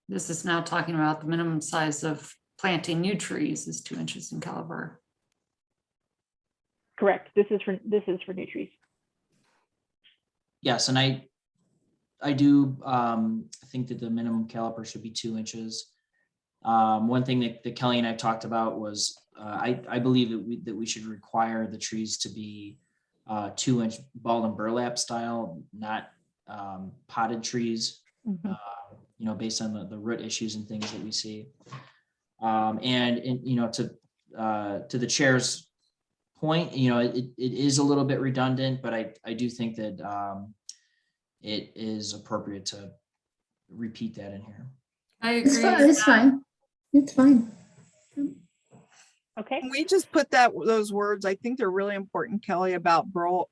this is now talking about the minimum size of planting new trees is 2 inches in caliber. Correct. This is for new trees. Yes, and I do think that the minimum caliper should be 2 inches. One thing that Kelly and I talked about was I believe that we should require the trees to be 2-inch ball and burlap style, not potted trees. Based on the root issues and things that we see. And to the chair's point, it is a little bit redundant, but I do think that it is appropriate to repeat that in here. I agree. It's fine. It's fine. Okay. Can we just put those words? I think they're really important, Kelly, about ball.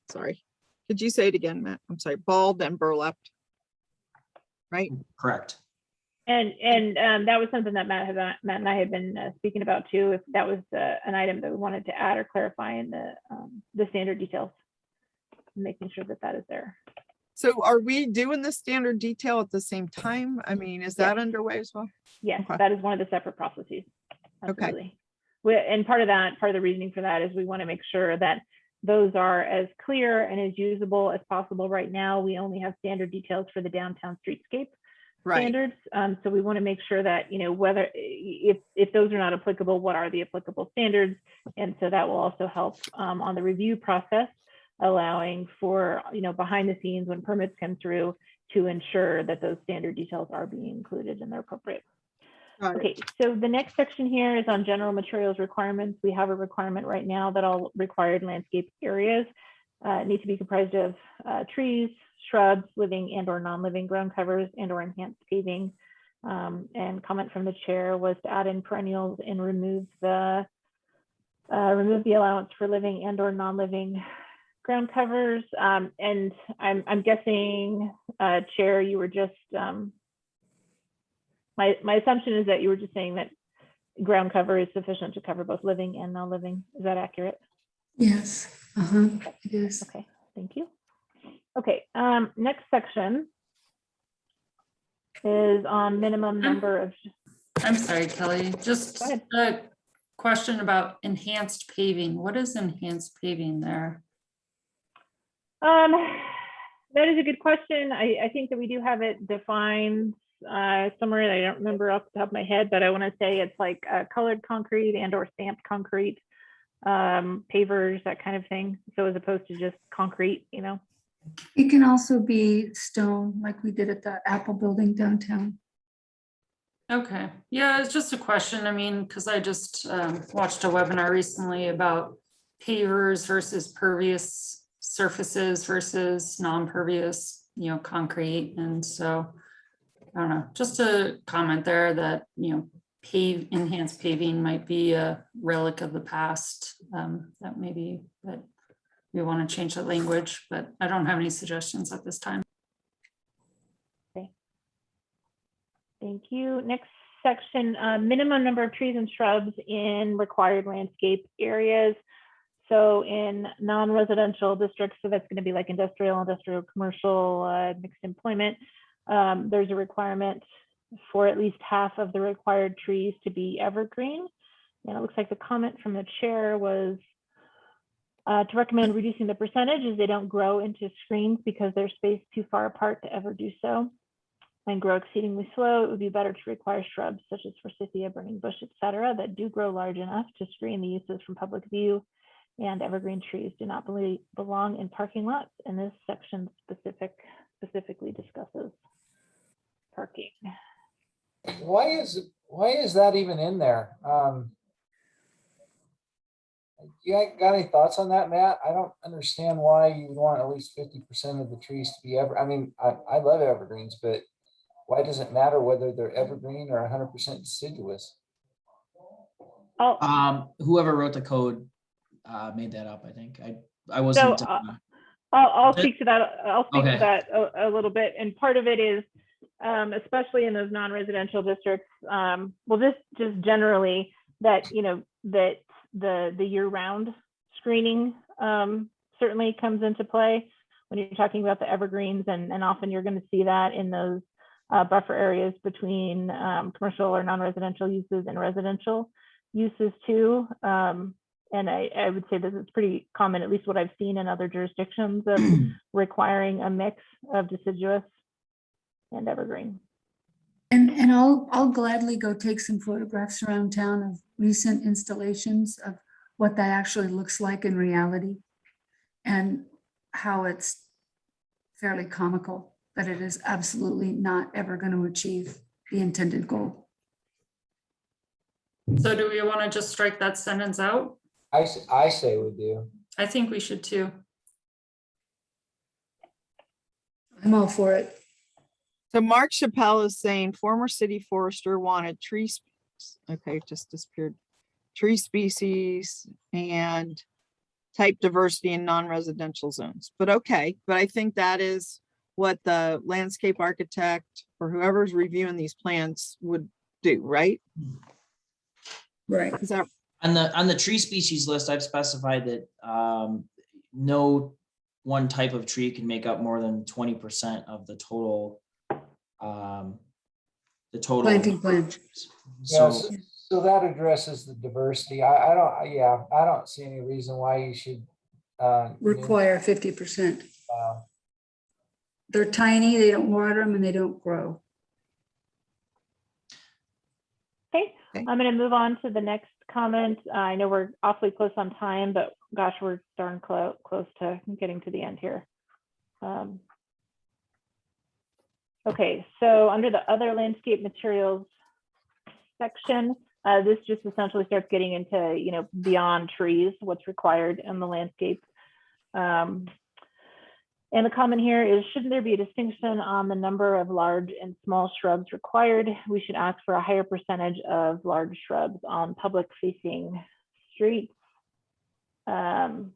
Sorry. Could you say it again, Matt? I'm sorry. Balled and burlapped. Right? Correct. And that was something that Matt and I had been speaking about too. If that was an item that we wanted to add or clarify in the standard details, making sure that is there. So are we doing the standard detail at the same time? I mean, is that underway as well? Yes, Okay. that is one of the separate processes. Absolutely. And part of the reasoning for that is we want to make sure that those are as clear and as usable as possible. Right now, we only have standard details for the downtown streetscape standards. So we want to make sure that, whether if those are not applicable, what are the applicable standards? And so that will also help on the review process, allowing for, behind the scenes when permits come through to ensure that those standard details are being included and they're appropriate. Okay, so the next section here is on general materials requirements. We have a requirement right now that all required landscape areas need to be comprised of trees, shrubs, living and or non-living ground covers and or enhanced paving. And comment from the chair was to add in perennials and remove the allowance for living and or non-living ground covers. And I'm guessing, Chair, you were just, my assumption is that you were just saying that ground cover is sufficient to cover both living and non-living. Is that accurate? Yes. It is. Okay, thank you. Okay, next section is on minimum number of. I'm sorry, Kelly, just a question about enhanced paving. What is enhanced paving there? That is a good question. I think that we do have it defined somewhere. I don't remember off the top of my head, but I want to say it's like colored concrete and or stamped concrete, pavers, that kind of thing. So as opposed to just concrete, It can also be stone, like we did at the Apple building downtown. Okay, yeah, it's just a question. I mean, because I just watched a webinar recently about pavers versus pervious surfaces versus non-pervious, concrete. And so, I don't know, just a comment there that, enhanced paving might be a relic of the past, that maybe, but we want to change the language, but I don't have any suggestions at this time. Okay. Thank you. Next section, minimum number of trees and shrubs in required landscape areas. So in non-residential districts, so that's going to be like industrial, commercial, mixed employment, there's a requirement for at least half of the required trees to be evergreen. And it looks like the comment from the chair was to recommend reducing the percentage as they don't grow into screens because they're spaced too far apart to ever do so and grow exceedingly slow. It would be better to require shrubs such as forsythia, burning bush, etc., that do grow large enough to screen the uses from public view, and evergreen trees do not belong in parking lots. And this section specifically discusses parking. Why is that even in there? You got any thoughts on that, Matt? I don't understand why you would want at least 50% of the trees to be I love evergreens, but why does it matter whether they're evergreen or 100% deciduous? Whoever wrote the code made that up. I think I wasn't. So I'll speak to that. I'll speak to that a little bit. And part of it is especially in those non-residential districts. Well, just generally that, that the year-round screening certainly comes into play when you're talking about the evergreens, and often you're going to see that in those buffer areas between commercial or non-residential uses and residential uses too. And I would say this is pretty common, at least what I've seen in other jurisdictions, of requiring a mix of deciduous and evergreen. And I'll gladly go take some photographs around town of recent installations of what that actually looks like in reality, and how it's fairly comical that it is absolutely not ever going to achieve the intended goal. So do we want to just strike that sentence out? I say we do. I think we should too. I'm all for it. So Mark Chappelle is saying former city forester wanted okay, just disappeared. Tree species and type diversity in non-residential zones. But okay, but I think that is what the landscape architect or whoever's reviewing these plans would do, right? Right. Is that On the tree species list, I've specified that no one type of tree can make up more than 20% of the total. Planting plan. Yeah, so that addresses the diversity. I don't see any reason why you should Require 50%. They're tiny, they don't water them, and they don't grow. Okay, Okay. I'm going to move on to the next comment. I know we're awfully close on time, but gosh, we're darn close to getting to the end here. Okay, so under the other landscape materials section, this just essentially starts getting into, beyond trees, what's required in the landscape. And the comment here is, shouldn't there be a distinction on the number of large and small shrubs required? We should ask for a higher percentage of large shrubs on public facing streets. And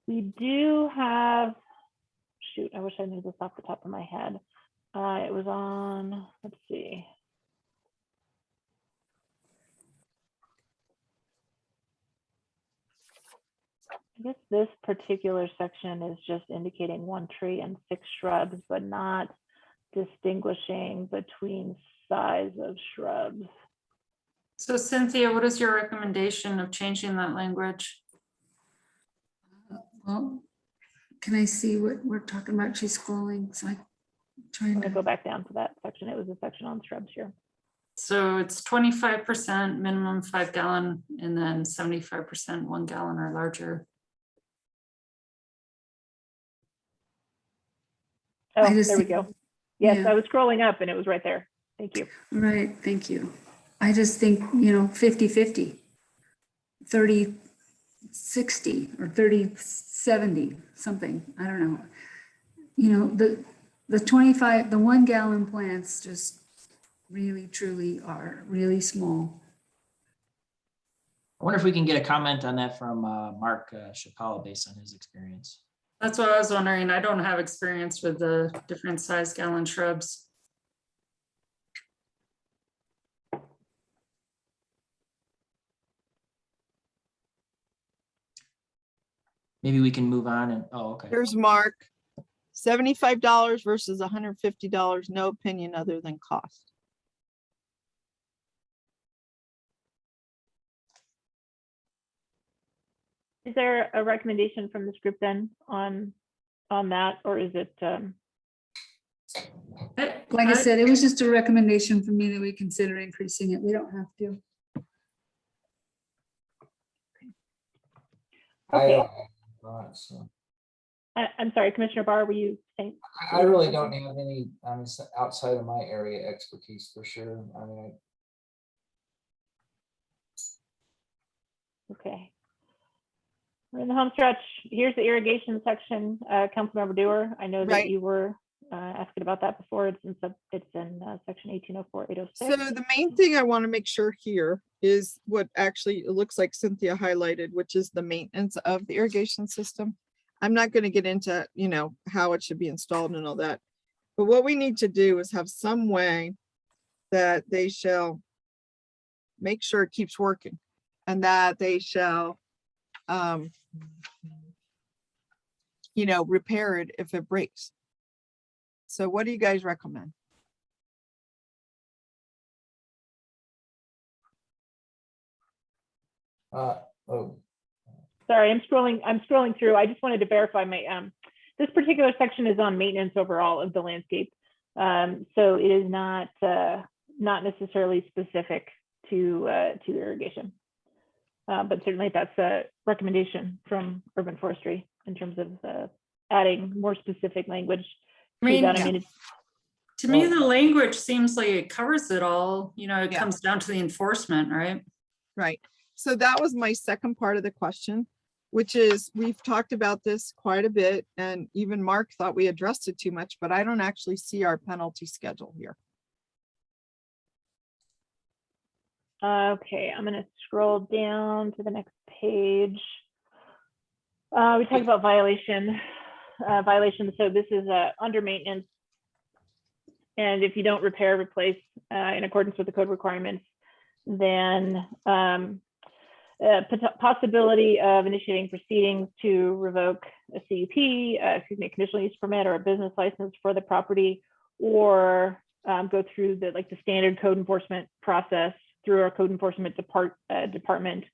we do have, shoot, I wish I knew this off the top of my head. It was on, let's see. I guess this particular section is just indicating 1 tree and 6 shrubs, but not distinguishing between size of shrubs. So Cynthia, what is your recommendation of changing that language? Well, can I see what we're talking about? She's scrolling, so I'm trying I'm to gonna go back down to that section. It was a section on shrubs here. So it's 25% minimum 5 gallon, and then 75% 1 gallon or larger. Oh, I just there we think- go. Yes, yeah. I was scrolling up and it was right there. Thank you. Right, thank you. I just think, 50-50, 30-60 or 30-70, something, I don't know. The 25, the 1 gallon plants just really, truly are really small. I wonder if we can get a comment on that from Mark Chappelle based on his experience. That's what I was wondering. I don't have experience with the different size gallon shrubs. Maybe we can move on and, oh, okay. Here's Mark. $75 versus $150, no opinion other than cost. Is there a recommendation from this group then on that, or is it? Like I said, it was just a recommendation for me that we consider increasing it. We don't have to. Okay. So I'm sorry, Commissioner Barr, were you saying? I really don't have any, outside of my area expertise for sure. Okay. We're in the home stretch. Here's the irrigation section. Councilmember Dewar, I know that Right. you were asking about that before. It's in section 1804, 806. So the main thing I want to make sure here is what actually it looks like Cynthia highlighted, which is the maintenance of the irrigation system. I'm not going to get into, you know, how it should be installed and all that. But what we need to do is have some way that they shall make sure it keeps working and that they shall, you know, repair it if it breaks. So what do you guys recommend? Oh, Sorry, I'm scrolling through. I just wanted to verify my, this particular section is on maintenance overall of the landscape. So it is not necessarily specific to irrigation. But certainly that's a recommendation from Urban Forestry in terms of adding more specific language I to mean, that. I mean, to me, the language seems like it covers it all. You know, it Yeah. comes down to the enforcement, right? Right. So that was my second part of the question, which is we've talked about this quite a bit and even Mark thought we addressed it too much, but I don't actually see our penalty schedule here. okay, I'm gonna scroll down to the next page. We talked about violations. So this is under maintenance. And if you don't repair, replace in accordance with the code requirements, then possibility of initiating proceedings to revoke a CUP, a conditional use permit or a business license for the property, or go through the standard code enforcement process through our code enforcement department,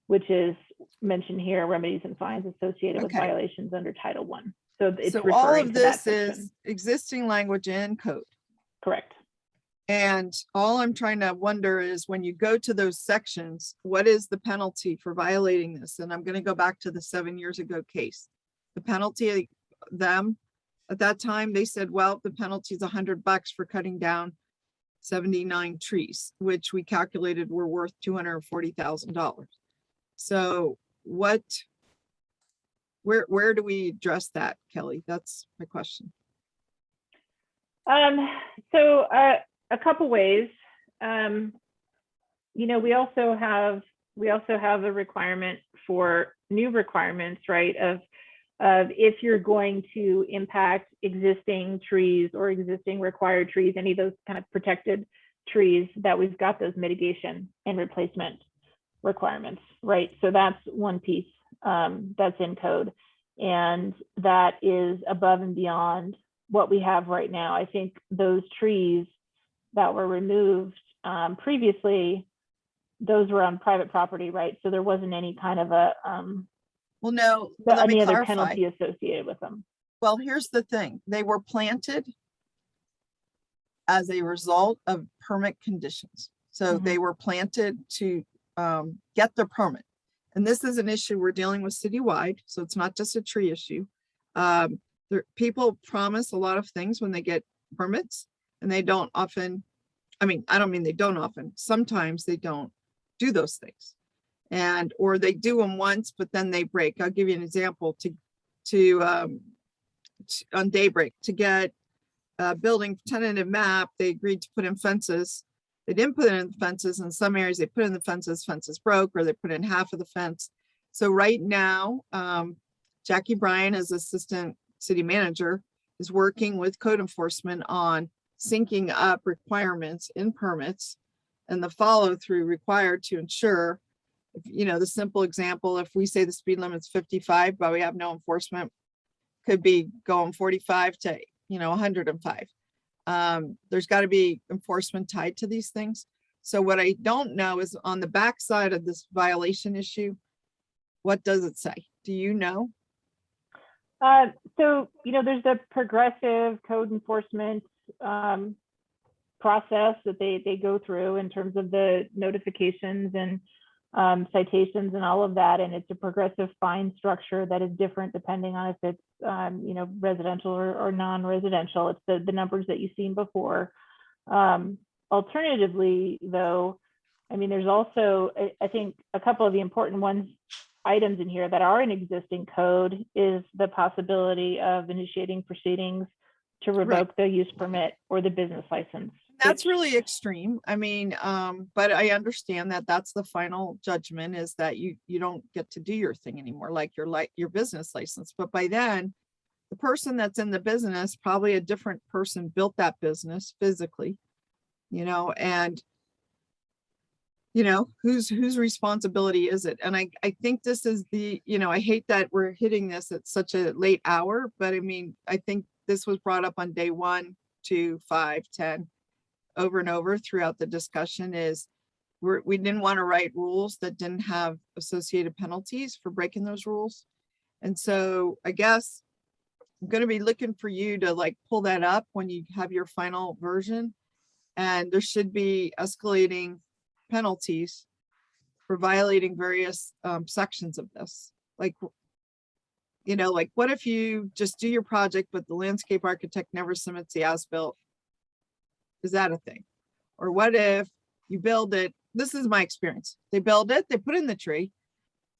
which is mentioned here, remedies and fines associated with violations under Title I. So it's So all referring of to that this section. is existing language and code. Correct. And all I'm trying to wonder is when you go to those sections, what is the penalty for violating this? And I'm going to go back to the 7 years ago case. The penalty, them at that time, they said, well, the penalty is $100 for cutting down 79 trees, which we calculated were worth $240,000. So where do we address that, Kelly? That's my question. So a couple ways. You know, we also have a requirement for new requirements, right? Of if you're going to impact existing trees or existing required trees, any of those kind of protected trees, that we've got those mitigation and replacement requirements, right? So that's one piece that's in code, and that is above and beyond what we have right now. I think those trees that were removed previously, those were on private property, right? So there wasn't any kind of a well, no, let me any other clarify. penalty associated with them. Well, here's the thing. They were planted as a result of permit conditions. So they were planted to get the permit. And this is an issue we're dealing with citywide. So it's not just a tree issue. People promise a lot of things when they get permits, and they don't often, I mean, I don't mean they don't often, sometimes they don't do those things. Or they do them once, but then they break. I'll give you an example on Daybreak to get a building tentative map. They agreed to put in fences. They didn't put in fences. In some areas they put in the fences broke, or they put in half of the fence. So right now, Jackie Bryan, as assistant city manager, is working with code enforcement on syncing up requirements in permits and the follow through required to ensure, you know, the simple example, if we say the speed limit's 55, but we have no enforcement, could be going 45 to, 105. There's got to be enforcement tied to these things. So what I don't know is on the backside of this violation issue, what does it say? Do you know? So, there's a progressive code enforcement process that they go through in terms of the notifications and citations and all of that. And it's a progressive fine structure that is different depending on if it's, residential or non-residential. It's the numbers that you've seen before. Alternatively, though, I mean, there's also, I think, a couple of the important items in here that are in existing code is the possibility of initiating proceedings to revoke the use permit or the business license. That's which- really extreme. I mean, but I understand that that's the final judgment, is that you don't get to do your thing anymore, like your business license. But by then, the person that's in the business, probably a different person built that business physically, and whose responsibility is it? And I think this is I hate that we're hitting this at such a late hour, but I mean, I think this was brought up on day 1, 2, 5, 10, over and over throughout the discussion, is we didn't want to write rules that didn't have associated penalties for breaking those rules. And so I guess I'm going to be looking for you to like pull that up when you have your final version. And there should be escalating penalties for violating various sections of this. Like what if you just do your project, but the landscape architect never submits the as-built? Is that a thing? Or what if you build it? This is my experience. They build it, they put in the tree,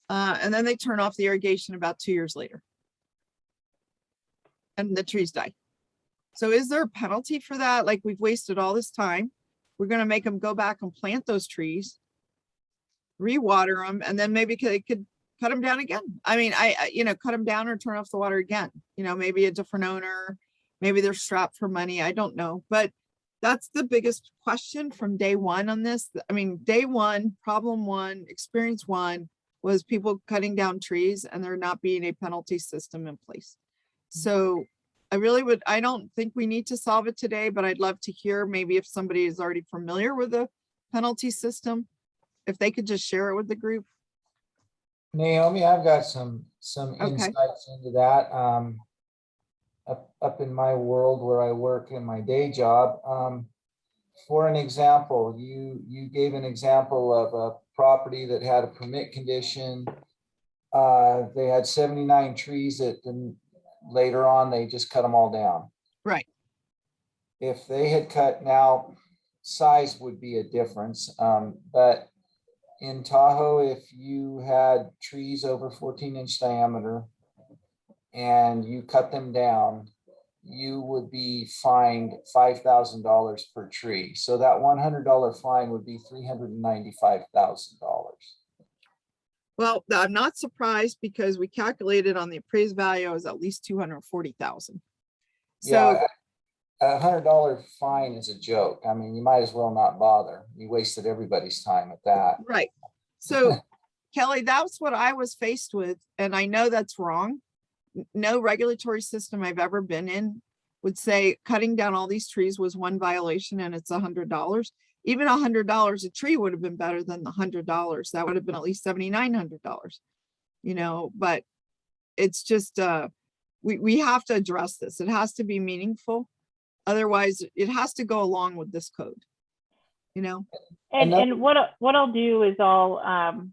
and then they turn off the irrigation about 2 years later. And the trees die. So is there a penalty for that? Like, we've wasted all this time. We're going to make them go back and plant those trees, rewater them, and then maybe they could cut them down again. I mean, cut them down or turn off the water again. Maybe a different owner, maybe they're strapped for money. I don't know. But that's the biggest question from day 1 on this. I mean, day 1, problem 1, experience 1 was people cutting down trees and there not being a penalty system in place. So I don't think we need to solve it today, but I'd love to hear maybe if somebody is already familiar with the penalty system, if they could just share it with the group. Naomi, I've got some Okay. insights into that. Up in my world where I work in my day job. For an example, you gave an example of a property that had a permit condition. They had 79 trees that then later on, they just cut them all down. Right. If they had cut, now size would be a difference. But in Tahoe, if you had trees over 14-inch diameter and you cut them down, you would be fined $5,000 per tree. So that $100 fine would be $395,000. Well, I'm not surprised because we calculated on the appraised value as at least 240,000. So Yeah, $100 fine is a joke. I mean, you might as well not bother. You wasted everybody's time at that. right. So Kelly, that's what I was faced with. And I know that's wrong. No regulatory system I've ever been in would say cutting down all these trees was one violation and it's $100. Even $100 a tree would have been better than the $100. That would have been at least $7,900, but it's just, we have to address this. It has to be meaningful. Otherwise it has to go along with this code, And what I'll do is I'll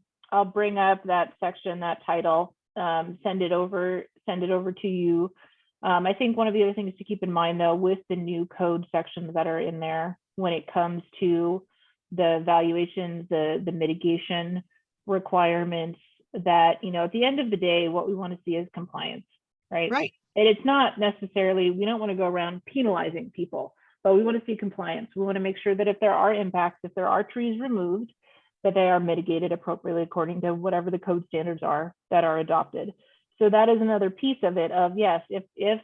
bring up that section, that title, send it over to you. I think one of the other things to keep in mind though, with the new code sections that are in there, when it comes to the valuations, the mitigation requirements, that, at the end of the day, what we want to see is compliance, right? Right. And it's not necessarily, we don't want to go around penalizing people, but we want to see compliance. We want to make sure that if there are impacts, if there are trees removed, that they are mitigated appropriately according to whatever the code standards are that are adopted. So that is another piece of it of, yes, if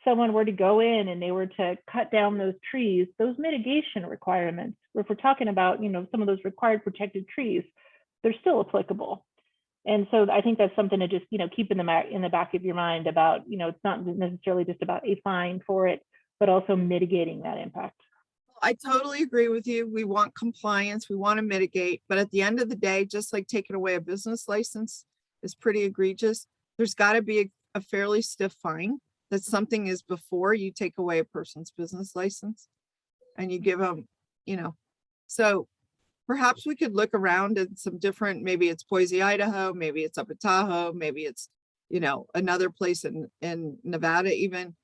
someone were to go in and they were to cut down those trees, those mitigation requirements, if we're talking about, some of those required protected trees, they're still applicable. And so I think that's something to just, keep in the back of your mind about, it's not necessarily just about a fine for it, but also mitigating that impact. I totally agree with you. We want compliance, we want to mitigate, but at the end of the day, just like taking away a business license is pretty egregious. There's got to be a fairly stiff fine. That something is before you take away a person's business license and you give them, so perhaps we could look around at some different, maybe it's Boise, Idaho, maybe it's up at Tahoe, maybe it's, another place in Nevada even,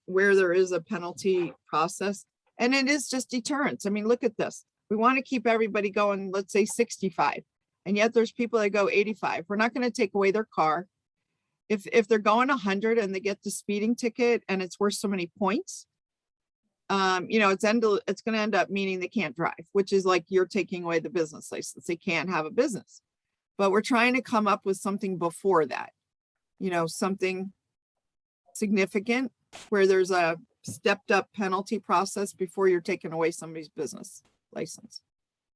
where there is a penalty process. And it is just deterrence. I mean, look at this. We want to keep everybody going, let's say 65, and yet there's people that go 85. We're not going to take away their car. if they're going 100 and they get the speeding ticket and it's worth so many points, you know, it's going to end up meaning they can't drive, which is like you're taking away the business license. They can't have a business. But we're trying to come up with something before that, you know, something significant where there's a stepped up penalty process before you're taking away somebody's business license.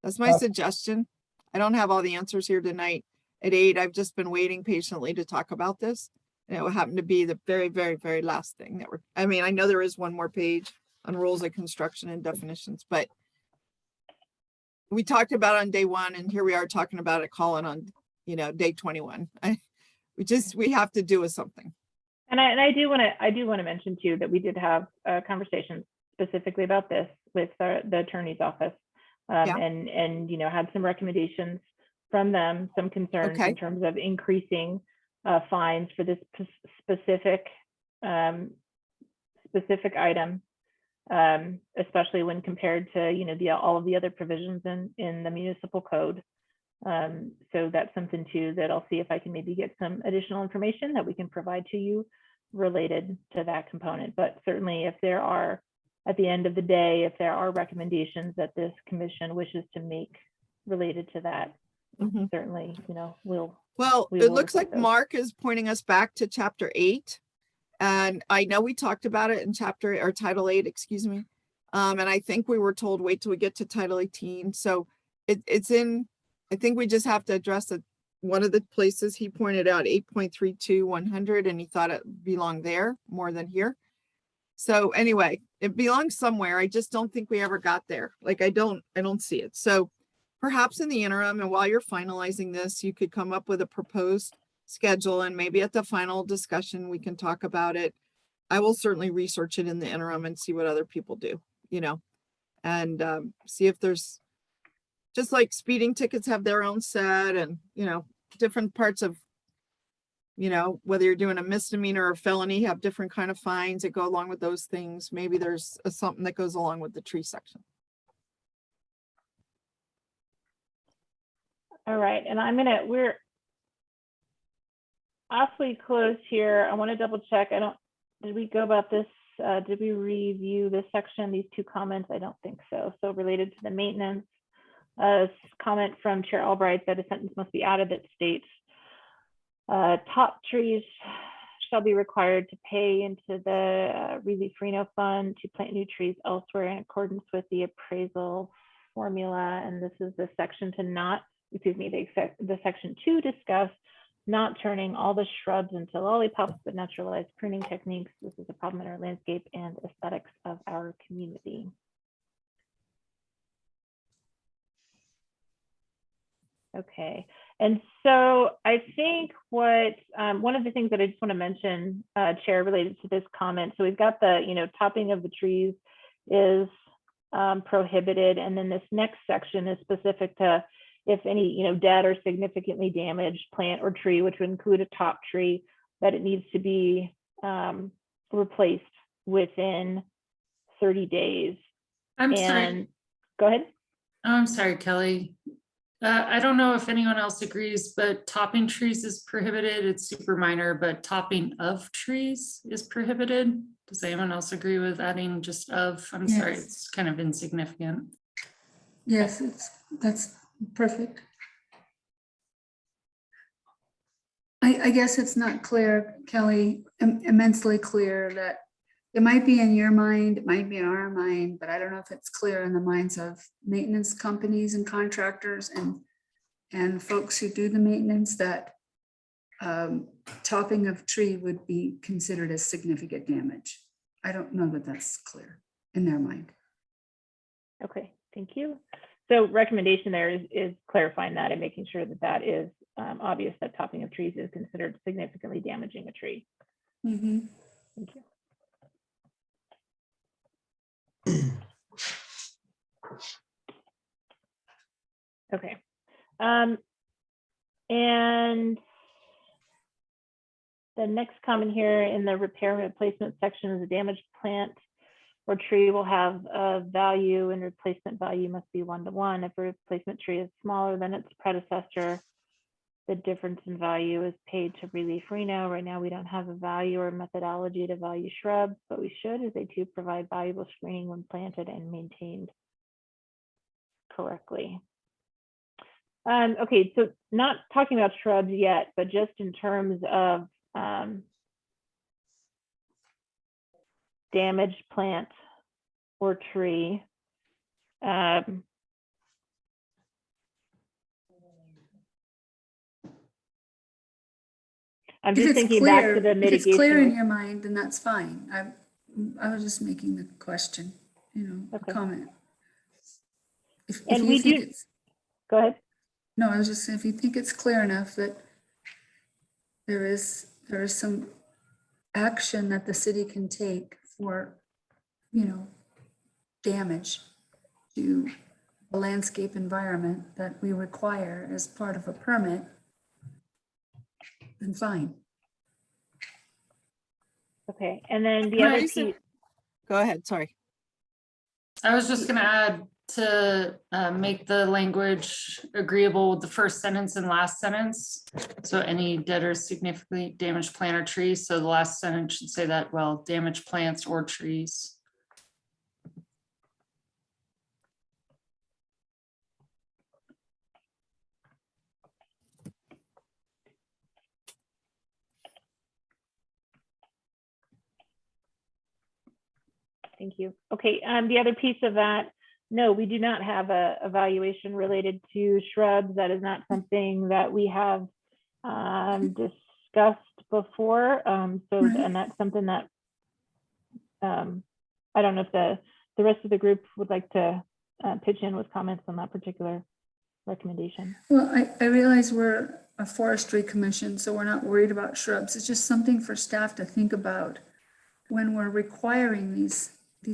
That's my suggestion. I don't have all the answers here tonight at 8. I've just been waiting patiently to talk about this. And it will happen to be the very, very, very last thing that I mean, I know there is one more page on rules of construction and definitions, but we talked about it on day 1 and here we are talking about it, calling on, you know, day 21. We have to do with something. And I do want to mention too that we did have a conversation specifically about this with the attorney's office, and you know, had some recommendations from them, some concerns in terms of increasing fines for this specific item, especially when compared to, you know, all of the other provisions in the municipal code. So that's something too that I'll see if I can maybe get some additional information that we can provide to you related to that component. But certainly if there are, at the end of the day, if there are recommendations that this commission wishes to make related to that, certainly, you know, it looks like Mark is pointing us back to chapter 8. And I know we talked about it in title 8, excuse me. And I think we were told, wait till we get to title 18. So it's in, I think we just have to address it. One of the places he pointed out 8.32/100, and he thought it belonged there more than here. So anyway, it belongs somewhere. I just don't think we ever got there. Like I don't see it. So perhaps in the interim and while you're finalizing this, you could come up with a proposed schedule and maybe at the final discussion, we can talk about it. I will certainly research it in the interim and see what other people do, you know, and see if there's, just like speeding tickets have their own set and, you know, different parts of, you know, whether you're doing a misdemeanor or felony, have different kind of fines that go along with those things. Maybe there's something that goes along with the tree section. All right, and we're awfully close here. I want to double check. Did we go about this? Did we review this section, these 2 comments? I don't think so. So related to the maintenance, comment from Chair Albright that a sentence must be added that states top trees shall be required to pay into the Relief Reno Fund to plant new trees elsewhere in accordance with the appraisal formula. And this is the section the section to discuss not turning all the shrubs into lollipops, but naturalized pruning techniques. This is a problem in our landscape and aesthetics of our community. Okay, and so I think what one of the things that I just want to mention, Chair, related to this comment. So we've got the, you know, topping of the trees is prohibited, and then this next section is specific to if any, you know, dead or significantly damaged plant or tree, which would include a top tree, that it needs to be replaced within 30 days. Sorry. Go ahead. I'm sorry, Kelly. I don't know if anyone else agrees, but topping trees is prohibited. It's super minor, but topping of trees is prohibited. Does anyone else agree with adding just of? I'm sorry, it's kind of insignificant. Yes, that's perfect. I guess it's not clear, Kelly, immensely clear that it might be in your mind, it might be in our mind, but I don't know if it's clear in the minds of maintenance companies and contractors and folks who do the maintenance that topping of tree would be considered as significant damage. I don't know that that's clear in their mind. Okay, thank you. So recommendation there is clarifying that and making sure that that is obvious, that topping of trees is considered significantly damaging a tree. Mm-hmm. Thank you. Okay. And the next comment here in the repair and replacement section is a damaged plant or tree will have a value and replacement value must be 1-to-1. If a replacement tree is smaller than its predecessor, the difference in value is paid to Relief Reno. Right now, we don't have a value or methodology to value shrubs, but we should, as they too provide valuable screening when planted and maintained correctly. Okay, so not talking about shrubs yet, but just in terms of damaged plant or tree. I'm If just it's thinking back to clear, the if it's clear in mitigation. your mind, then that's fine. I was just making the question, the Okay. comment. If And you we think do, it's, go ahead. no, I was just saying, if you think it's clear enough that there is some action that the city can take for, damage to the landscape environment that we require as part of a permit, then fine. Okay, and then the Can I other raise a- piece, Go ahead, sorry. I was just gonna add to make the language agreeable with the first sentence and last sentence. So any dead or significantly damaged plant or tree. So the last sentence should say that, well, damaged plants or trees. thank you. Okay, the other piece of that, no, we do not have a evaluation related to shrubs. That is not something that we have discussed before. And that's something that I don't know if the rest of the group would like to pitch in with comments on that particular recommendation. Well, I realize we're a forestry commission, so we're not worried about shrubs. It's just something for staff to think about when we're requiring these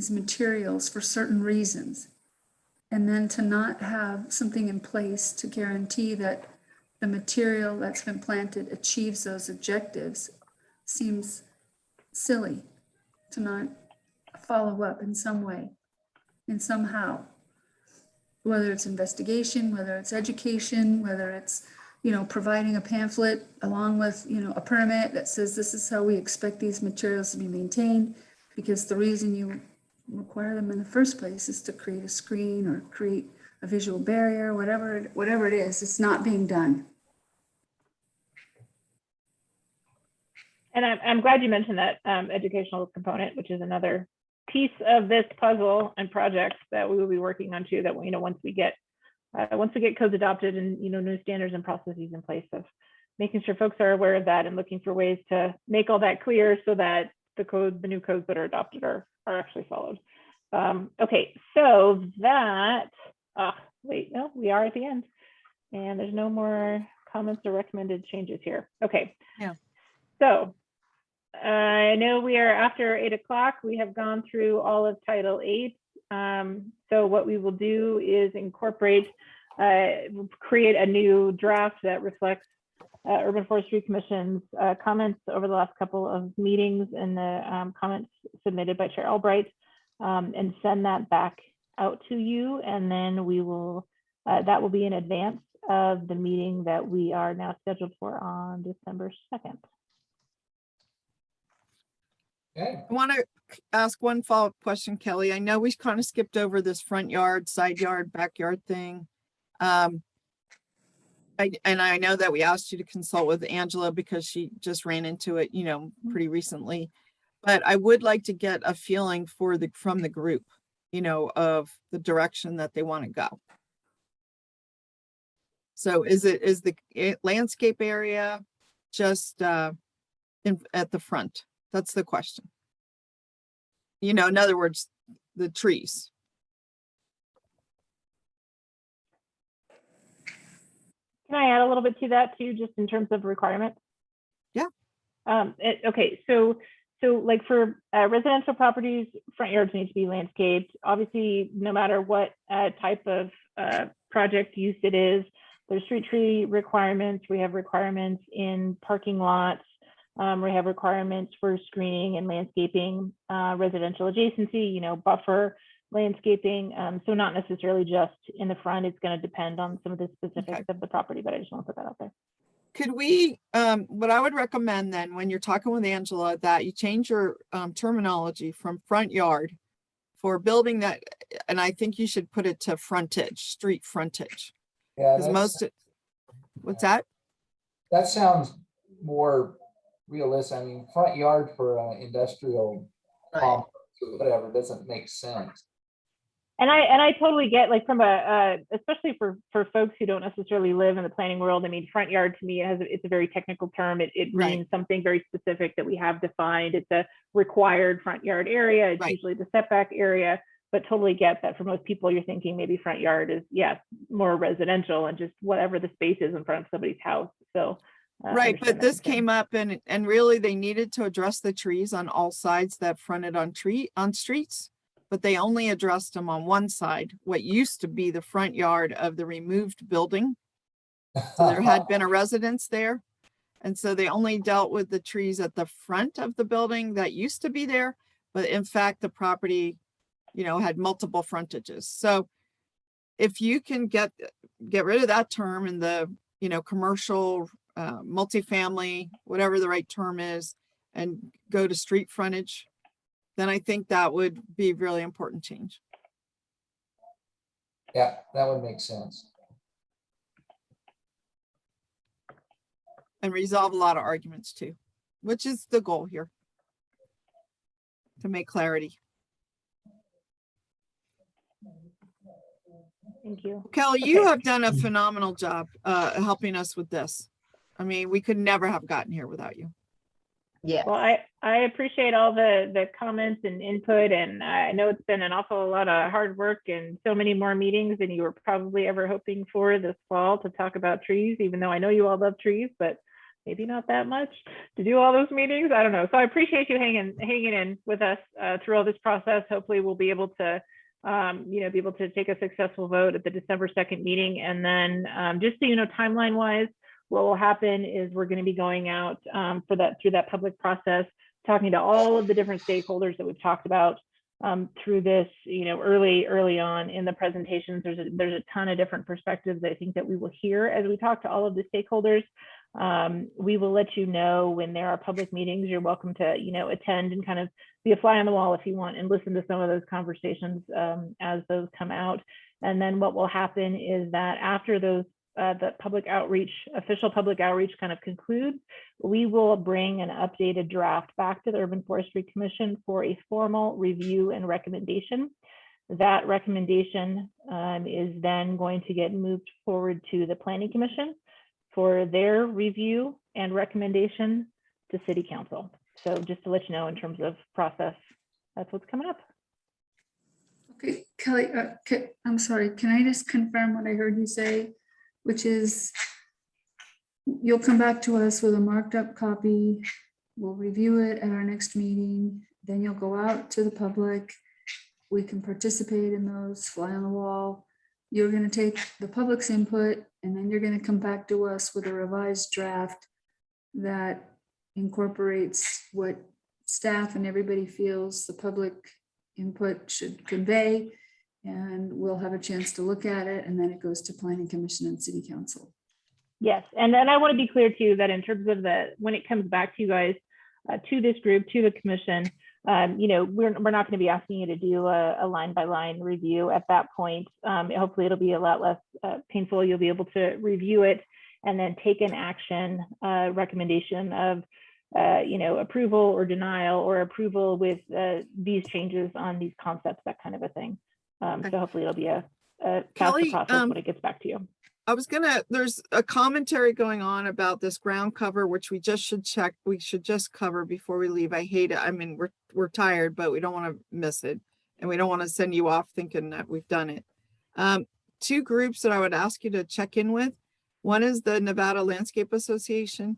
materials for certain reasons. And then to not have something in place to guarantee that the material that's been planted achieves those objectives seems silly to not follow up in some way, in somehow. Whether it's investigation, whether it's education, whether it's, providing a pamphlet along with, a permit that says this is how we expect these materials to be maintained, because the reason you require them in the first place is to create a screen or create a visual barrier, whatever it is, it's not being done. And I'm glad you mentioned that educational component, which is another piece of this puzzle and project that we will be working on too, that, once we get codes adopted and, new standards and processes in place, of making sure folks are aware of that and looking for ways to make all that clear so that the new codes that are adopted are actually followed. Okay, so that, wait, no, we are at the end and there's no more comments or recommended changes here. Okay. Yeah. So I know we are after 8 o'clock. We have gone through all of Title 8. So what we will do is incorporate, create a new draft that reflects Urban Forestry Commission's comments over the last couple of meetings and the comments submitted by Chair Albright, and send that back out to you. And then we will, that will be in advance of the meeting that we are now scheduled for on December 2nd. Okay. I want to ask one follow-up question, Kelly. I know we kind of skipped over this front yard, side yard, backyard thing. And I know that we asked you to consult with Angela because she just ran into it, pretty recently. But I would like to get a feeling from the group, of the direction that they want to go. So is the landscape area just at the front? That's the question. In other words, the trees. Can I add a little bit to that too, just in terms of requirements? Yeah. Okay, so like for residential properties, front yards need to be landscaped. Obviously, no matter what type of project use it is, there's street tree requirements. We have requirements in parking lots. We have requirements for screening and landscaping, residential adjacency, buffer landscaping. So not necessarily just in the front. It's going to depend on some of the specifics of the property, but I just want to put that out there. Could we, what I would recommend then, when you're talking with Angela, that you change your terminology from front yard for building that, and I think you should put it to frontage, street frontage. Yeah, Because most, what's that? that sounds more realistic. I mean, front yard for industrial Right. complex or whatever doesn't make sense. And I totally get, like, from especially for folks who don't necessarily live in the planning world. I mean, front yard to me it's a very technical term. It Right. means something very specific that we have defined. It's a required front yard area. It's Right. usually the setback area, but totally get that for most people, you're thinking maybe front yard is, yes, more residential and just whatever the space is in front of somebody's house. So. Right, but understand that this concern. came up and really they needed to address the trees on all sides that fronted on streets. But they only addressed them on one side, what used to be the front yard of the removed building. So there had been a residence there. And so they only dealt with the trees at the front of the building that used to be there. But in fact, the property, had multiple frontages. So if you can get rid of that term in the, commercial, multifamily, whatever the right term is, and go to street frontage, then I think that would be a really important change. Yeah, that would make sense. And resolve a lot of arguments too, which is the goal here. To make clarity. Thank you. Kelly, you Okay. have done a phenomenal job helping us with this. I mean, we could never have gotten here without you. Yeah. Well, I appreciate all the comments and input, and I know it's been an awful lot of hard work and so many more meetings than you were probably ever hoping for this fall to talk about trees, even though I know you all love trees, but maybe not that much to do all those meetings. I don't know. So I appreciate you hanging in with us through all this process. Hopefully we'll be able to be able to take a successful vote at the December 2nd meeting. And then just so you know, timeline wise, what will happen is we're going to be going out through that public process, talking to all of the different stakeholders that we've talked about through this, early on in the presentations. There's a ton of different perspectives I think that we will hear as we talk to all of the stakeholders. We will let you know when there are public meetings. You're welcome to, attend and kind of be a fly on the wall if you want and listen to some of those conversations as those come out. And then what will happen is that after those the official public outreach kind of concludes, we will bring an updated draft back to the Urban Forestry Commission for a formal review and recommendation. That recommendation is then going to get moved forward to the Planning Commission for their review and recommendation to City Council. So just to let you know in terms of process, that's what's coming up. Okay, Kelly, I'm sorry, can I just confirm what I heard you say? Which is, you'll come back to us with a marked up copy. We'll review it at our next meeting. Then you'll go out to the public. We can participate in those, fly on the wall. You're going to take the public's input, and then you're going to come back to us with a revised draft that incorporates what staff and everybody feels the public input should convey. And we'll have a chance to look at it, and then it goes to Planning Commission and City Council. Yes, and then I want to be clear too that in terms of when it comes back to you guys, to this group, to the commission, we're not going to be asking you to do a line by line review at that point. Hopefully it'll be a lot less painful. You'll be able to review it and then take an action recommendation of approval or denial, or approval with these changes on these concepts, that kind of a thing. So hopefully it'll be a faster Kelly, process when it gets back to you. There's a commentary going on about this ground cover, which we just should check. We should just cover before we leave. I hate it. I mean, we're tired, but we don't want to miss it. And we don't want to send you off thinking that we've done it. Two groups that I would ask you to check in with. One is the Nevada Landscape Association.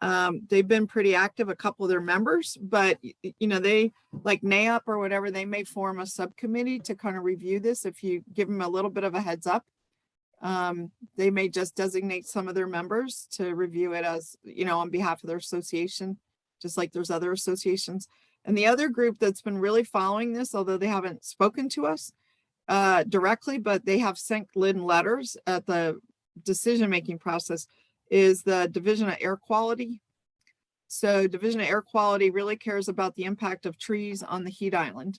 They've been pretty active, a couple of their members, but they, like NAIOP or whatever, they may form a subcommittee to kind of review this. If you give them a little bit of a heads up, they may just designate some of their members to review it as, on behalf of their association, just like there's other associations. And the other group that's been really following this, although they haven't spoken to us directly, but they have sent Lynn letters at the decision-making process, is the Division of Air Quality. So Division of Air Quality really cares about the impact of trees on the heat island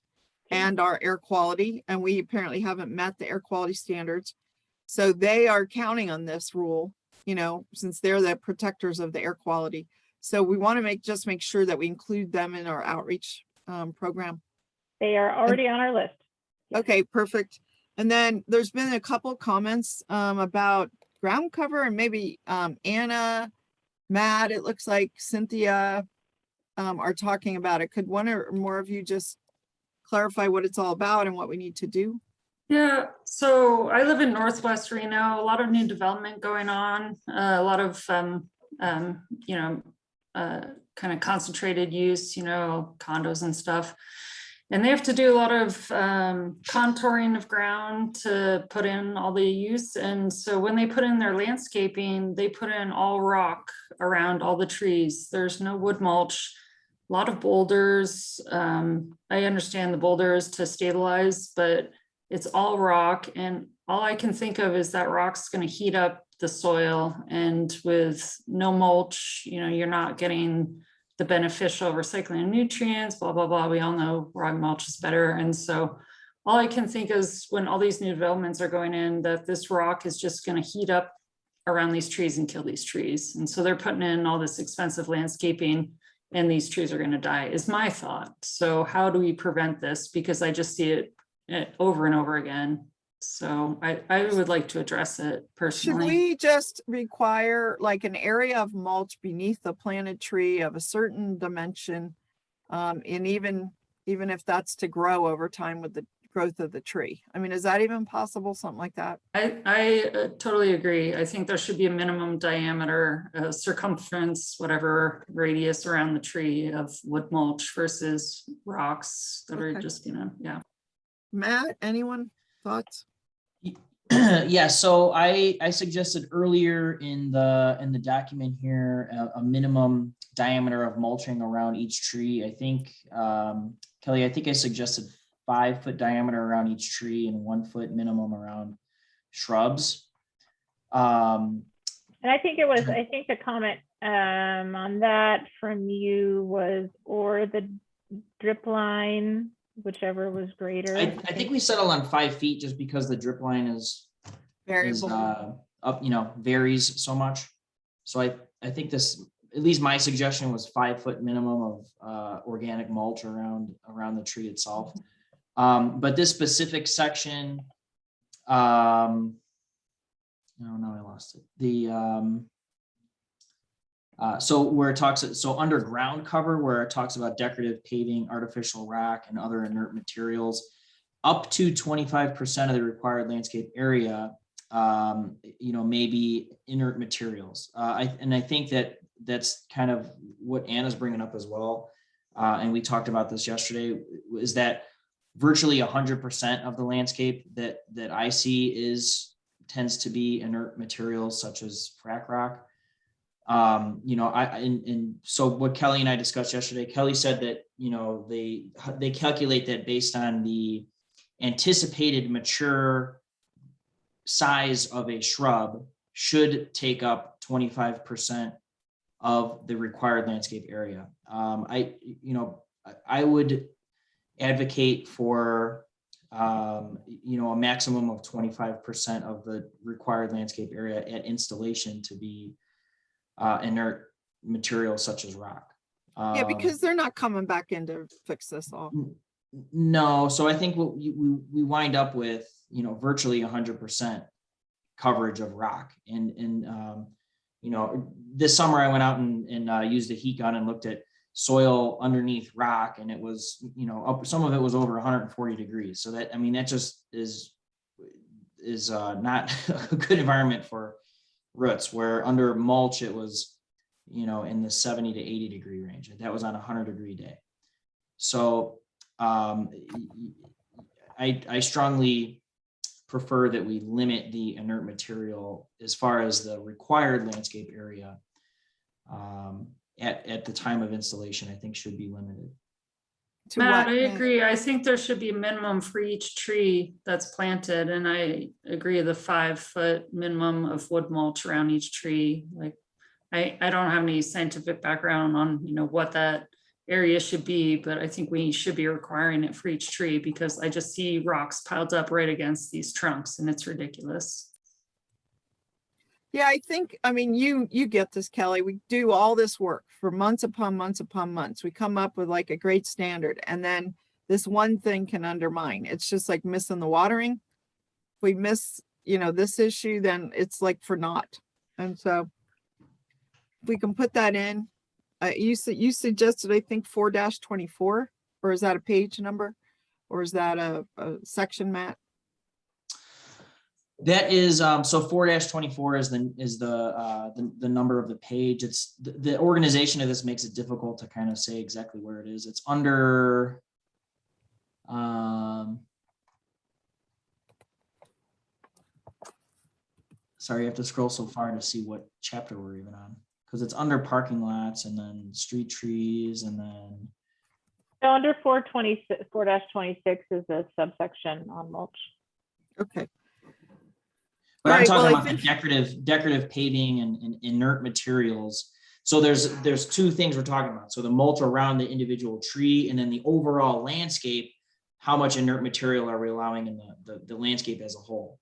and our air quality. And we apparently haven't met the air quality standards. So they are counting on this rule, you know, since they're the protectors of the air quality. So we want to just make sure that we include them in our outreach program. They are already on our list. Okay, perfect. And then there's been a couple comments about ground cover, and maybe Anna, Matt, it looks like Cynthia are talking about it. Could one or more of you just clarify what it's all about and what we need to do? Yeah, so I live in Northwest Reno, a lot of new development going on, a lot of, you know, kind of concentrated use, you know, condos and stuff. And they have to do a lot of contouring of ground to put in all the use. And so when they put in their landscaping, they put in all rock around all the trees. There's no wood mulch, a lot of boulders. I understand the boulders to stabilize, but it's all rock. And all I can think of is that rock's going to heat up the soil, and with no mulch, you know, you're not getting the beneficial recycling of nutrients, blah, blah, blah. We all know rock mulch is better. And so all I can think is when all these new developments are going in, that this rock is just going to heat up around these trees and kill these trees. And so they're putting in all this expensive landscaping and these trees are going to die, is my thought. So how do we prevent this? Because I just see it over and over again. So I would like to address it personally. Should we just require like an area of mulch beneath the planted tree of a certain dimension? And even if that's to grow over time with the growth of the tree. I mean, is that even possible? Something like that? I totally agree. I think there should be a minimum diameter, circumference, whatever radius around the tree of wood mulch versus rocks that are just, you know, yeah. Matt, anyone thoughts? Yeah, so I suggested earlier in the document here a minimum diameter of mulching around each tree. I think Kelly, I think I suggested 5-foot diameter around each tree and 1 foot minimum around shrubs. And I think it was, I think the comment on that from you was, or the drip line, whichever was greater. I think we settled on 5 feet just because the drip line is up, you know, varies so much. So I think this, at least my suggestion was 5-foot minimum of organic mulch around the tree itself. But this specific section, oh no, I lost it. The so where it talks, so under ground cover, where it talks about decorative paving, artificial rock, and other inert materials, up to 25% of the required landscape area, you know, maybe inert materials. And I think that's kind of what Anna's bringing up as well. And we talked about this yesterday, is that virtually 100% of the landscape that I see tends to be inert materials such as frac rock. You know, and so what Kelly and I discussed yesterday, Kelly said that, you know, they calculate that based on the anticipated mature size of a shrub should take up 25% of the required landscape area. I would advocate for, you know, a maximum of 25% of the required landscape area at installation to be inert materials such as rock. Yeah, because they're not coming back in to fix this all. No, so I think what we wind up with, you know, virtually 100% coverage of rock. And you know, this summer I went out and used a heat gun and looked at soil underneath rock, and it was, you know, some of it was over 140 degrees. So that, I mean, that just is not a good environment for roots, where under mulch it was, you know, in the 70 to 80 degree range. That was on a 100-degree day. So I strongly prefer that we limit the inert material as far as the required landscape area at the time of installation. I think should be limited. Matt, I agree. I think there should be a minimum for each tree that's planted. And I agree the 5-foot minimum of wood mulch around each tree, like I don't have any scientific background on, what that area should be, but I think we should be requiring it for each tree because I just see rocks piled up right against these trunks and it's ridiculous. Yeah, I mean, you get this, Kelly. We do all this work for months upon months upon months. We come up with like a great standard and then this one thing can undermine. It's just like missing the watering. If we miss, this issue, then it's like for naught. And so if we can put that in, you suggested, I think 4-24, or is that a page number? Or is that a section, Matt? That is, so 4-24 is the number of the page. It's the organization of this makes it difficult to kind of say exactly where it is. It's under, sorry, I have to scroll so far to see what chapter we're even on, because it's under parking lots and then street trees and then. So under 4-26 is a subsection on mulch. Okay. But I'm Right, talking well, I about the think- decorative paving and inert materials. So there's two things we're talking about. So the mulch around the individual tree and then the overall landscape, how much inert material are we allowing in the landscape as a whole?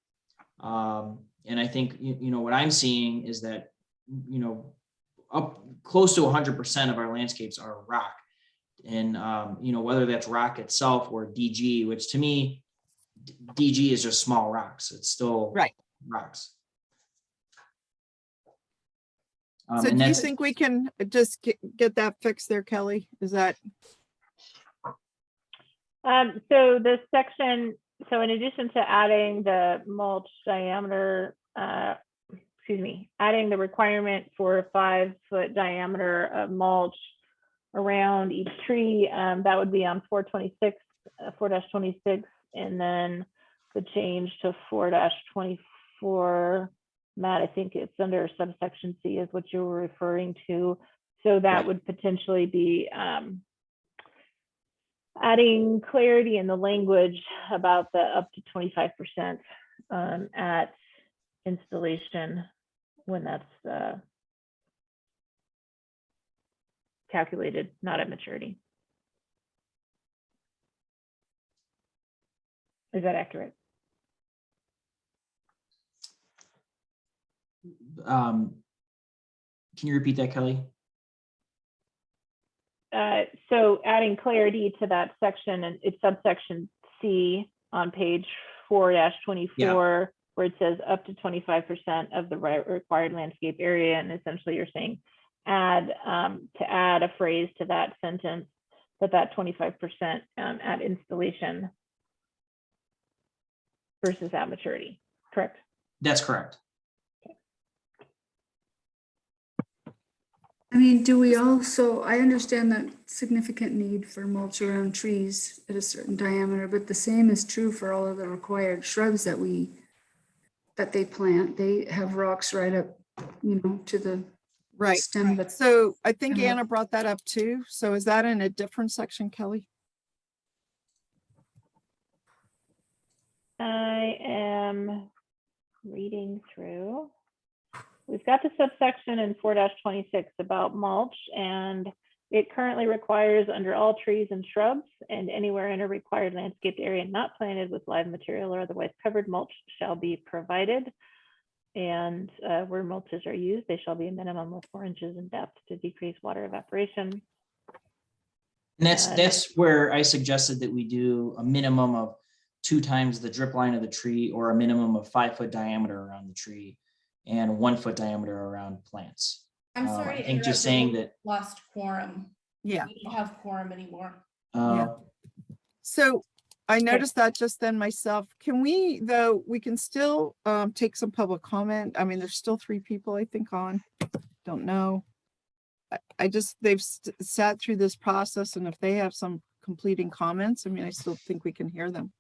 And I think, what I'm seeing is that, up close to 100% of our landscapes are rock. And, whether that's rock itself or DG, which to me, DG is just small rocks. It's still Right. rocks. So And do you that's, think we can just get that fixed there, Kelly? Is that? So this section, so in addition to adding the mulch diameter, adding the requirement for a 5-foot diameter of mulch around each tree, that would be on 4-26, and then the change to 4-24. Matt, I think it's under subsection C is what you were referring to. So that would potentially be adding clarity in the language about the up to 25% at installation when that's calculated, not at maturity. Is that accurate? can you repeat that, Kelly? So adding clarity to that section, and it's subsection C on page 4-24, where it says up to 25% of the required landscape area. And essentially you're saying to add a phrase to that sentence, that 25% at installation versus at maturity, correct? That's correct. I mean, do we also, I understand that significant need for mulch around trees at a certain diameter, but the same is true for all of the required shrubs that they plant. They have rocks right up, to the Right. stem. But So I think Uh-huh. Anna brought that up too. So is that in a different section, Kelly? I am reading through. We've got the subsection in 4-26 about mulch, and it currently requires under all trees and shrubs and anywhere in a required landscaped area not planted with live material or otherwise covered, mulch shall be provided. And where mulches are used, they shall be a minimum of 4 inches in depth to decrease water evaporation. And that's where I suggested that we do a minimum of 2 times the drip line of the tree, or a minimum of 5-foot diameter around the tree and 1-foot diameter around plants. I'm sorry. I to think just interrupt, saying we that. lost quorum. Yeah. We don't have quorum anymore. So I noticed that just then myself. Can we, though, we can still take some public comment. I mean, there's still 3 people, I think, on. Don't know. They've sat through this process, and if they have some completing comments, I mean, I still think we can hear them.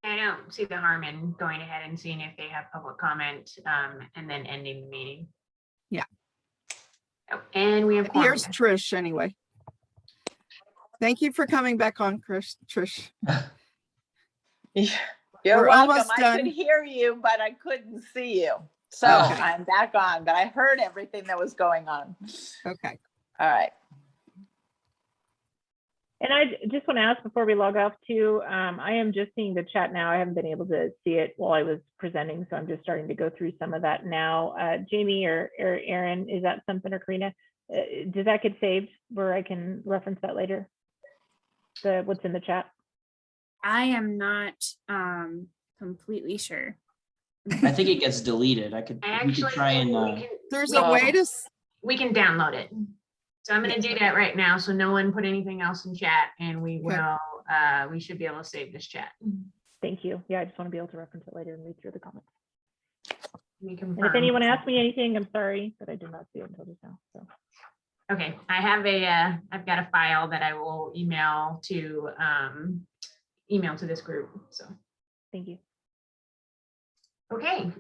I don't see the harm in going ahead and seeing if they have public comment and then ending the meeting. Yeah. Oh, and we have quorum Here's again. Trish anyway. Thank you for coming back on, Trish. You're We're welcome. almost I done. could hear you, but I couldn't see you. So Okay. I'm back on, but I heard everything that was going on. Okay. All right. And I just want to ask before we log off too, I am just seeing the chat now. I haven't been able to see it while I was presenting, so I'm just starting to go through some of that now. Jamie or Aaron, is that something, or Karina? Does that get saved where I can reference that later? What's in the chat? I am not completely sure. I think it gets deleted. We could Actually, try and, There's we a can- way to, we can download it. So I'm gonna Yes. do that right now, so no one put anything else in chat, and we Okay. will, we should be able to save this chat. Thank you. Yeah, I just want to be able to reference it later and read through the comments. We And if confirm. anyone asks me anything, I'm sorry, but I did not see it until just now. So Okay, I have I've got a file that I will email to this group, so. thank you. Okay,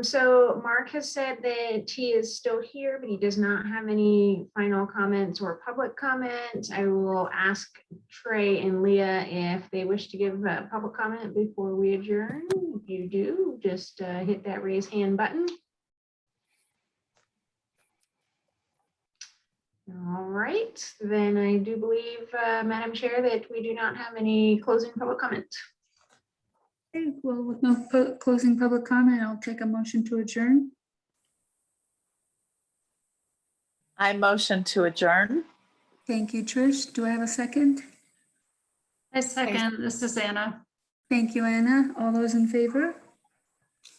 so Mark has said that he is still here, but he does not have any final comments or public comments. I will ask Trey and Leah if they wish to give a public comment before we adjourn. If you do, just hit that raise hand button. All right, then I do believe, Madam Chair, that we do not have any closing public comment. Okay, well, with no closing public comment, I'll take a motion to adjourn. I motion to adjourn. Thank you, Trish. Do I have a second? I second. This is Anna. Thank you, Anna. All those in favor?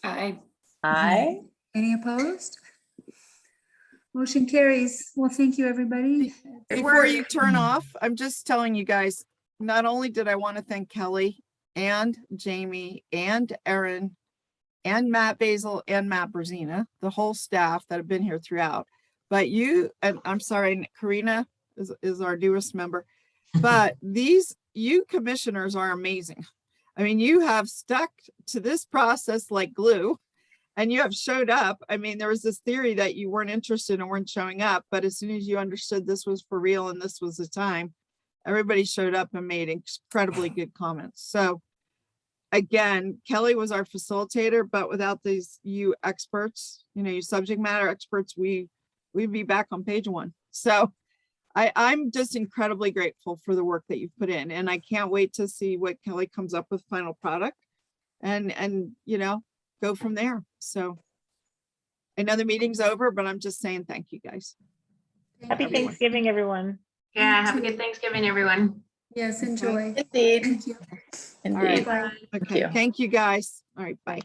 I Aye. Any opposed? Motion carries. Well, thank you, everybody. before you turn off, I'm just telling you guys, not only did I want to thank Kelly and Jamie and Erin and Matt Basil and Matt Brazina, the whole staff that have been here throughout, but you, and I'm sorry, Karina is our newest member, but you commissioners are amazing. I mean, you have stuck to this process like glue. And you have showed up. I mean, there was this theory that you weren't interested and weren't showing up, but as soon as you understood this was for real and this was the time, everybody showed up and made incredibly good comments. So again, Kelly was our facilitator, but without these, you experts, you subject matter experts, we'd be back on page 1. So I'm just incredibly grateful for the work that you've put in, and I can't wait to see what Kelly comes up with final product and go from there. So I know the meeting's over, but I'm just saying thank you guys. Happy Everyone. Thanksgiving, everyone. Yeah, have a good Thanksgiving, everyone. Yes, enjoy. Indeed. Thank you. All right. Indeed. Bye. Okay. you. Thank you guys. All right. Bye.